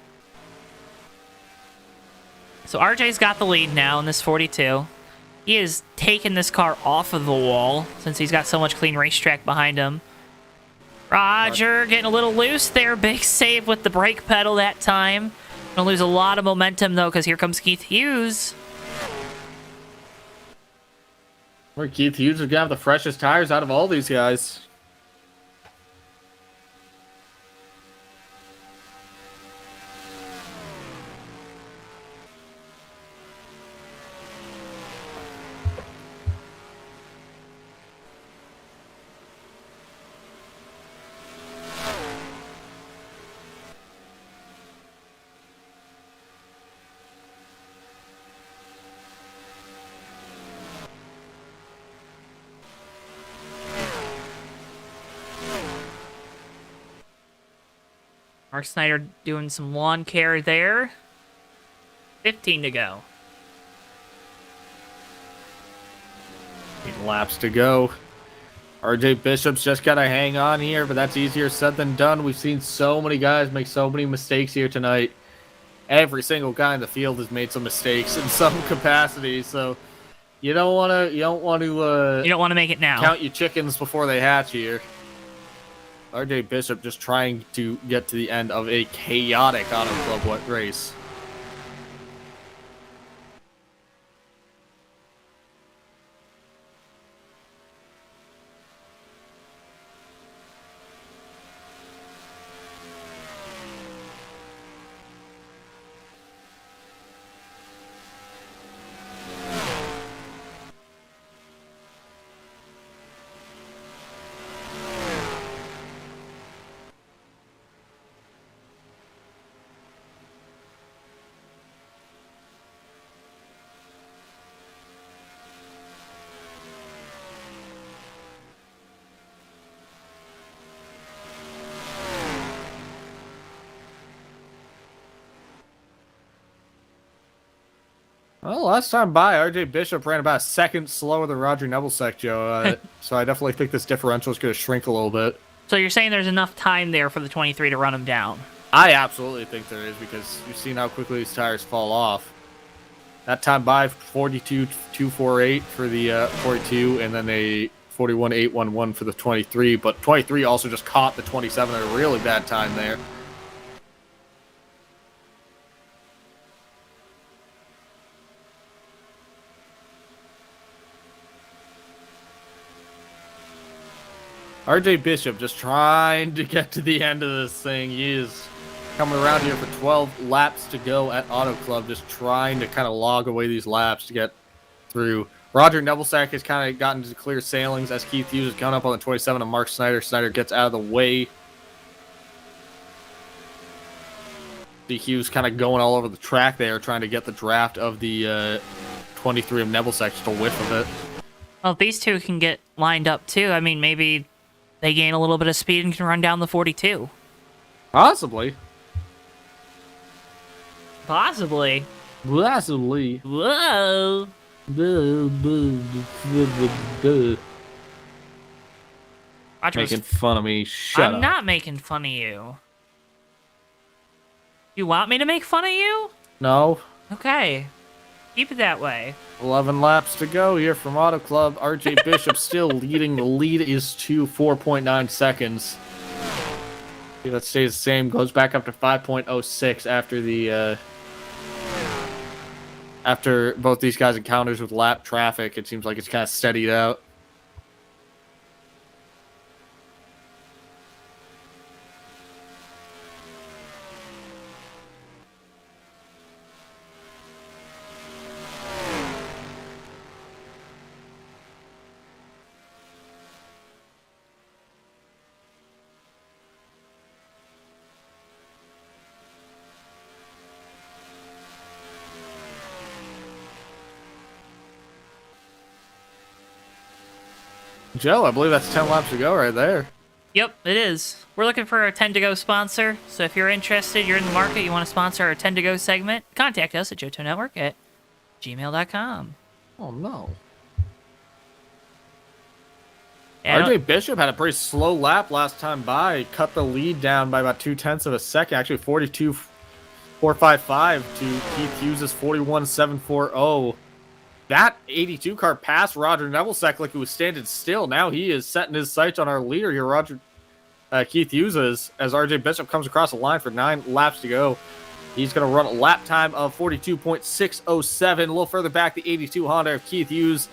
So RJ's got the lead now in this 42. He has taken this car off of the wall since he's got so much clean racetrack behind him. Roger getting a little loose there. Big save with the brake pedal that time. Gonna lose a lot of momentum, though, because here comes Keith Hughes.
Where Keith Hughes is going to have the freshest tires out of all these guys.
Mark Snyder doing some lawn care there. 15 to go.
8 laps to go. RJ Bishop's just got to hang on here, but that's easier said than done. We've seen so many guys make so many mistakes here tonight. Every single guy in the field has made some mistakes in some capacity, so you don't want to
make it now.
Count your chickens before they hatch here. RJ Bishop just trying to get to the end of a chaotic Auto Club race. Well, last time by, RJ Bishop ran about a second slower than Roger Nebelsack, Joe. So I definitely think this differential is going to shrink a little bit.
So you're saying there's enough time there for the 23 to run him down?
I absolutely think there is, because you've seen how quickly these tires fall off. That time by 42.248 for the 42, and then a 41.811 for the 23. But 23 also just caught the 27 at a really bad time there. RJ Bishop just trying to get to the end of this thing. He is coming around here for 12 laps to go at Auto Club, just trying to kind of log away these laps to get through. Roger Nebelsack has kind of gotten to clear sailings as Keith Hughes is coming up on the 27 of Mark Snyder. Snyder gets out of the way. See Hughes kind of going all over the track there, trying to get the draft of the 23 of Nebelsack, just a whiff of it.
Well, if these two can get lined up too, I mean, maybe they gain a little bit of speed and can run down the 42.
Possibly.
Possibly.
Possibly.
Whoa. Watch
Making
us.
fun of me. Shut
I'm
up.
not making fun of you. You want me to make fun of you?
No.
Okay. Keep it that way.
11 laps to go here from Auto Club. RJ Bishop still leading. The lead is to 4.9 seconds. See, that stays the same. Goes back up to 5.06 after the after both these guys' encounters with lap traffic. It seems like it's kind of steadied out. Joe, I believe that's 10 laps to go right there.
Yep, it is. We're looking for a 10 to go sponsor. So if you're interested, you're in the market, you want to sponsor our 10 to go segment, contact us at JoeTowNetwork at gmail.com.
Oh, no.
Yeah,
RJ Bishop had a pretty slow lap last time by. He cut the lead down by about 0.2 of a second. Actually, 42.455 to Keith Hughes' 41.740. That 82 car passed Roger Nebelsack like he was standing still. Now he is setting his sights on our leader here, Keith Hughes, as RJ Bishop comes across the line for 9 laps to go. He's going to run a lap time of 42.607. A little further back, the 82 Honda of Keith Hughes,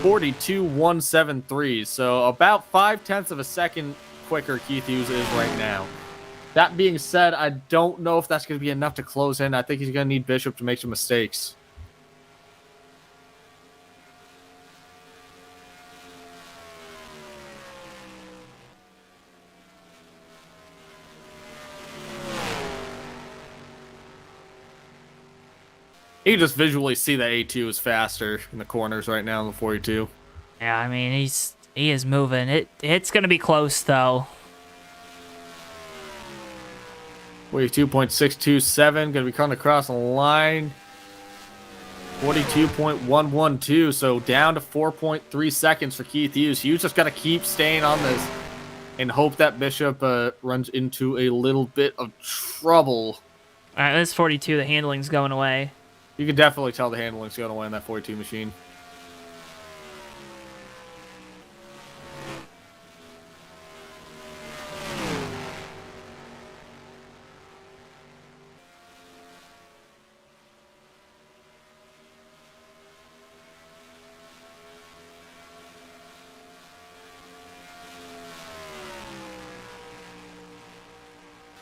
42.173. So about 0.5 of a second quicker Keith Hughes is right now. That being said, I don't know if that's going to be enough to close in. I think he's going to need Bishop to make some mistakes. You can just visually see that A2 is faster in the corners right now in the 42.
yeah, I mean, he is moving. It's going to be close, though.
42.627, going to be coming across the line. 42.112, so down to 4.3 seconds for Keith Hughes. Hughes just got to keep staying on this and hope that Bishop runs into a little bit of trouble.
All right, this 42, the handling's going away.
You can definitely tell the handling's going away in that 42 machine.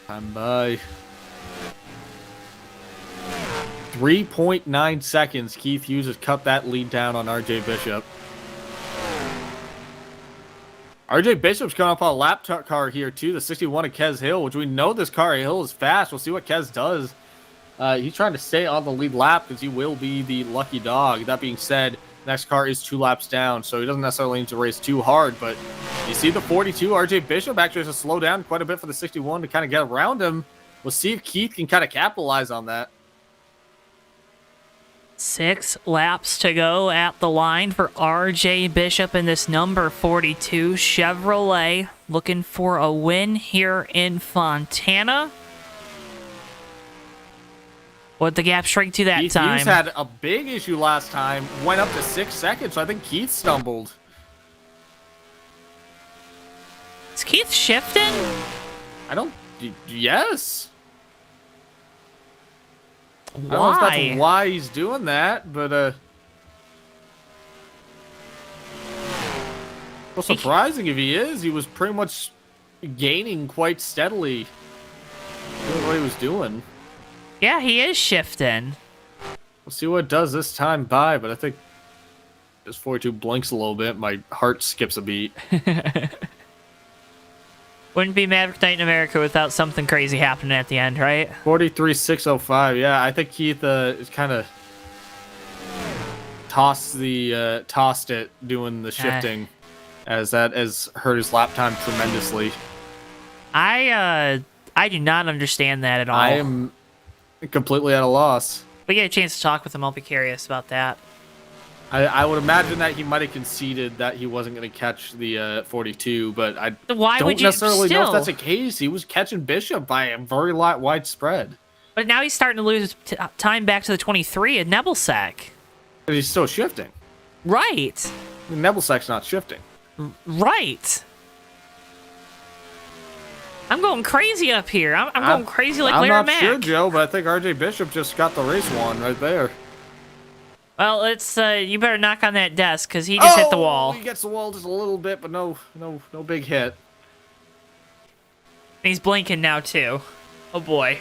Time by 3.9 seconds. Keith Hughes has cut that lead down on RJ Bishop. RJ Bishop's coming up on a lap car here too, the 61 of Kez Hill, which we know this car Hill is fast. We'll see what Kez does. He's trying to stay on the lead lap because he will be the lucky dog. That being said, next car is 2 laps down, so he doesn't necessarily need to race too hard. But you see the 42, RJ Bishop actually has to slow down quite a bit for the 61 to kind of get around him. We'll see if Keith can kind of capitalize on that.
6 laps to go at the line for RJ Bishop in this number 42 Chevrolet. Looking for a win here in Fontana. What'd the gap shrink to that
Keith
time?
Hughes had a big issue last time. Went up to 6 seconds, so I think Keith stumbled.
Is Keith shifting?
I don't... Yes. I don't know if
Why?
that's why he's doing that, but well, surprising if he is. He was pretty much gaining quite steadily. Doing what he was doing.
Yeah, he is shifting.
We'll see what it does this time by, but I think this 42 blinks a little bit. My heart skips a beat.
Wouldn't be Maverick Night in America without something crazy happening at the end, right?
43.605. Yeah, I think Keith is kind of tossed it doing the shifting, as that has hurt his lap time tremendously.
I do not understand that at all.
I am completely at a loss.
If we get a chance to talk with him, I'll be curious about that.
I would imagine that he might have conceded that he wasn't going to catch the 42, but I
Why
don't
would you
necessarily know if
still?
that's the case. He was catching Bishop by a very wide spread.
But now he's starting to lose time back to the 23 at Nebelsack.
But he's still shifting.
Right.
Nebelsack's not shifting.
Right. I'm going crazy up here. I'm going crazy like Larry
I'm not
Mack.
sure, Joe, but I think RJ Bishop just got the race won right there.
Well, it's you better knock on that desk because he just hit the wall.
He gets the wall just a little bit, but no big hit.
And he's blinking now too. Oh boy.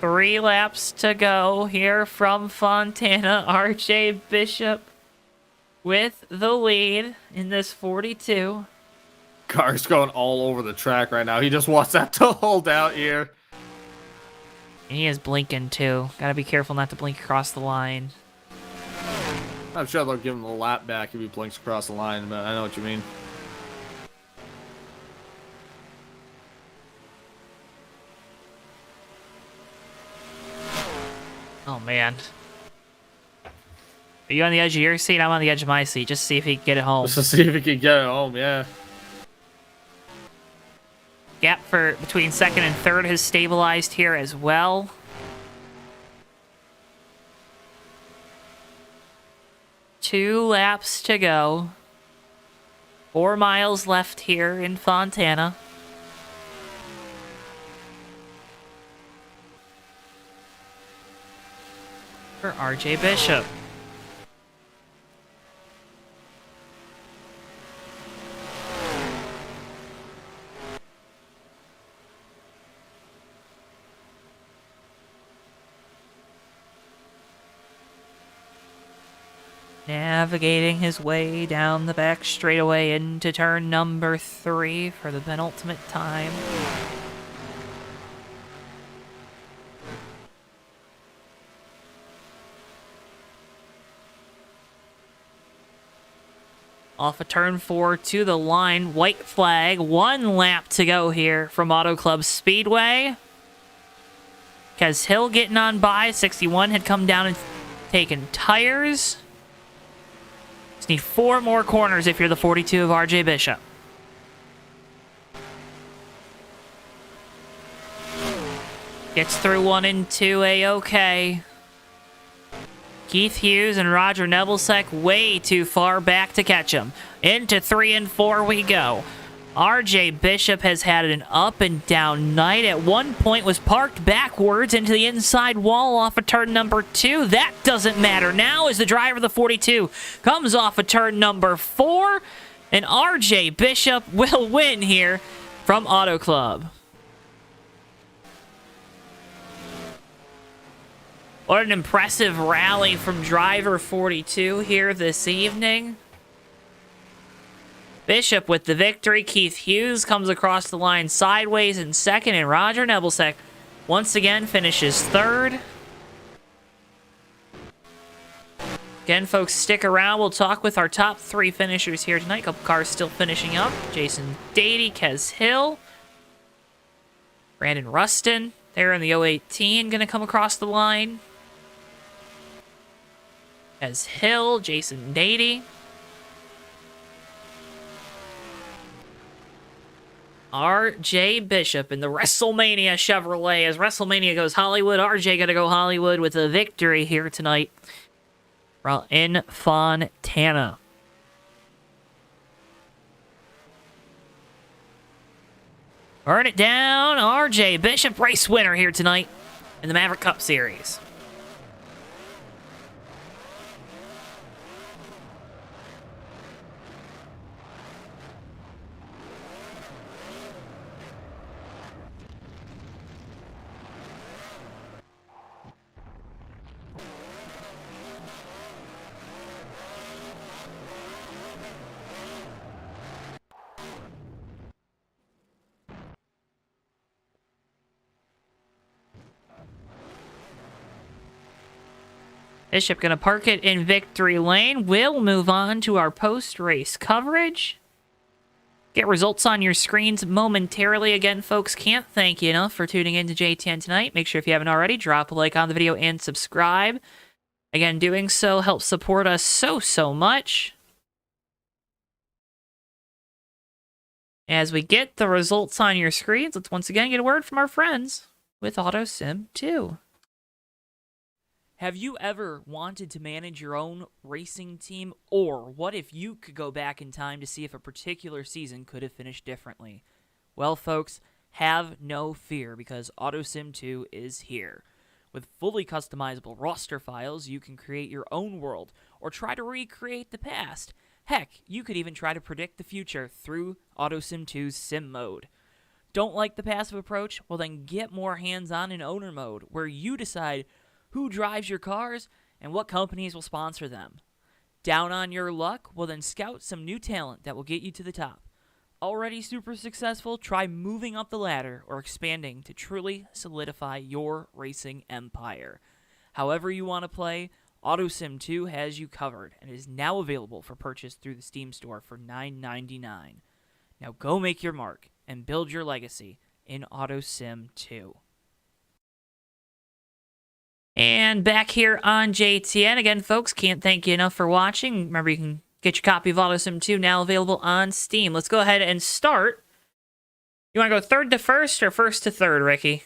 Three laps to go here from Fontana. RJ Bishop with the lead in this 42.
Car's going all over the track right now. He just wants that to hold out here.
And he is blinking too. Gotta be careful not to blink across the line.
I'm sure they'll give him the lap back if he blinks across the line, but I know what you mean.
Oh man. Are you on the edge of your seat? I'm on the edge of my seat. Just to see if he can get it home.
Just to see if he can get it home, yeah.
Gap for between second and third has stabilized here as well. Two laps to go. 4 miles left here in Fontana. For RJ Bishop. Navigating his way down the back straightaway into turn number 3 for the penultimate time. Off of turn 4 to the line. White flag. 1 lap to go here from Auto Club Speedway. Kez Hill getting on by. 61 had come down and taken tires. Just need 4 more corners if you're the 42 of RJ Bishop. Gets through 1 and 2 A-OK. Keith Hughes and Roger Nebelsack way too far back to catch him. Into 3 and 4 we go. RJ Bishop has had an up and down night. At one point was parked backwards into the inside wall off of turn number 2. That doesn't matter now as the driver of the 42 comes off of turn number 4. And RJ Bishop will win here from Auto Club. What an impressive rally from driver 42 here this evening. Bishop with the victory. Keith Hughes comes across the line sideways in second, and Roger Nebelsack once again finishes third. Again, folks, stick around. We'll talk with our top 3 finishers here tonight. A couple cars still finishing up. Jason Dady, Kez Hill, Brandon Rustin. They're in the 018, going to come across the line. Kez Hill, Jason Dady. RJ Bishop in the WrestleMania Chevrolet. As WrestleMania goes Hollywood, RJ gonna go Hollywood with a victory here tonight in Fontana. Burn it down, RJ Bishop, race winner here tonight in the Maverick Cup Series. Bishop going to park it in victory lane. We'll move on to our post-race coverage. Get results on your screens momentarily. Again, folks, can't thank you enough for tuning in to JTN tonight. Make sure if you haven't already, drop a like on the video and subscribe. Again, doing so helps support us so much. As we get the results on your screens, let's once again get a word from our friends with AutoSim 2. Have you ever wanted to manage your own racing team? Or what if you could go back in time to see if a particular season could have finished differently? Well, folks, have no fear because AutoSim 2 is here. With fully customizable roster files, you can create your own world or try to recreate the past. Heck, you could even try to predict the future through AutoSim 2's Sim Mode. Don't like the passive approach? Well, then get more hands-on in Owner Mode, where you decide who drives your cars and what companies will sponsor them. Down on your luck? Well, then scout some new talent that will get you to the top. Already super successful? Try moving up the ladder or expanding to truly solidify your racing empire. However you want to play, AutoSim 2 has you covered and is now available for purchase through the Steam store for $9.99. Now go make your mark and build your legacy in AutoSim 2. And back here on JTN. Again, folks, can't thank you enough for watching. Remember, you can get your copy of AutoSim 2 now available on Steam. Let's go ahead and start. You want to go third to first or first to third, Ricky?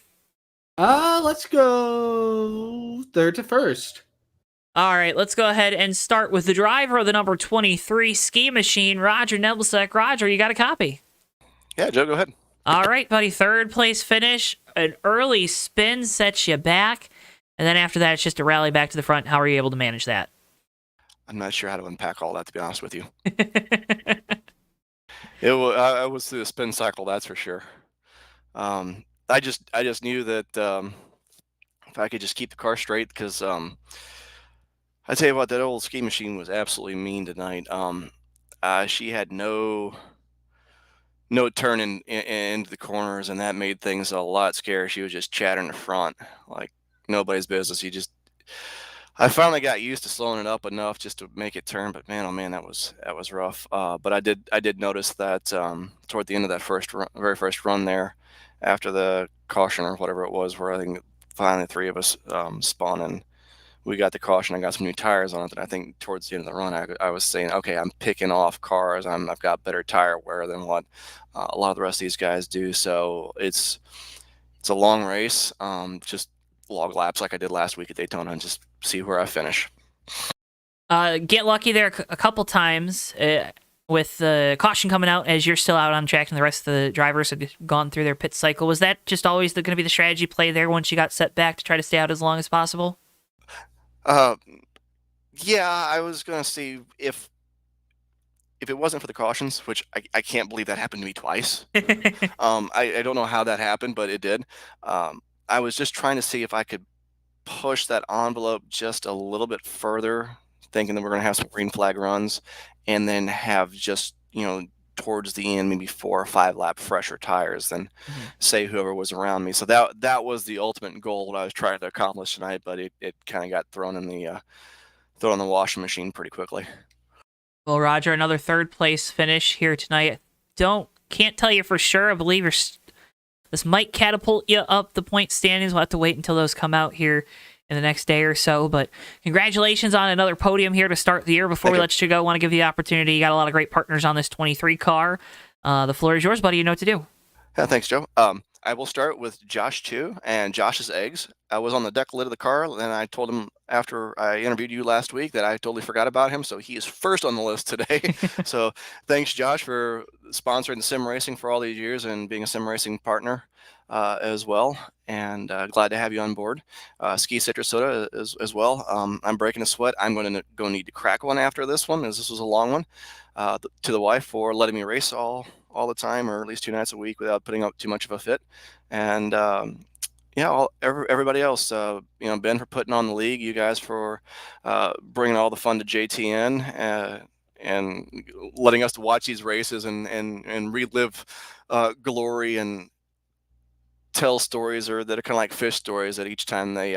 Let's go third to first.
All right, let's go ahead and start with the driver of the number 23 Ski Machine, Roger Nebelsack. Roger, you got a copy?
Yeah, Joe, go ahead.
All right, buddy. Third place finish. An early spin sets you back. And then after that, it's just a rally back to the front. How are you able to manage that?
I'm not sure how to unpack all that, to be honest with you. I was through the spin cycle, that's for sure. I just knew that if I could just keep the car straight, because I tell you what, that old Ski Machine was absolutely mean tonight. She had no turning into the corners, and that made things a lot scarier. She was just chattering the front like nobody's business. I finally got used to slowing it up enough just to make it turn, but man, oh man, that was rough. But I did notice that toward the end of that very first run there, after the caution or whatever it was, where I think finally three of us spun and we got the caution. I got some new tires on it, and I think towards the end of the run, I was saying, okay, I'm picking off cars. I've got better tire wear than what a lot of the rest of these guys do. So it's a long race. Just log laps like I did last week at Daytona and just see where I finish.
Get lucky there a couple times with the caution coming out as you're still out on track and the rest of the drivers have gone through their pit cycle. Was that just always going to be the strategy play there once you got set back to try to stay out as long as possible?
Yeah, I was going to see if it wasn't for the cautions, which I can't believe that happened to me twice. I don't know how that happened, but it did. I was just trying to see if I could push that envelope just a little bit further, thinking that we're going to have some green flag runs, and then have just, towards the end, maybe 4 or 5 lap fresher tires than say whoever was around me. So that was the ultimate goal what I was trying to accomplish tonight, but it kind of got thrown in the washing machine pretty quickly.
Well, Roger, another third place finish here tonight. Can't tell you for sure. I believe this might catapult you up the point standings. We'll have to wait until those come out here in the next day or so. But congratulations on another podium here to start the year. Before we let you go, I want to give you the opportunity. You got a lot of great partners on this 23 car. The floor is yours, buddy. You know what to do.
Yeah, thanks, Joe. I will start with Josh Chu and Josh's eggs. I was on the deck lid of the car, and I told him after I interviewed you last week that I totally forgot about him, so he is first on the list today. So thanks, Josh, for sponsoring the sim racing for all these years and being a sim racing partner as well. And glad to have you on board. Ski Citrus Soda as well. I'm breaking a sweat. I'm going to go need to crack one after this one, as this was a long one. To the wife for letting me race all the time, or at least 2 nights a week, without putting up too much of a fit. And everybody else, Ben for putting on the league, you guys for bringing all the fun to JTN and letting us watch these races and relive glory and tell stories that are kind of like fish stories, that each time they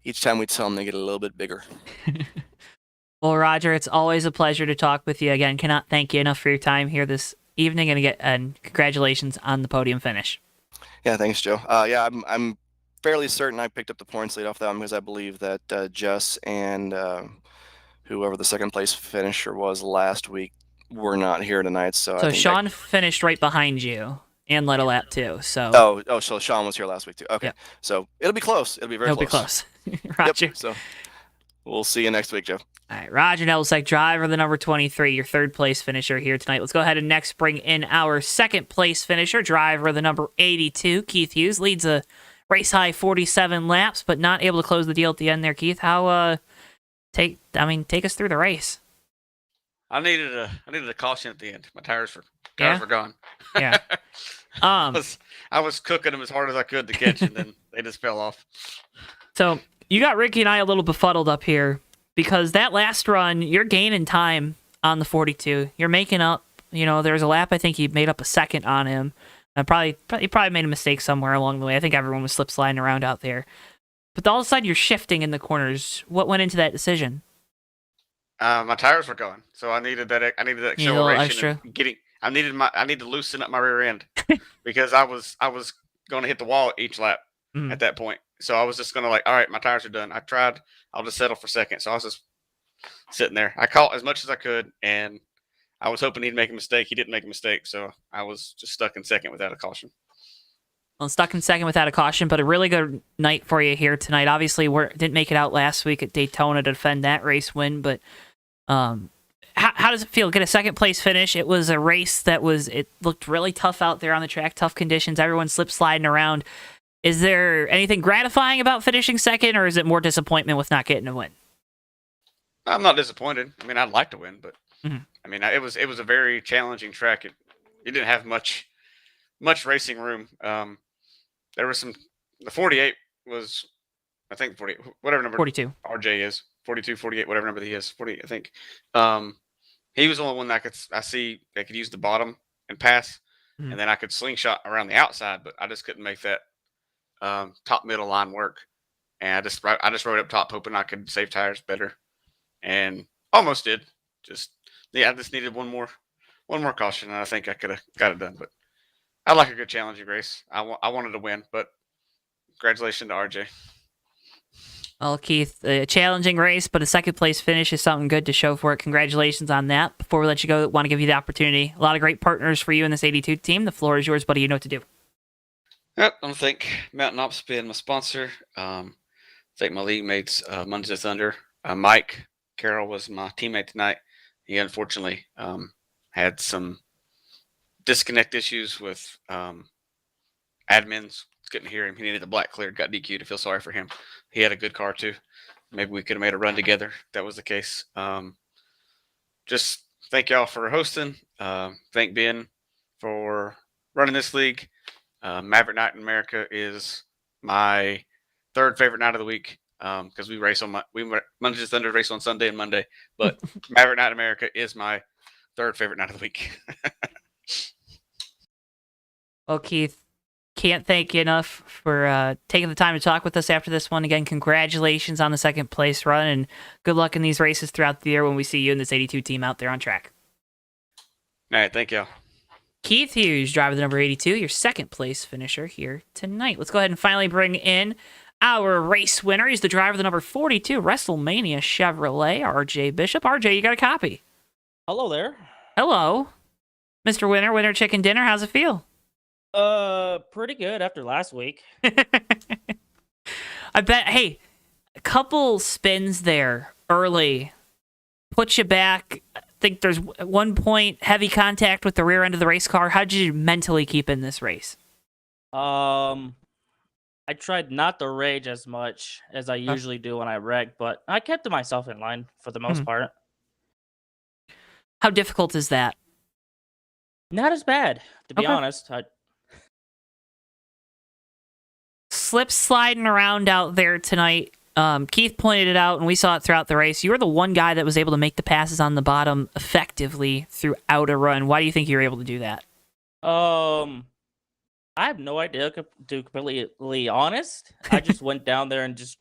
each time we tell them, they get a little bit bigger.
Well, Roger, it's always a pleasure to talk with you again. Cannot thank you enough for your time here this evening, and congratulations on the podium finish.
Yeah, thanks, Joe. Yeah, I'm fairly certain I picked up the points lead off that one because I believe that Jess and whoever the second place finisher was last week were not here tonight. So I think
Sean finished right behind you and led a lap too. So
so Sean was here last week too. Okay,
Yep.
so it'll be close. It'll be very
it'll
close.
be close. Roger.
Yep, so we'll see you next week, Joe.
All right, Roger Nelson, driver the number 23, your third place finisher here tonight. Let's go ahead and next bring in our second place finisher, driver the number 82, Keith Hughes, leads a race high 47 laps, but not able to close the deal at the end there. Keith, how take us through the race.
I needed a caution at the end. My tires were gone.
Yeah.
I was cooking them as hard as I could to catch, and then they just fell off.
So you got Ricky and I a little befuddled up here because that last run, you're gaining time on the 42. You're making up. There was a lap I think he made up a second on him. He probably made a mistake somewhere along the way. I think everyone was slip sliding around out there. But all of a sudden, you're shifting in the corners. What went into that decision?
My tires were gone, so I needed that. I needed that acceleration. I need to loosen up my rear end because I was going to hit the wall each lap at that point. So I was just going to all right, my tires are done. I'll just settle for second. So I was just sitting there. I caught as much as I could, and I was hoping he'd make a mistake. He didn't make a mistake, so I was just stuck in second without a caution.
Well, stuck in second without a caution, but a really good night for you here tonight. Obviously, we didn't make it out last week at Daytona to defend that race win, but how does it feel? Get a second place finish. It was a race it looked really tough out there on the track, tough conditions. Everyone slip sliding around. Is there anything gratifying about finishing second, or is it more disappointment with not getting a win?
I'm not disappointed. I mean, I'd like to win, but I mean, it was a very challenging track. It didn't have much racing room. There was the 48 was, I think 40, whatever number
42
RJ is, 42, 48, whatever number he is, 40, I think. He was the only one that I see that could use the bottom and pass, and then I could slingshot around the outside, but I just couldn't make that top middle line work. And I just rode up top hoping I could save tires better, and almost did. I just needed one more caution, and I think I could have got it done. But I like a good challenging race. I wanted to win, but congratulations to RJ.
Well, Keith, a challenging race, but a second place finish is something good to show for it. Congratulations on that. Before we let you go, I want to give you the opportunity. A lot of great partners for you in this 82 team. The floor is yours, buddy. You know what to do.
Yep, I want to thank Mountain Ops being my sponsor. Thank my league mates, Monday Thunder. Mike Carroll was my teammate tonight. He unfortunately had some disconnect issues with admins. Couldn't hear him. He needed the black cleared, got DQ'd. To feel sorry for him. He had a good car too. Maybe we could have made a run together if that was the case. Just thank y'all for hosting. Thank Ben for running this league. Maverick Night in America is my third favorite night of the week because we race on Monday Thunder race on Sunday and Monday, but Maverick Night in America is my third favorite night of the week.
Well, Keith, can't thank you enough for taking the time to talk with us after this one. Again, congratulations on the second place run, and good luck in these races throughout the year when we see you and this 82 team out there on track.
All right, thank y'all.
Keith Hughes, driver the number 82, your second place finisher here tonight. Let's go ahead and finally bring in our race winner. He's the driver of the number 42 WrestleMania Chevrolet, RJ Bishop. RJ, you got a copy.
Hello there.
Hello. Mr. Winner Chicken Dinner, how's it feel?
Pretty good after last week.
I bet, hey, a couple spins there early put you back. I think there's 1 point heavy contact with the rear end of the race car. How did you mentally keep in this race?
I tried not to rage as much as I usually do when I wreck, but I kept myself in line for the most part.
How difficult is that?
Not as bad, to be honest.
Slip sliding around out there tonight. Keith pointed it out, and we saw it throughout the race. You were the one guy that was able to make the passes on the bottom effectively throughout a run. Why do you think you were able to do that?
I have no idea, to be completely honest. I just went down there and just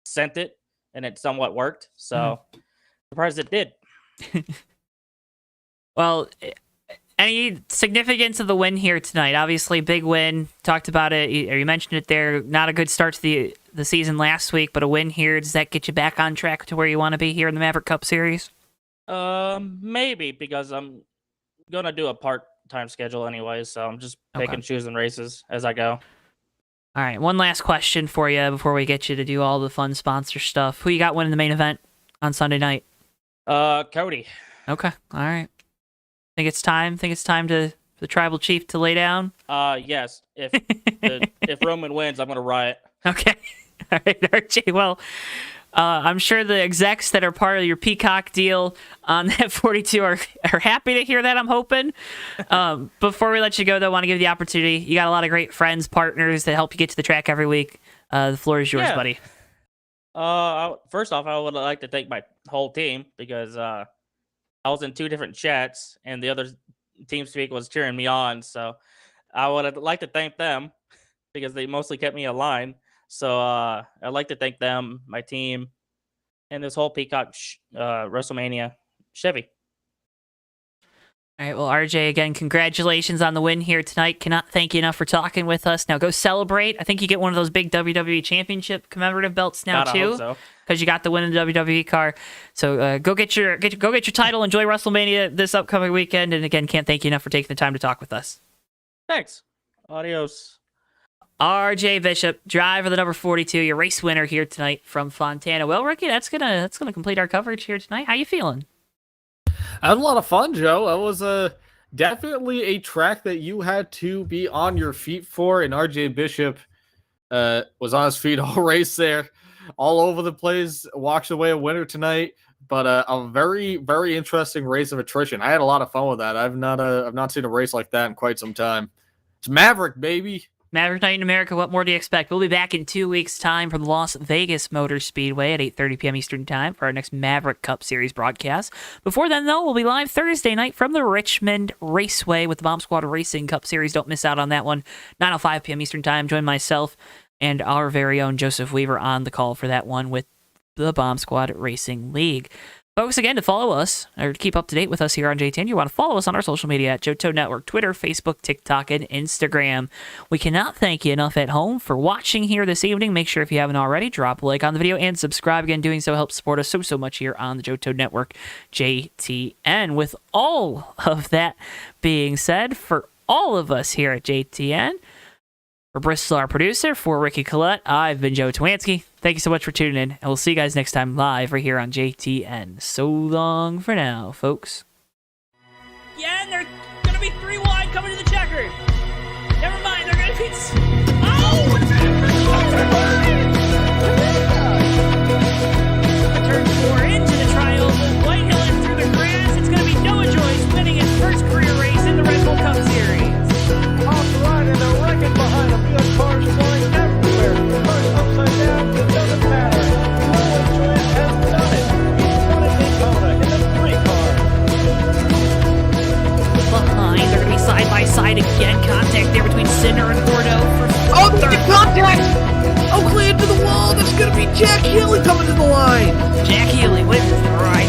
sent it, and it somewhat worked. So surprised it did.
Well, any significance of the win here tonight? Obviously, big win. Talked about it. You mentioned it there. Not a good start to the season last week, but a win here. Does that get you back on track to where you want to be here in the Maverick Cup Series?
Maybe, because I'm gonna do a part-time schedule anyway, so I'm just picking and choosing races as I go.
All right, one last question for you before we get you to do all the fun sponsor stuff. Who you got winning the main event on Sunday night?
Cody.
Okay, all right. Think it's time for the tribal chief to lay down?
Yes. If Roman wins, I'm gonna riot.
Okay. All right, RJ. Well, I'm sure the execs that are part of your Peacock deal on that 42 are happy to hear that, I'm hoping. Before we let you go, though, I want to give you the opportunity. You got a lot of great friends, partners that help you get to the track every week. The floor is yours, buddy.
First off, I would like to thank my whole team, because I was in 2 different chats, and the other team speak was cheering me on. So I would like to thank them, because they mostly kept me in line. So I'd like to thank them, my team, and this whole Peacock WrestleMania Chevy.
All right, well, RJ, again, congratulations on the win here tonight. Cannot thank you enough for talking with us. Now go celebrate. I think you get one of those big WWE Championship commemorative belts now, too, because you got the win in the WWE car. So go get your title. Enjoy WrestleMania this upcoming weekend. And again, can't thank you enough for taking the time to talk with us.
Thanks. Adios.
RJ Bishop, driver the number 42, your race winner here tonight from Fontana. Well, Ricky, that's gonna complete our coverage here tonight. How you feeling?
I had a lot of fun, Joe. It was definitely a track that you had to be on your feet for, and RJ Bishop was on his feet all race there, all over the place, walks away a winner tonight. But a very, very interesting race of attrition. I had a lot of fun with that. I've not seen a race like that in quite some time. It's Maverick, baby.
Maverick Night in America, what more do you expect? We'll be back in 2 weeks' time from Las Vegas Motor Speedway at 8:30 p.m. Eastern Time for our next Maverick Cup Series broadcast. Before then, though, we'll be live Thursday night from the Richmond Raceway with the Bomb Squad Racing Cup Series. Don't miss out on that one. 9:05 p.m. Eastern Time. Join myself and our very own Joseph Weaver on the call for that one with the Bomb Squad Racing League. Folks, again, to follow us or to keep up to date with us here on JTN, you want to follow us on our social media at JoeTowNetwork, Twitter, Facebook, TikTok, and Instagram. We cannot thank you enough at home for watching here this evening. Make sure if you haven't already, drop a like on the video and subscribe. Again, doing so helps support us so much here on the JoeTow Network, JTN. With all of that being said, for all of us here at JTN, for Bristol, our producer, for Ricky Collette, I've been Joe Twansky. Thank you so much for tuning in, and we'll see you guys next time live right here on JTN. So long for now, folks.
Yeah, and they're going to be 3 wide coming to the checker. Never mind, they're going to be... Oh! Turn 4 into the trioval, Whitehill and through the grass. It's going to be Noah Joyce winning his first career race in the Red Bull Cup Series.
Off the line and a wreck it behind him. You have cars flying everywhere. Cars upside down. It doesn't matter. Noah Joyce has done it. He's won a Daytona in a 3-car.
Behind, they're going to be side by side again. Contact there between Sinner and Bordeaux for
The contact! Oakley into the wall. That's going to be Jack Healy coming to the line.
Jack Healy with the right